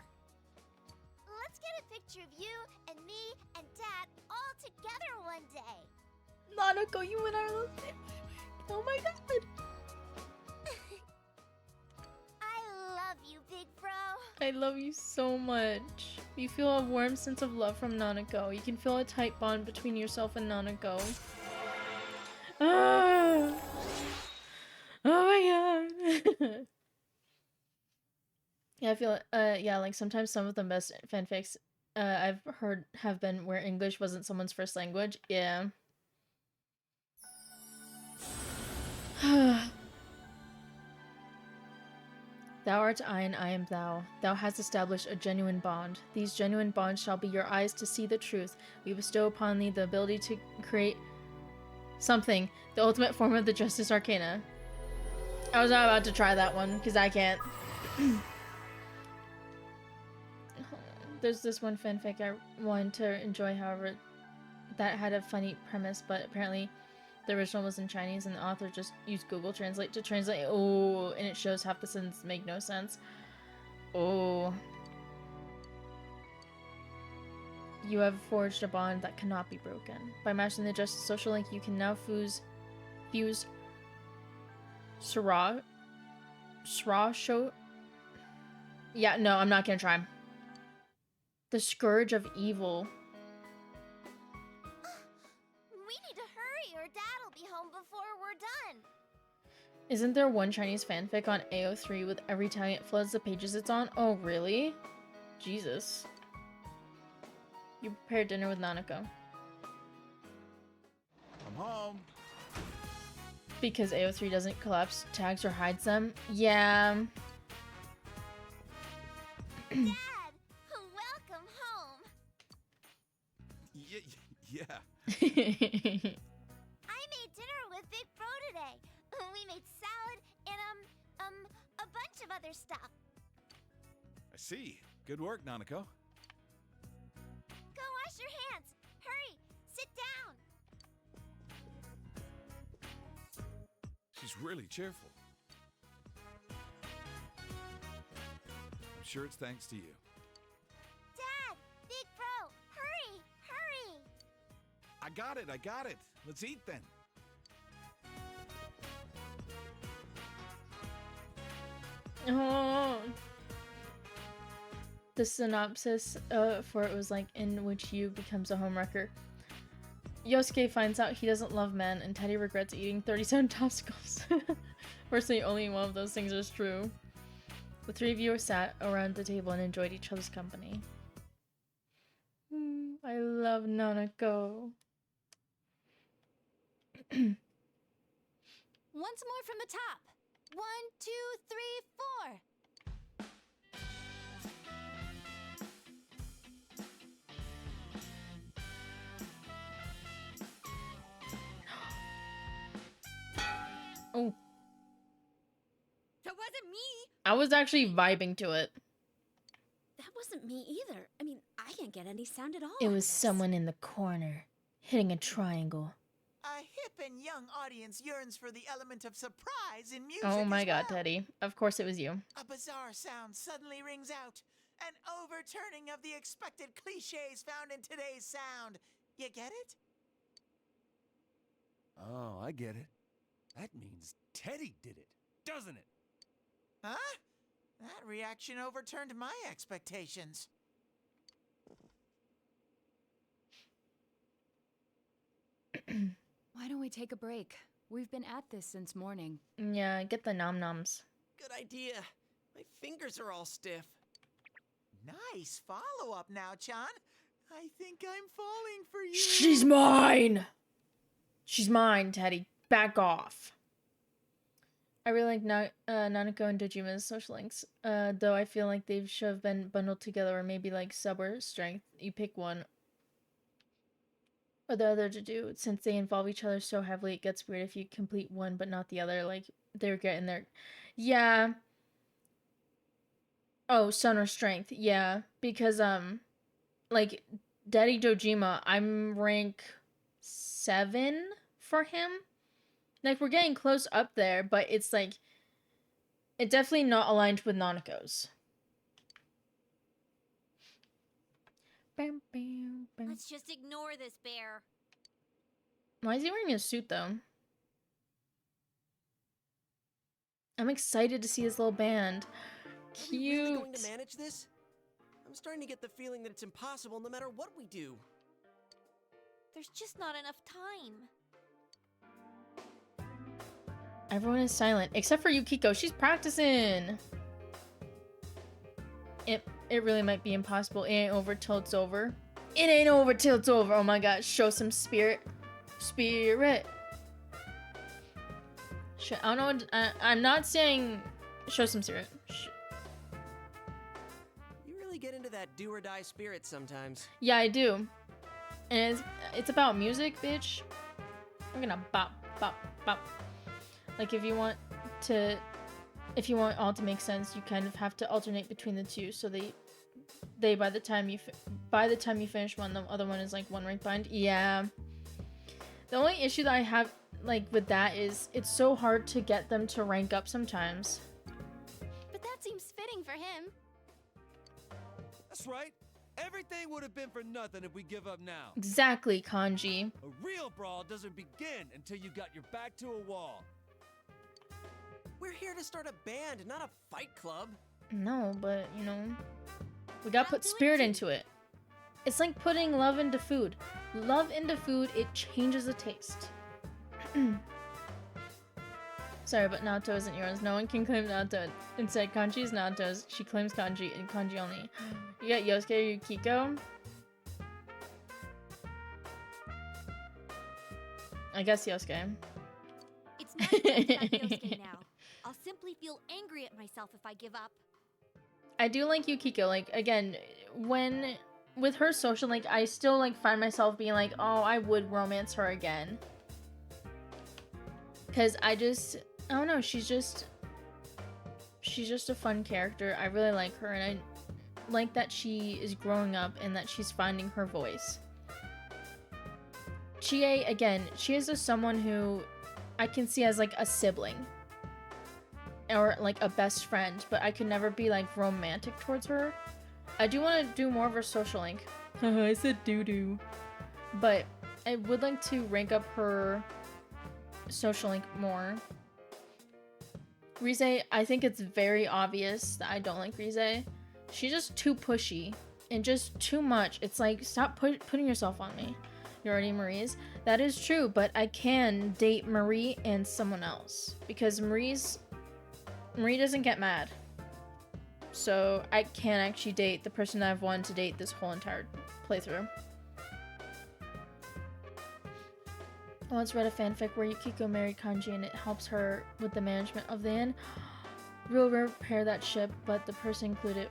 [SPEAKER 2] Let's get a picture of you and me and Dad all together one day.
[SPEAKER 1] Nanako, you and I are the same. Oh my god.
[SPEAKER 2] I love you, big bro.
[SPEAKER 1] I love you so much. You feel a warm sense of love from Nanako. You can feel a tight bond between yourself and Nanako. Ah. Oh my god. Yeah, I feel yeah, like sometimes some of the best fanfics I've heard have been where English wasn't someone's first language. Yeah. Thou art I and I am thou. Thou hast established a genuine bond. These genuine bonds shall be your eyes to see the truth. We bestow upon thee the ability to create something, the ultimate form of the Justice Arcana. I was not about to try that one, because I can't. There's this one fanfic I wanted to enjoy, however, that had a funny premise, but apparently the original was in Chinese and the author just used Google Translate to translate. Oh, and it shows half the sentences make no sense. Oh. You have forged a bond that cannot be broken. By matching the Justice social link, you can now fuse Sra show. Yeah, no, I'm not gonna try. The Scourge of Evil.
[SPEAKER 2] We need to hurry or Dad'll be home before we're done.
[SPEAKER 1] Isn't there one Chinese fanfic on AO3 with every time it floods the pages it's on? Oh, really? Jesus. You prepared dinner with Nanako.
[SPEAKER 6] I'm home.
[SPEAKER 1] Because AO3 doesn't collapse tags or hides them? Yeah.
[SPEAKER 2] Dad, welcome home.
[SPEAKER 6] Yeah.
[SPEAKER 2] I made dinner with Big Bro today. We made salad and a bunch of other stuff.
[SPEAKER 6] I see. Good work, Nanako.
[SPEAKER 2] Go wash your hands. Hurry, sit down.
[SPEAKER 6] She's really cheerful. I'm sure it's thanks to you.
[SPEAKER 2] Dad, Big Bro, hurry, hurry.
[SPEAKER 6] I got it. Let's eat then.
[SPEAKER 1] Oh. The synopsis for it was like, in which Yu becomes a homewrecker. Yosuke finds out he doesn't love men, and Teddy regrets eating 37 popsicles. Fortunately, only one of those things is true. The three of you sat around the table and enjoyed each other's company. I love Nanako.
[SPEAKER 11] Once more from the top. 1, 2, 3, 4.
[SPEAKER 1] Oh.
[SPEAKER 9] That wasn't me.
[SPEAKER 1] I was actually vibing to it.
[SPEAKER 12] That wasn't me either. I mean, I can't get any sound at all.
[SPEAKER 1] It
[SPEAKER 12] out of
[SPEAKER 1] was
[SPEAKER 12] this.
[SPEAKER 1] someone in the corner, hitting a triangle.
[SPEAKER 7] A hip and young audience yearns for the element of surprise in music.
[SPEAKER 1] Oh my
[SPEAKER 7] as
[SPEAKER 1] god,
[SPEAKER 7] well.
[SPEAKER 1] Teddy. Of course it was you.
[SPEAKER 7] A bizarre sound suddenly rings out. An overturning of the expected cliches found in today's sound. You get it?
[SPEAKER 8] Oh, I get it. That means Teddy did it, doesn't it?
[SPEAKER 7] Huh? That reaction overturned my expectations.
[SPEAKER 4] Why don't we take a break? We've been at this since morning.
[SPEAKER 1] Yeah, get the nom-noms.
[SPEAKER 10] Good idea. My fingers are all stiff.
[SPEAKER 7] Nice follow-up now, Chan. I think I'm falling for you.
[SPEAKER 1] She's mine! She's mine, Teddy. Back off. I really like Nanako and Dojima's social links. Though I feel like they should have been bundled together, or maybe like sub or strength. You pick one or the other to do. Since they involve each other so heavily, it gets weird if you complete one but not the other. Like they're getting their, yeah. Oh, sun or strength, yeah. Because like Daddy Dojima, I'm rank 7 for him. Like we're getting close up there, but it's like it definitely not aligned with Nanako's.
[SPEAKER 9] Let's just ignore this bear.
[SPEAKER 1] Why is he wearing a suit though? I'm excited to see his little band.
[SPEAKER 10] Are we really
[SPEAKER 1] Cute.
[SPEAKER 10] going to manage this? I'm starting to get the feeling that it's impossible no matter what we do.
[SPEAKER 9] There's just not enough time.
[SPEAKER 1] Everyone is silent except for Yukiko. She's practicing. It really might be impossible. It ain't over till it's over. It ain't over till it's over. Oh my god, show some spirit. Spirit. I don't know what, I'm not saying show some spirit.
[SPEAKER 10] You really get into that do or die spirit sometimes.
[SPEAKER 1] Yeah, I do. And it's about music, bitch. We're gonna bop, bop, bop. Like if you want all to make sense, you kind of have to alternate between the two. So they by the time you finish one, the other one is like one rank behind. Yeah. The only issue that I have like with that is it's so hard to get them to rank up sometimes.
[SPEAKER 11] But that seems fitting for him.
[SPEAKER 13] That's right. Everything would have been for nothing if we give up now.
[SPEAKER 1] Exactly, Kanji.
[SPEAKER 13] A real brawl doesn't begin until you got your back to a wall.
[SPEAKER 10] We're here to start a band, not a fight club.
[SPEAKER 1] No, but you know, we gotta put spirit into it. It's like putting love into food. Love into food, it changes the taste. Sorry, but Naoto isn't yours. No one can claim Naoto. Instead, Kanji is Naoto's. She claims Kanji and Kanji only. You got Yosuke or Yukiko? I guess Yosuke.
[SPEAKER 9] It's not going to have Yosuke now. I'll simply feel angry at myself if I give up.
[SPEAKER 1] I do like Yukiko. Like, again, when with her social link, I still like find myself being like, oh, I would romance her again. Cause I don't know, she's just a fun character. I really like her, and I like that she is growing up and that she's finding her voice. Chie, again, she is someone who I can see as like a sibling. Or like a best friend, but I could never be like romantic towards her. I do want to do more of her social link. I said doo-doo. But I would like to rank up her social link more. Rise, I think it's very obvious that I don't like Rise. She's just too pushy and just too much. It's like, stop putting yourself on me. You're already Marie's. That is true, but I can date Marie and someone else. Because Marie doesn't get mad. So I can actually date the person that I've wanted to date this whole entire playthrough. I once read a fanfic where Yukiko married Kanji and it helps her with the management of the inn. We'll repair that ship, but the person included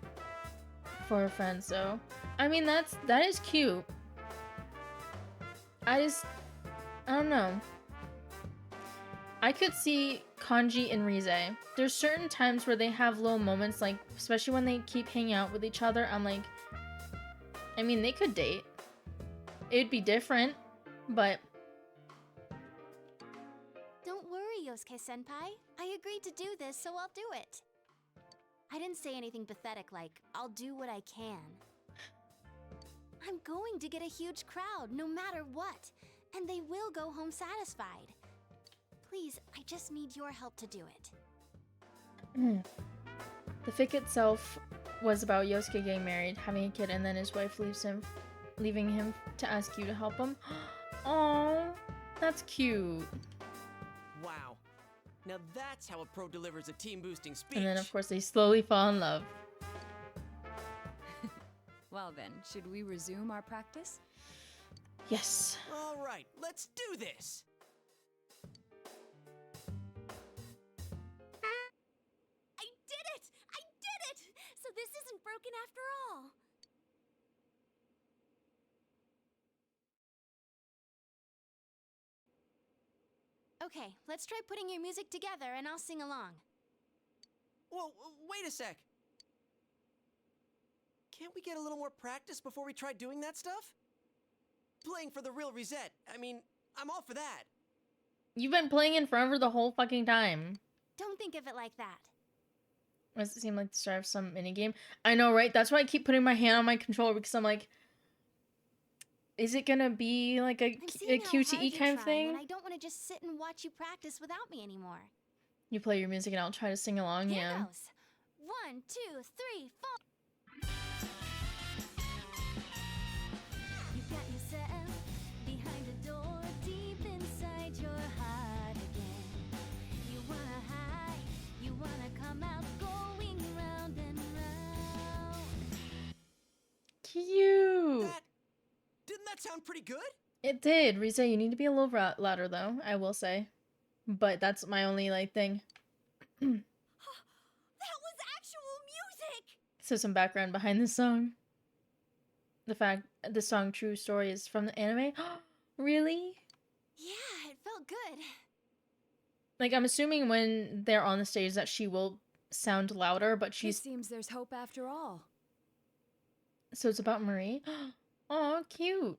[SPEAKER 1] for her friends, so I mean that is cute. I don't know. I could see Kanji and Rise. There's certain times where they have little moments, like especially when they keep hanging out with each other. I'm like, I mean, they could date. It'd be different, but
[SPEAKER 11] Don't worry, Yosuke-senpai. I agreed to do this, so I'll do it. I didn't say anything pathetic like, I'll do what I can. I'm going to get a huge crowd, no matter what, and they will go home satisfied. Please, I just need your help to do it.
[SPEAKER 1] The fic itself was about Yosuke getting married, having a kid, and then his wife leaving him to ask you to help him. Oh, that's cute.
[SPEAKER 10] Wow. Now that's how a pro delivers a team-boosting speech.
[SPEAKER 1] And then, of course, they slowly fall in love.
[SPEAKER 4] Well then, should we resume our practice?
[SPEAKER 1] Yes.
[SPEAKER 10] All right, let's do this.
[SPEAKER 12] broken after all. Okay, let's try putting your music together and I'll sing along.
[SPEAKER 10] Whoa, wait a sec. Can't we get a little more practice before we try doing that stuff? Playing for the real Reset. I mean, I'm all for that.
[SPEAKER 1] You've been playing in forever the whole fucking time.
[SPEAKER 12] Don't think of it like that.
[SPEAKER 1] Does it seem like the start of some minigame? I know, right? That's why I keep putting my hand on my controller, because I'm like, is it gonna be like a QTE kind of thing?
[SPEAKER 12] And I don't want to just sit and watch you practice without me anymore.
[SPEAKER 1] You play your music and I'll try to sing along,
[SPEAKER 12] Here
[SPEAKER 1] yeah.
[SPEAKER 12] goes. 1, 2, 3, 4. You got yourself behind a door deep inside your heart again. You wanna hide, you wanna come out, going round and round.
[SPEAKER 1] Cute.
[SPEAKER 10] Didn't that sound pretty good?
[SPEAKER 1] It did. Rize, you need to be a little louder though, I will say. But that's my only like thing.
[SPEAKER 9] That was actual music!
[SPEAKER 1] So some background behind this song. The fact the song True Story is from the anime. Really?
[SPEAKER 12] Yeah, it felt good.
[SPEAKER 1] Like, I'm assuming when they're on the stage that she will sound louder, but
[SPEAKER 4] It
[SPEAKER 1] she's...
[SPEAKER 4] seems there's hope after all.
[SPEAKER 1] So it's about Marie? Oh, cute.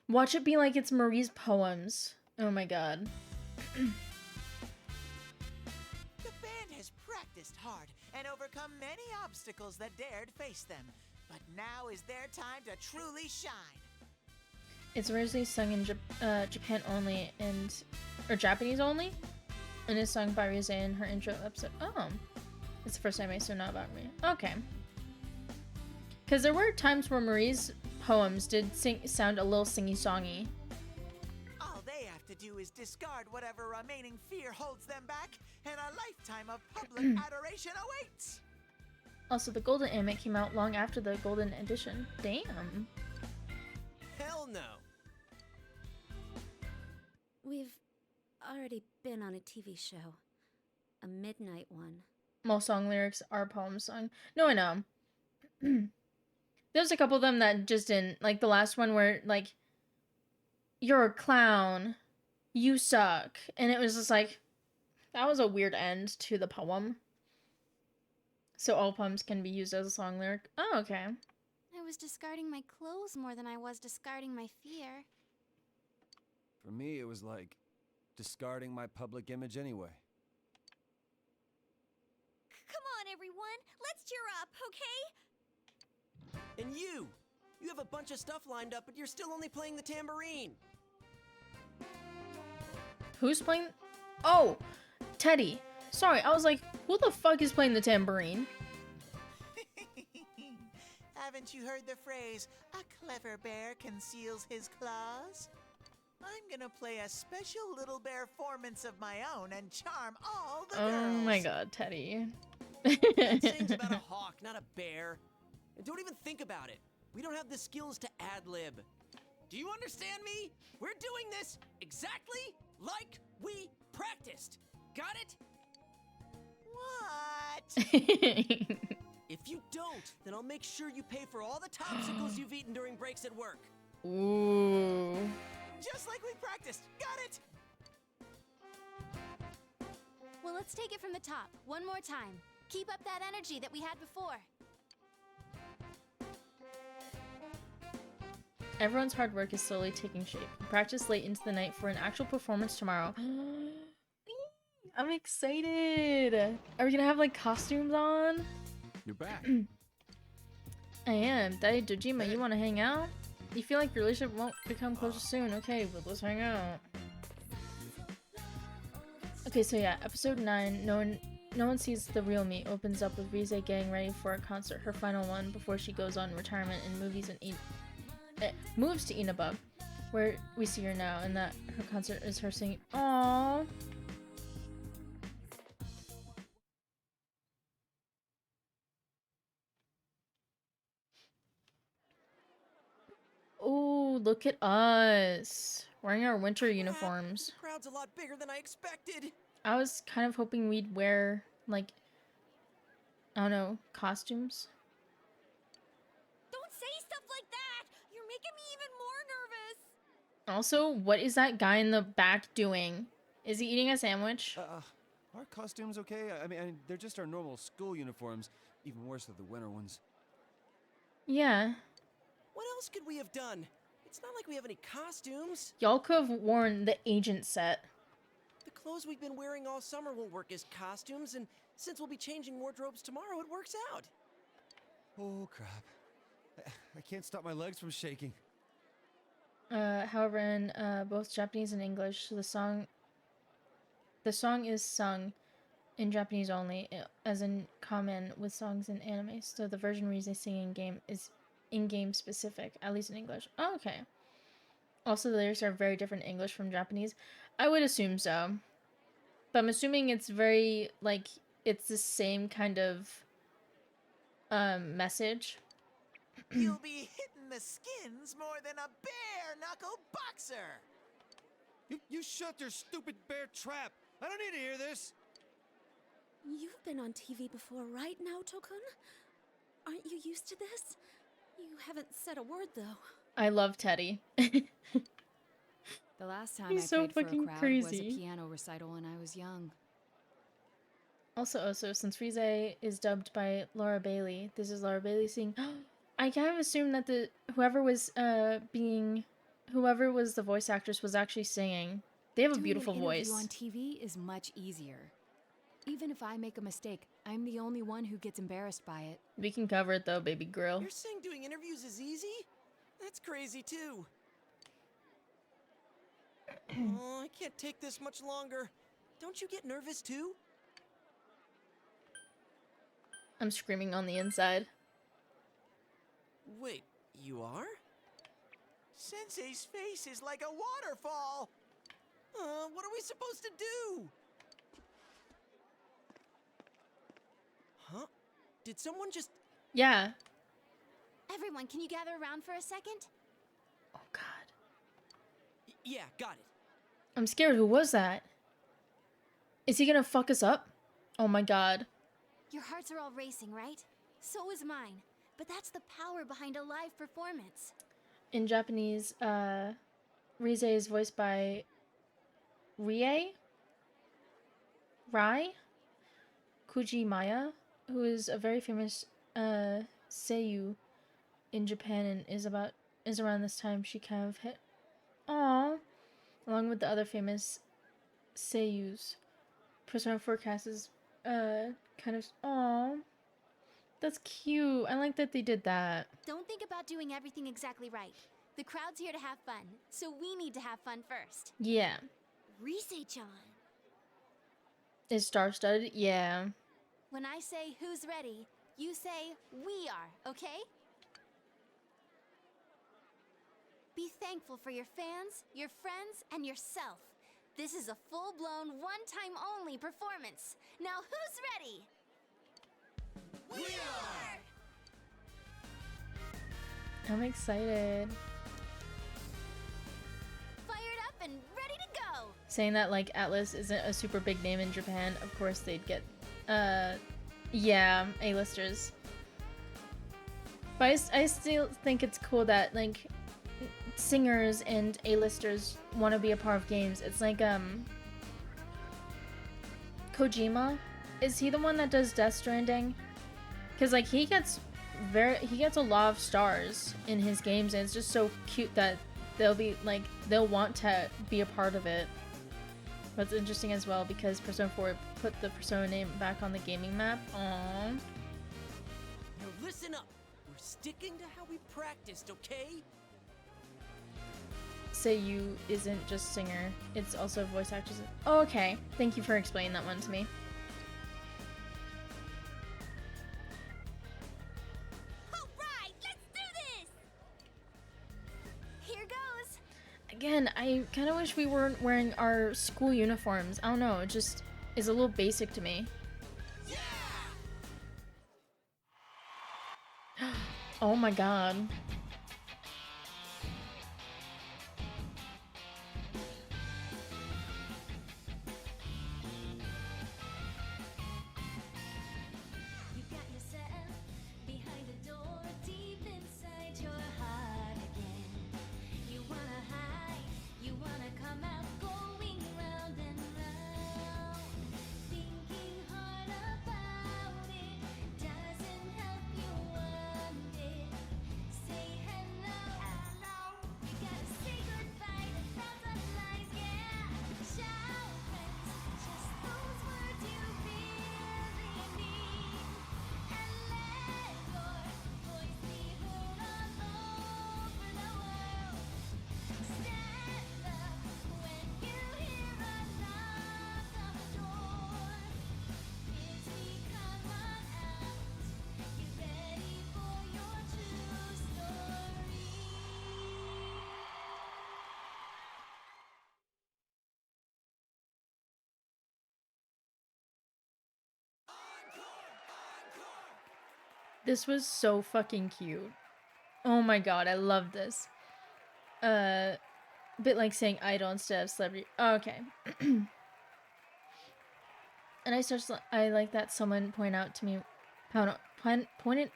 [SPEAKER 1] Watch it be like it's Marie's poems. Oh my god.
[SPEAKER 7] The band has practiced hard and overcome many obstacles that dared face them. But now is their time to truly shine.
[SPEAKER 1] It's originally sung in Japan only or Japanese only, and is sung by Rize in her intro episode. Oh, it's the first anime, so not about me. Okay. Because there were times where Marie's poems did sound a little singy-songy.
[SPEAKER 7] All they have to do is discard whatever remaining fear holds them back, and a lifetime of public adoration awaits.
[SPEAKER 1] Also, the Golden anime came out long after the Golden edition. Damn.
[SPEAKER 10] Hell no.
[SPEAKER 12] We've already been on a TV show. A midnight one.
[SPEAKER 1] Most song lyrics are poems sung. No, I know. There's a couple of them that just didn't. Like the last one where, like, you're a clown. You suck. And it was just like, that was a weird end to the poem. So all poems can be used as a song lyric. Oh, okay.
[SPEAKER 12] I was discarding my clothes more than I was discarding my fear.
[SPEAKER 6] For me, it was like discarding my public image anyway.
[SPEAKER 9] Come on, everyone. Let's cheer up, okay?
[SPEAKER 10] And you have a bunch of stuff lined up, but you're still only playing the tambourine.
[SPEAKER 1] Who's playing? Oh, Teddy. Sorry, I was like, who the fuck is playing the tambourine?
[SPEAKER 7] Haven't you heard the phrase, a clever bear conceals his claws? I'm gonna play a special little bear performance of my own and charm all the girls.
[SPEAKER 1] Oh my god, Teddy.
[SPEAKER 10] That sing's about a hawk, not a bear. And don't even think about it. We don't have the skills to ad-lib. Do you understand me? We're doing this exactly like we practiced. Got it?
[SPEAKER 7] What?
[SPEAKER 10] If you don't, then I'll make sure you pay for all the popsicles you've eaten during breaks at work.
[SPEAKER 1] Ooh.
[SPEAKER 7] Just like we practiced. Got it?
[SPEAKER 12] Well, let's take it from the top. One more time. Keep up that energy that we had before.
[SPEAKER 1] Everyone's hard work is slowly taking shape. Practice late into the night for an actual performance tomorrow. I'm excited. Are we gonna have like costumes on?
[SPEAKER 6] You're back.
[SPEAKER 1] I am. Daddy Dojima, you wanna hang out? You feel like your relationship won't become closer soon. Okay, but let's hang out. Okay, so yeah, episode 9, no one sees the real me, opens up with Rize getting ready for a concert, her final one, before she goes on retirement and moves to Inaba, where we see her now, and that her concert is her singing. Aww. Oh, look at us. Wearing our winter uniforms.
[SPEAKER 10] The crowd's a lot bigger than I expected.
[SPEAKER 1] I was kind of hoping we'd wear, like, I don't know, costumes.
[SPEAKER 9] making me even more nervous.
[SPEAKER 1] Also, what is that guy in the back doing? Is he eating a sandwich?
[SPEAKER 6] Are costumes okay? I mean, they're just our normal school uniforms. Even worse are the winter ones.
[SPEAKER 1] Yeah.
[SPEAKER 10] What else could we have done? It's not like we have any costumes.
[SPEAKER 1] Y'all could have worn the agent set.
[SPEAKER 10] The clothes we've been wearing all summer won't work as costumes, and since we'll be changing wardrobes tomorrow, it works out.
[SPEAKER 6] Oh, crap. I can't stop my legs from shaking.
[SPEAKER 1] However, in both Japanese and English, the song is sung in Japanese only, as in common with songs in anime. So the version Rize sing in game is in-game specific, at least in English. Oh, okay. Also, the lyrics are very different in English from Japanese. I would assume so. But I'm assuming it's very, like, it's the same kind of message.
[SPEAKER 7] You'll be hitting the skins more than a bare-knuckle boxer.
[SPEAKER 13] You shut your stupid bear trap. I don't need to hear this.
[SPEAKER 12] You've been on TV before, right, Naoto-kun? Aren't you used to this? You haven't said a word, though.
[SPEAKER 1] I love Teddy.
[SPEAKER 4] The last time
[SPEAKER 1] He's
[SPEAKER 4] I
[SPEAKER 1] so
[SPEAKER 4] played for a
[SPEAKER 1] fucking
[SPEAKER 4] crowd was
[SPEAKER 1] crazy.
[SPEAKER 4] a piano recital when I was young.
[SPEAKER 1] Also, since Rize is dubbed by Laura Bailey, this is Laura Bailey singing. I kind of assumed that whoever was the voice actress was actually singing. They have a
[SPEAKER 4] Doing
[SPEAKER 1] beautiful
[SPEAKER 4] an
[SPEAKER 1] voice.
[SPEAKER 4] interview on TV is much easier. Even if I make a mistake, I'm the only one who gets embarrassed by it.
[SPEAKER 1] We can cover it though, baby girl.
[SPEAKER 10] You're saying doing interviews is easy? That's crazy too. Oh, I can't take this much longer. Don't you get nervous too?
[SPEAKER 1] I'm screaming on the inside.
[SPEAKER 10] Wait, you are?
[SPEAKER 7] Sensei's face is like a waterfall.
[SPEAKER 10] What are we supposed to do? Huh? Did someone just...
[SPEAKER 1] Yeah.
[SPEAKER 11] Everyone, can you gather around for a second?
[SPEAKER 1] Oh God.
[SPEAKER 10] Yeah, got it.
[SPEAKER 1] I'm scared. Who was that? Is he gonna fuck us up? Oh my God.
[SPEAKER 11] Your hearts are all racing, right? So is mine. But that's the power behind a live performance.
[SPEAKER 1] In Japanese, Rize is voiced by Rai Kujimaya, who is a very famous seiyuu in Japan, and is around this time she kind of hit. Aww. Along with the other famous seiyus. Persona 4 cast is kind of. Aww. That's cute. I like that they did that.
[SPEAKER 11] Don't think about doing everything exactly right. The crowd's here to have fun, so we need to have fun first.
[SPEAKER 1] Yeah.
[SPEAKER 11] Rise-chan.
[SPEAKER 1] Is star-studded? Yeah.
[SPEAKER 11] When I say who's ready, you say we are, okay? Be thankful for your fans, your friends, and yourself. This is a full-blown, one-time only performance. Now who's ready?
[SPEAKER 7] We are!
[SPEAKER 1] I'm excited.
[SPEAKER 11] Fired up and ready to go!
[SPEAKER 1] Saying that like Atlas isn't a super big name in Japan, of course they'd get yeah, A-listers. But I still think it's cool that like singers and A-listers want to be a part of games. It's like Kojima, is he the one that does Death Stranding? Because like he gets a lot of stars in his games, and it's just so cute that they'll want to be a part of it. But it's interesting as well because Persona 4 put the Persona name back on the gaming map. Aww.
[SPEAKER 10] Now listen up. We're sticking to how we practiced, okay?
[SPEAKER 1] Seiyu isn't just singer, it's also voice actress. Oh, okay. Thank you for explaining that one to me.
[SPEAKER 11] Alright, let's do this! Here goes!
[SPEAKER 1] Again, I kind of wish we weren't wearing our school uniforms. I don't know, it just is a little basic to me.
[SPEAKER 7] Yeah!
[SPEAKER 1] Oh my god.
[SPEAKER 12] You got yourself behind a door deep inside your heart again.
[SPEAKER 1] This was so fucking cute. Oh my god, I love this. A bit like saying idol instead of celebrity. Oh, okay. And I like that someone pointed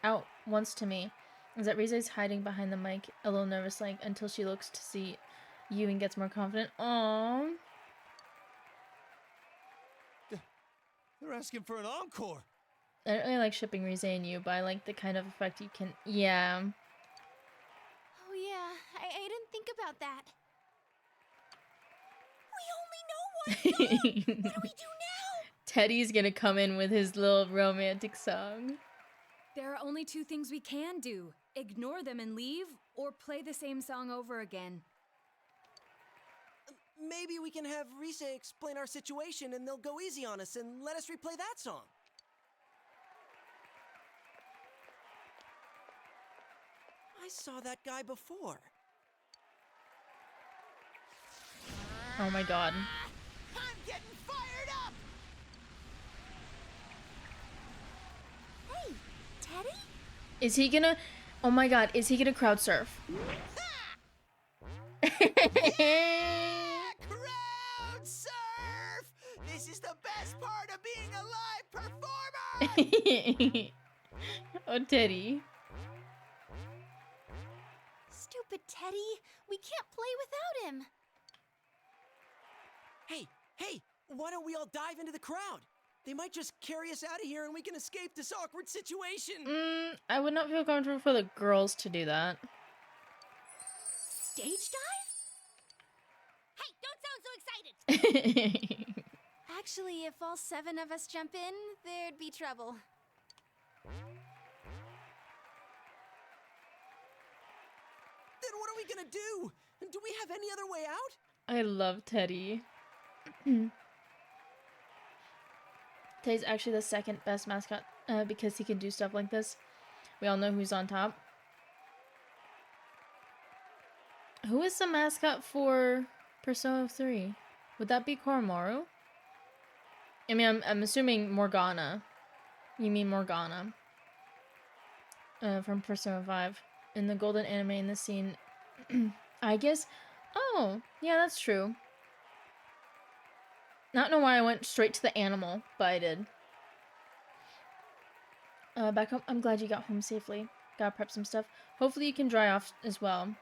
[SPEAKER 1] out once to me is that Rize's hiding behind the mic a little nervous like until she looks to see you and gets more confident. Aww.
[SPEAKER 13] They're asking for an encore.
[SPEAKER 1] I don't really like shipping Rize and you, but I like the kind of effect you can. Yeah.
[SPEAKER 11] Oh yeah, I didn't think about that. We only know one song! What do we do now?
[SPEAKER 1] Teddy's gonna come in with his little romantic song.
[SPEAKER 4] There are only two things we can do. Ignore them and leave, or play the same song over again.
[SPEAKER 10] Maybe we can have Rize explain our situation and they'll go easy on us and let us replay that song. I saw that guy before.
[SPEAKER 1] Oh my god.
[SPEAKER 7] I'm getting fired up!
[SPEAKER 2] Hey, Teddy?
[SPEAKER 1] Is he gonna... Oh my god, is he gonna crowd surf?
[SPEAKER 7] Crowd surf! This is the best part of being a live performer!
[SPEAKER 1] Oh, Teddy.
[SPEAKER 11] Stupid Teddy, we can't play without him.
[SPEAKER 10] Hey, why don't we all dive into the crowd? They might just carry us out of here and we can escape this awkward situation.
[SPEAKER 1] I would not feel comfortable for the girls to do that.
[SPEAKER 9] Stage dive? Hey, don't sound so excited!
[SPEAKER 11] Actually, if all 7 of us jump in, there'd be trouble.
[SPEAKER 10] Then what are we gonna do? Do we have any other way out?
[SPEAKER 1] I love Teddy. Teddy's actually the second best mascot because he can do stuff like this. We all know who's on top. Who is the mascot for Persona 3? Would that be Koromaru? I mean, I'm assuming Morgana. You mean Morgana. From Persona 5. In the golden anime in the scene. I guess... Oh, yeah, that's true. Not know why I went straight to the animal, but I did. Back home, I'm glad you got home safely. Gotta prep some stuff. Hopefully you can dry off as well.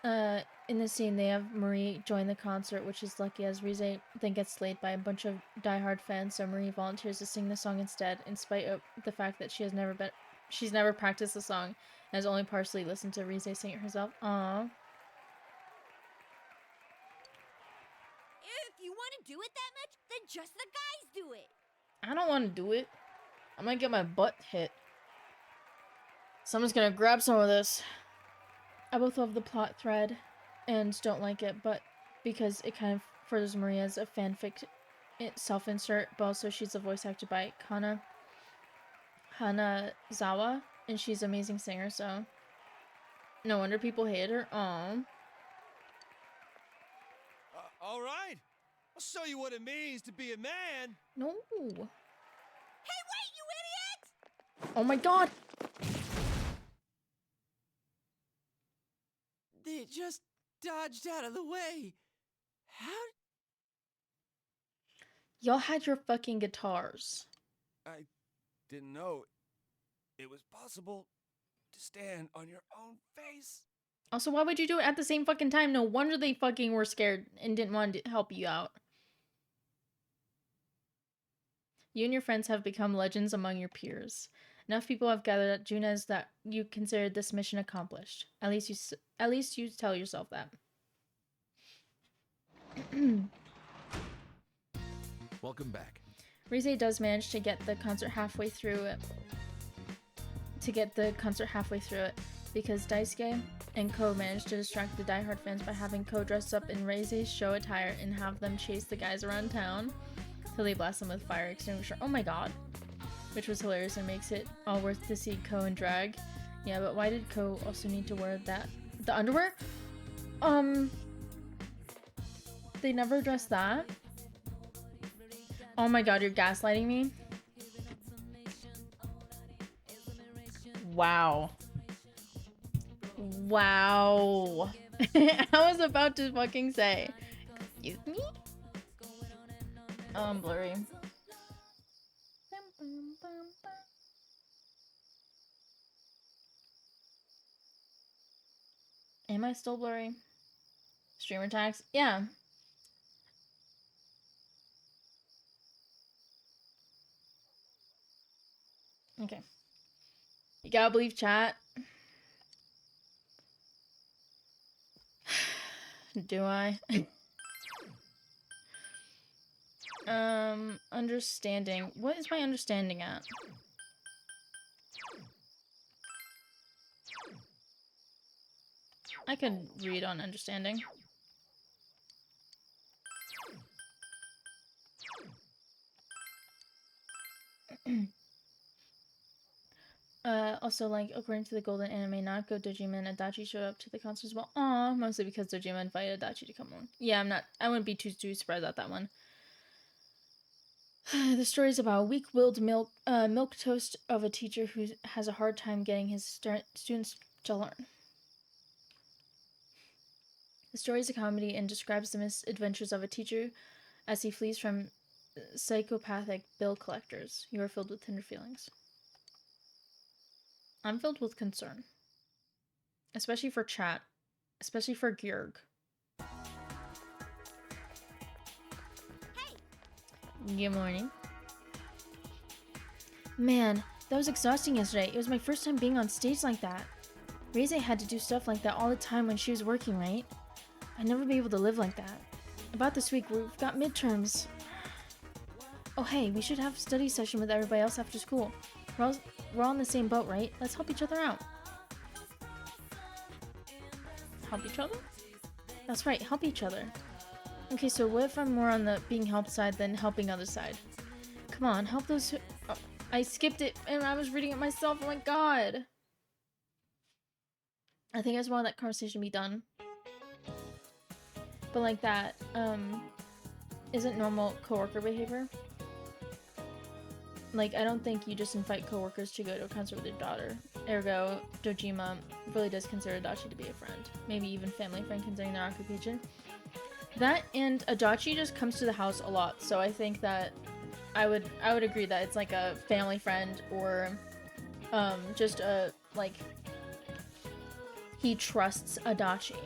[SPEAKER 1] In this scene, they have Marie join the concert, which is lucky as Rize then gets slayed by a bunch of diehard fans, so Marie volunteers to sing the song instead, in spite of the fact that she's never practiced the song, and has only partially listened to Rize sing it herself. Aww.
[SPEAKER 9] If you want to do it that much, then just the guys do it.
[SPEAKER 1] I don't want to do it. I might get my butt hit. Someone's gonna grab some of this. I both love the plot thread and don't like it, but because it kind of furthers Marie as a fanfic self-insert, but also she's a voice acted by Kana Hanazawa, and she's an amazing singer, so no wonder people hate her. Aww.
[SPEAKER 13] All right. I'll show you what it means to be a man.
[SPEAKER 1] No.
[SPEAKER 9] Hey, wait, you idiot!
[SPEAKER 1] Oh my god!
[SPEAKER 10] They just dodged out of the way. How?
[SPEAKER 1] Y'all had your fucking guitars.
[SPEAKER 6] I didn't know it was possible to stand on your own face.
[SPEAKER 1] Also, why would you do it at the same fucking time? No wonder they fucking were scared and didn't want to help you out. You and your friends have become legends among your peers. Enough people have gathered at Junes that you considered this mission accomplished. At least you tell yourself that.
[SPEAKER 14] Welcome back.
[SPEAKER 1] Rize does manage to get the concert halfway through it. Because Daisuke and Ko managed to distract the diehard fans by having Ko dress up in Rize's show attire and have them chase the guys around town till they blast them with fire extinguisher. Oh my god. Which was hilarious and makes it all worth to see Ko in drag. Yeah, but why did Ko also need to wear that? The underwear? They never addressed that. Oh my god, you're gaslighting me? Wow. Wow. I was about to fucking say. Excuse me? Oh, I'm blurry. Am I still blurry? Streamer tags? Yeah. Okay. You gotta believe chat. Do I? Understanding. What is my understanding at? I could read on understanding. Also, like, according to the Golden Anime Naoko, Dojima and Adachi showed up to the concert as well. Aw, mostly because Dojima invited Adachi to come along. Yeah, I wouldn't be too surprised at that one. The story is about a weak-willed milquetoast of a teacher who has a hard time getting his students to learn. The story is a comedy and describes the misadventures of a teacher as he flees from psychopathic bill collectors. You are filled with tender feelings. I'm filled with concern. Especially for chat. Especially for Georg. Good morning. Man, that was exhausting yesterday. It was my first time being on stage like that. Reize had to do stuff like that all the time when she was working, right? I'd never be able to live like that. About this week, we've got midterms. Oh hey, we should have a study session with everybody else after school. We're all in the same boat, right? Let's help each other out. Help each other? That's right, help each other. Okay, so what if I'm more on the being helped side than helping other side? Come on, help those who... Oh, I skipped it and I was reading it myself. Oh my god. I think I just wanted that conversation to be done. But like that, isn't normal coworker behavior. Like, I don't think you just invite coworkers to go to a concert with your daughter. Ergo, Dojima really does consider Adachi to be a friend. Maybe even family friend considering their occupation. That and Adachi just comes to the house a lot, so I think that I would agree that it's like a family friend or just a like he trusts Adachi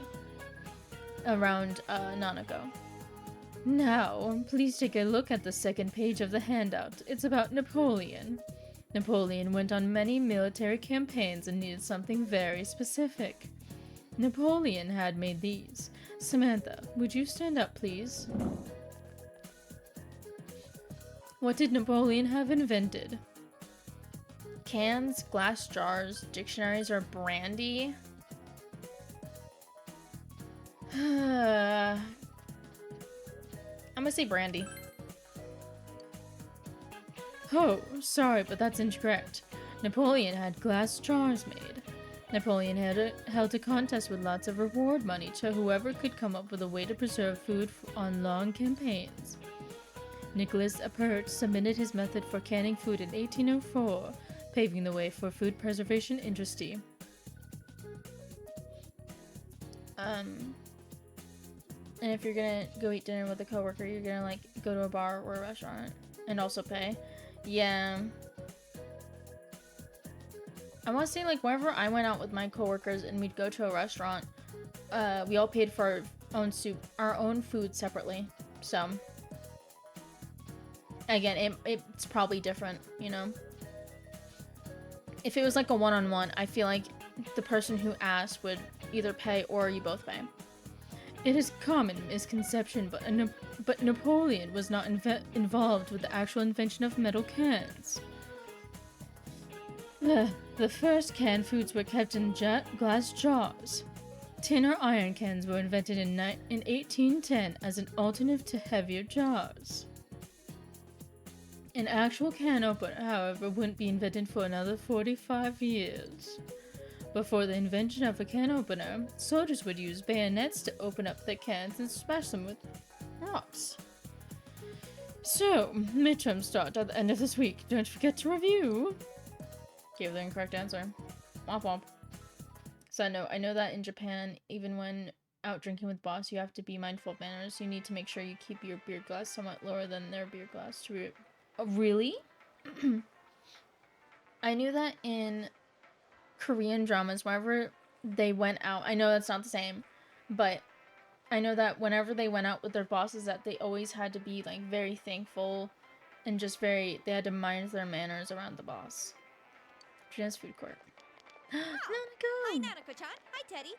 [SPEAKER 1] around Nanako. Now, please take a look at the second page of the handout. It's about Napoleon. Napoleon went on many military campaigns and needed something very specific. Napoleon had made these. Samantha, would you stand up, please? What did Napoleon have invented? Cans, glass jars, dictionaries, or brandy? I'm gonna say brandy. Oh, sorry, but that's incorrect. Napoleon had glass jars made. Napoleon held a contest with lots of reward money to whoever could come up with a way to preserve food on long campaigns. Nicholas Appert submitted his method for canning food in 1804, paving the way for food preservation industry. And if you're gonna go eat dinner with a coworker, you're gonna like go to a bar or a restaurant and also pay. Yeah. I want to say like whenever I went out with my coworkers and we'd go to a restaurant, we all paid for our own food separately. So again, it's probably different, you know. If it was like a one-on-one, I feel like the person who asked would either pay or you both pay. It is a common misconception, but Napoleon was not involved with the actual invention of metal cans. The first canned foods were kept in glass jars. Tin or iron cans were invented in 1810 as an alternative to heavier jars. An actual can opener, however, wouldn't be invented for another 45 years. Before the invention of a can opener, soldiers would use bayonets to open up the cans and smash them with rocks. So, midterms start at the end of this week. Don't forget to review. Gave the incorrect answer. Womp womp. So I know that in Japan, even when out drinking with boss, you have to be mindful of manners. You need to make sure you keep your beer glass somewhat lower than their beer glass. Oh, really? I knew that in Korean dramas, whenever they went out, I know that's not the same, but I know that whenever they went out with their bosses, that they always had to be like very thankful and just they had to mind their manners around the boss. Japan's food court.
[SPEAKER 9] Hi, Nanako-chan. Hi, Teddy.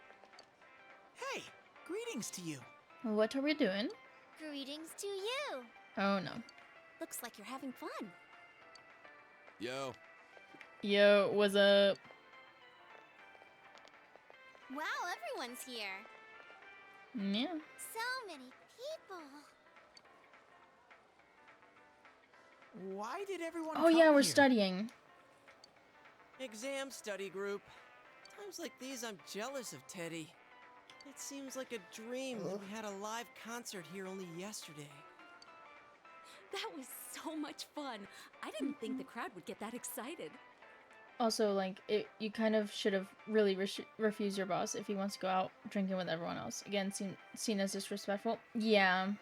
[SPEAKER 7] Hey, greetings to you.
[SPEAKER 1] What are we doing?
[SPEAKER 2] Greetings to you.
[SPEAKER 1] Oh no.
[SPEAKER 11] Looks like you're having fun.
[SPEAKER 8] Yo.
[SPEAKER 1] Yo, what's up?
[SPEAKER 11] Wow, everyone's here.
[SPEAKER 1] Yeah.
[SPEAKER 2] So many people.
[SPEAKER 7] Why did everyone
[SPEAKER 1] Oh
[SPEAKER 7] come
[SPEAKER 1] yeah, we're
[SPEAKER 7] here?
[SPEAKER 1] studying.
[SPEAKER 10] Exam study group. Times like these, I'm jealous of Teddy. It seems like a dream that we had a live concert here only yesterday.
[SPEAKER 4] That was so much fun. I didn't think the crowd would get that excited.
[SPEAKER 1] Also, like, you kind of should have really refused your boss if he wants to go out drinking with everyone else. Again, seen as disrespectful. Yeah.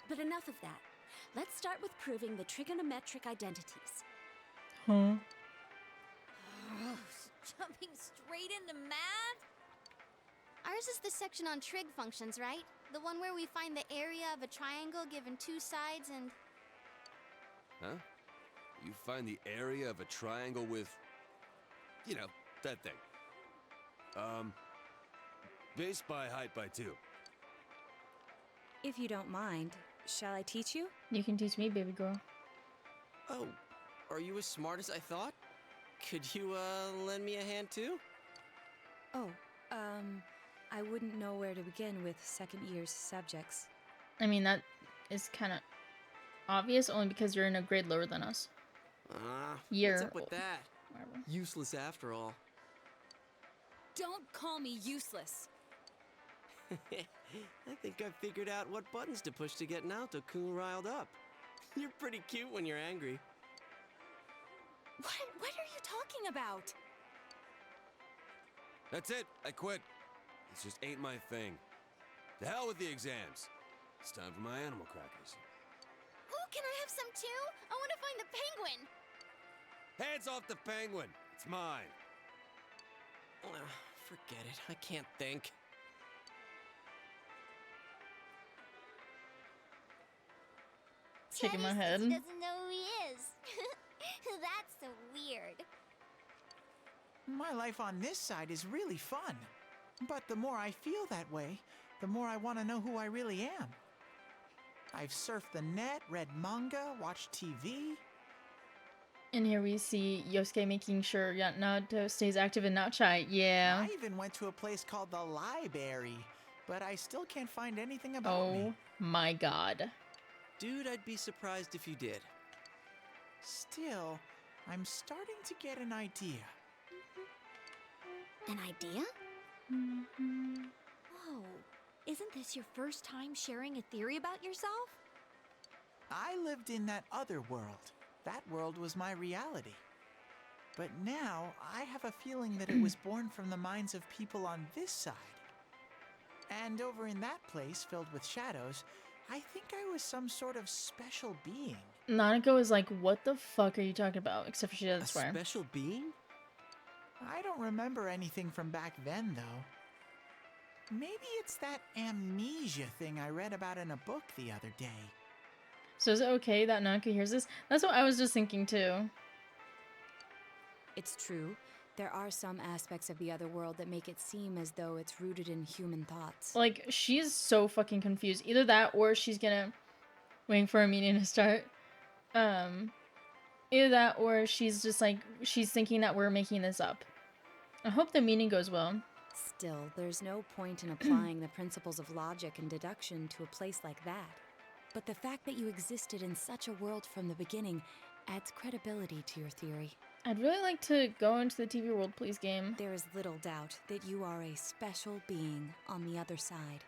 [SPEAKER 4] But enough of that. Let's start with proving the trigonometric identities.
[SPEAKER 1] Huh?
[SPEAKER 9] Jumping straight into math?
[SPEAKER 11] Ours is the section on trig functions, right? The one where we find the area of a triangle given two sides and...
[SPEAKER 8] Huh? You find the area of a triangle with, you know, that thing. Base by height by 2.
[SPEAKER 4] If you don't mind, shall I teach you?
[SPEAKER 1] You can teach me, baby girl.
[SPEAKER 10] Oh, are you as smart as I thought? Could you, lend me a hand too?
[SPEAKER 4] Oh, I wouldn't know where to begin with second year's subjects.
[SPEAKER 1] I mean, that is kind of obvious only because you're in a grade lower than us.
[SPEAKER 10] What's up with that?
[SPEAKER 1] Whatever.
[SPEAKER 10] Useless after all.
[SPEAKER 4] Don't call me useless.
[SPEAKER 10] I think I've figured out what buttons to push to get Naoto-kun riled up. You're pretty cute when you're angry.
[SPEAKER 4] What are you talking about?
[SPEAKER 8] That's it. I quit. This just ain't my thing. The hell with the exams. It's time for my animal crackers.
[SPEAKER 11] Ooh, can I have some too? I want to find the penguin.
[SPEAKER 8] Hands off the penguin. It's mine.
[SPEAKER 10] Forget it. I can't think.
[SPEAKER 1] Shaking my
[SPEAKER 2] Teddy
[SPEAKER 1] head.
[SPEAKER 2] says he doesn't know who he is. That's so weird.
[SPEAKER 7] My life on this side is really fun. But the more I feel that way, the more I want to know who I really am. I've surfed the net, read manga, watched TV.
[SPEAKER 1] And here we see Yosuke making sure Naruto stays active and not shy. Yeah.
[SPEAKER 7] I even went to a place called the Library, but I still can't find anything about me.
[SPEAKER 1] Oh my god.
[SPEAKER 10] Dude, I'd be surprised if you did.
[SPEAKER 7] Still, I'm starting to get an idea.
[SPEAKER 11] An idea?
[SPEAKER 9] Whoa. Isn't this your first time sharing a theory about yourself?
[SPEAKER 7] I lived in that other world. That world was my reality. But now, I have a feeling that it was born from the minds of people on this side. And over in that place, filled with shadows, I think I was some sort of special being.
[SPEAKER 1] Nanako is like, what the fuck are you talking about? Except for she doesn't swear.
[SPEAKER 10] A special being?
[SPEAKER 7] I don't remember anything from back then, though. Maybe it's that amnesia thing I read about in a book the other day.
[SPEAKER 1] So is it okay that Nanako hears this? That's what I was just thinking too.
[SPEAKER 4] It's true. There are some aspects of the other world that make it seem as though it's rooted in human thoughts.
[SPEAKER 1] Like, she's so fucking confused. Either that or she's gonna waiting for a meeting to start. Either that or she's just like, she's thinking that we're making this up. I hope the meeting goes well.
[SPEAKER 4] Still, there's no point in applying the principles of logic and deduction to a place like that. But the fact that you existed in such a world from the beginning adds credibility to your theory.
[SPEAKER 1] I'd really like to go into the TV world, please, game.
[SPEAKER 4] There is little doubt that you are a special being on the other side.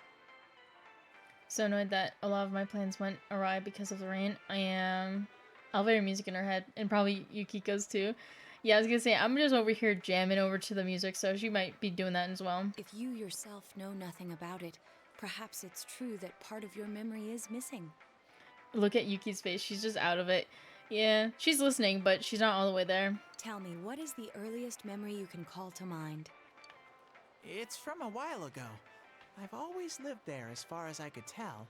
[SPEAKER 1] So annoyed that a lot of my plans went awry because of the rain. I am... I'll have your music in her head, and probably Yukiko's too. Yeah, I was gonna say, I'm just over here jamming over to the music, so she might be doing that as well.
[SPEAKER 4] If you yourself know nothing about it, perhaps it's true that part of your memory is missing.
[SPEAKER 1] Look at Yuki's face. She's just out of it. Yeah, she's listening, but she's not all the way there.
[SPEAKER 4] Tell me, what is the earliest memory you can call to mind?
[SPEAKER 7] It's from a while ago. I've always lived there as far as I could tell.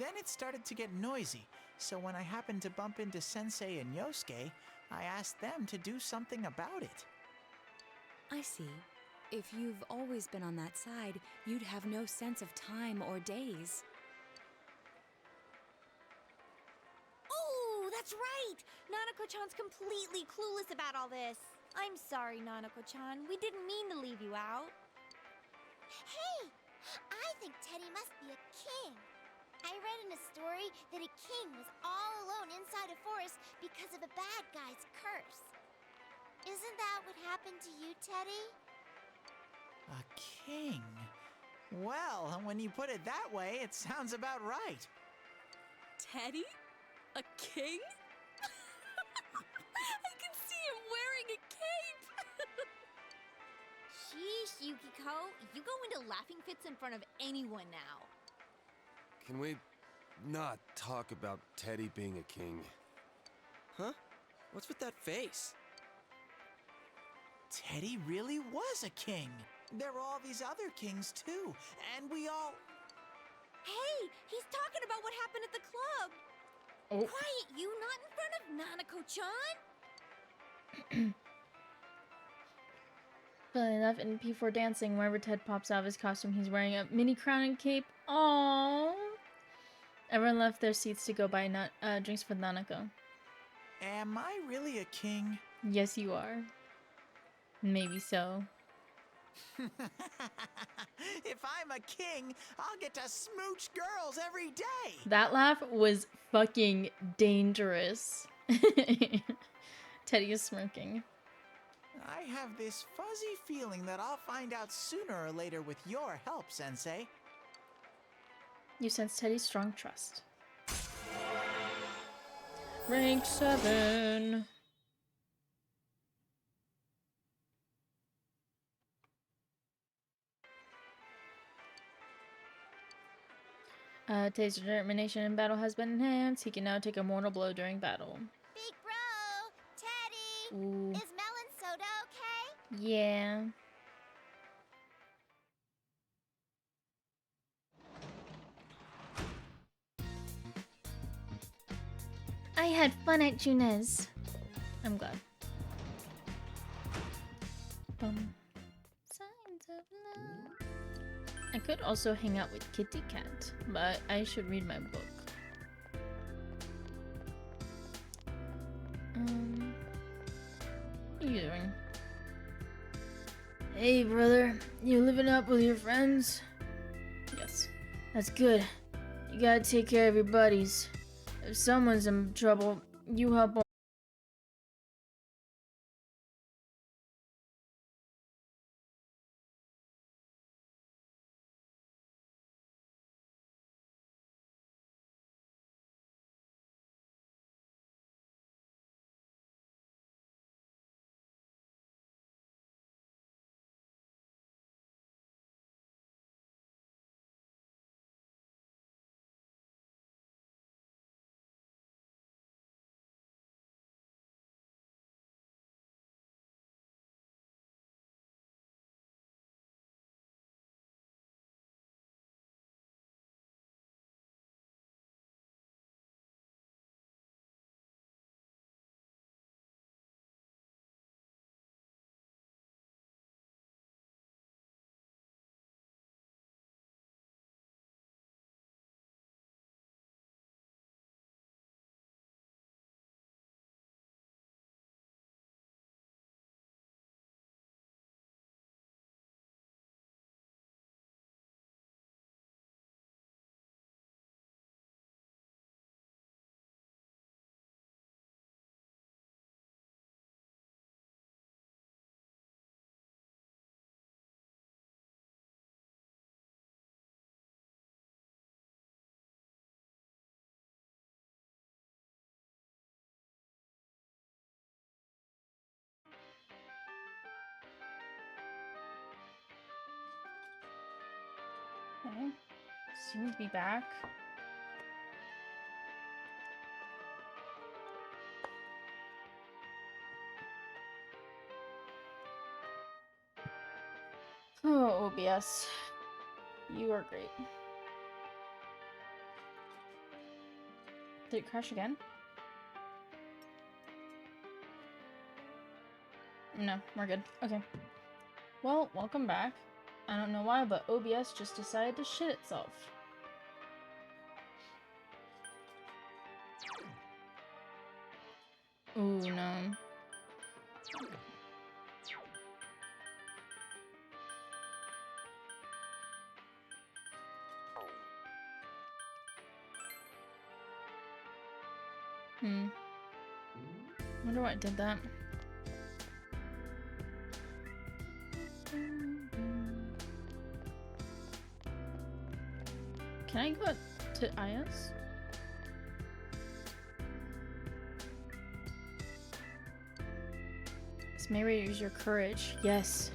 [SPEAKER 7] Then it started to get noisy, so when I happened to bump into Sensei and Yosuke, I asked them to do something about it.
[SPEAKER 4] I see. If you've always been on that side, you'd have no sense of time or days.
[SPEAKER 9] Oh, that's right! Nanako-chan's completely clueless about all this. I'm sorry, Nanako-chan. We didn't mean to leave you out.
[SPEAKER 2] Hey! I think Teddy must be a king. I read in a story that a king was all alone inside a forest because of a bad guy's curse. Isn't that what happened to you, Teddy?
[SPEAKER 7] A king? Well, when you put it that way, it sounds about right.
[SPEAKER 9] Teddy? A king? I can see him wearing a cape! Sheesh, Yukiko. You go into laughing fits in front of anyone now.
[SPEAKER 8] Can we not talk about Teddy being a king?
[SPEAKER 10] Huh? What's with that face?
[SPEAKER 7] Teddy really was a king. There were all these other kings too, and we all...
[SPEAKER 9] Hey, he's talking about what happened at the club.
[SPEAKER 1] Oh.
[SPEAKER 9] Quiet, you, not in front of Nanako-chan.
[SPEAKER 1] Funnily enough, in P4 Dancing, whenever Ted pops out of his costume, he's wearing a mini crown and cape. Aww. Everyone left their seats to go buy drinks for Nanako.
[SPEAKER 7] Am I really a king?
[SPEAKER 1] Yes, you are. Maybe so.
[SPEAKER 7] If I'm a king, I'll get to smooch girls every day.
[SPEAKER 1] That laugh was fucking dangerous. Teddy is smirking.
[SPEAKER 7] I have this fuzzy feeling that I'll find out sooner or later with your help, Sensei.
[SPEAKER 1] You sense Teddy's strong trust. Rank 7. Teddy's determination in battle has been enhanced. He can now take a mortal blow during battle.
[SPEAKER 2] Big bro! Teddy!
[SPEAKER 1] Ooh.
[SPEAKER 2] Is melon soda okay?
[SPEAKER 1] Yeah. I had fun at Junes. I'm glad. Signs of love. I could also hang out with Kitty Cat, but I should read my book. What are you doing? Hey, brother. You living up with your friends? Yes. That's good. You gotta take care of your buddies. If someone's in trouble, you help Okay. Seem to be back. Oh, OBS. You are great. Did it crash again? No, we're good. Okay. Well, welcome back. I don't know why, but OBS just decided to shit itself. Ooh, no. Wonder what did that. Can I go to IS? This may use your courage. Yes.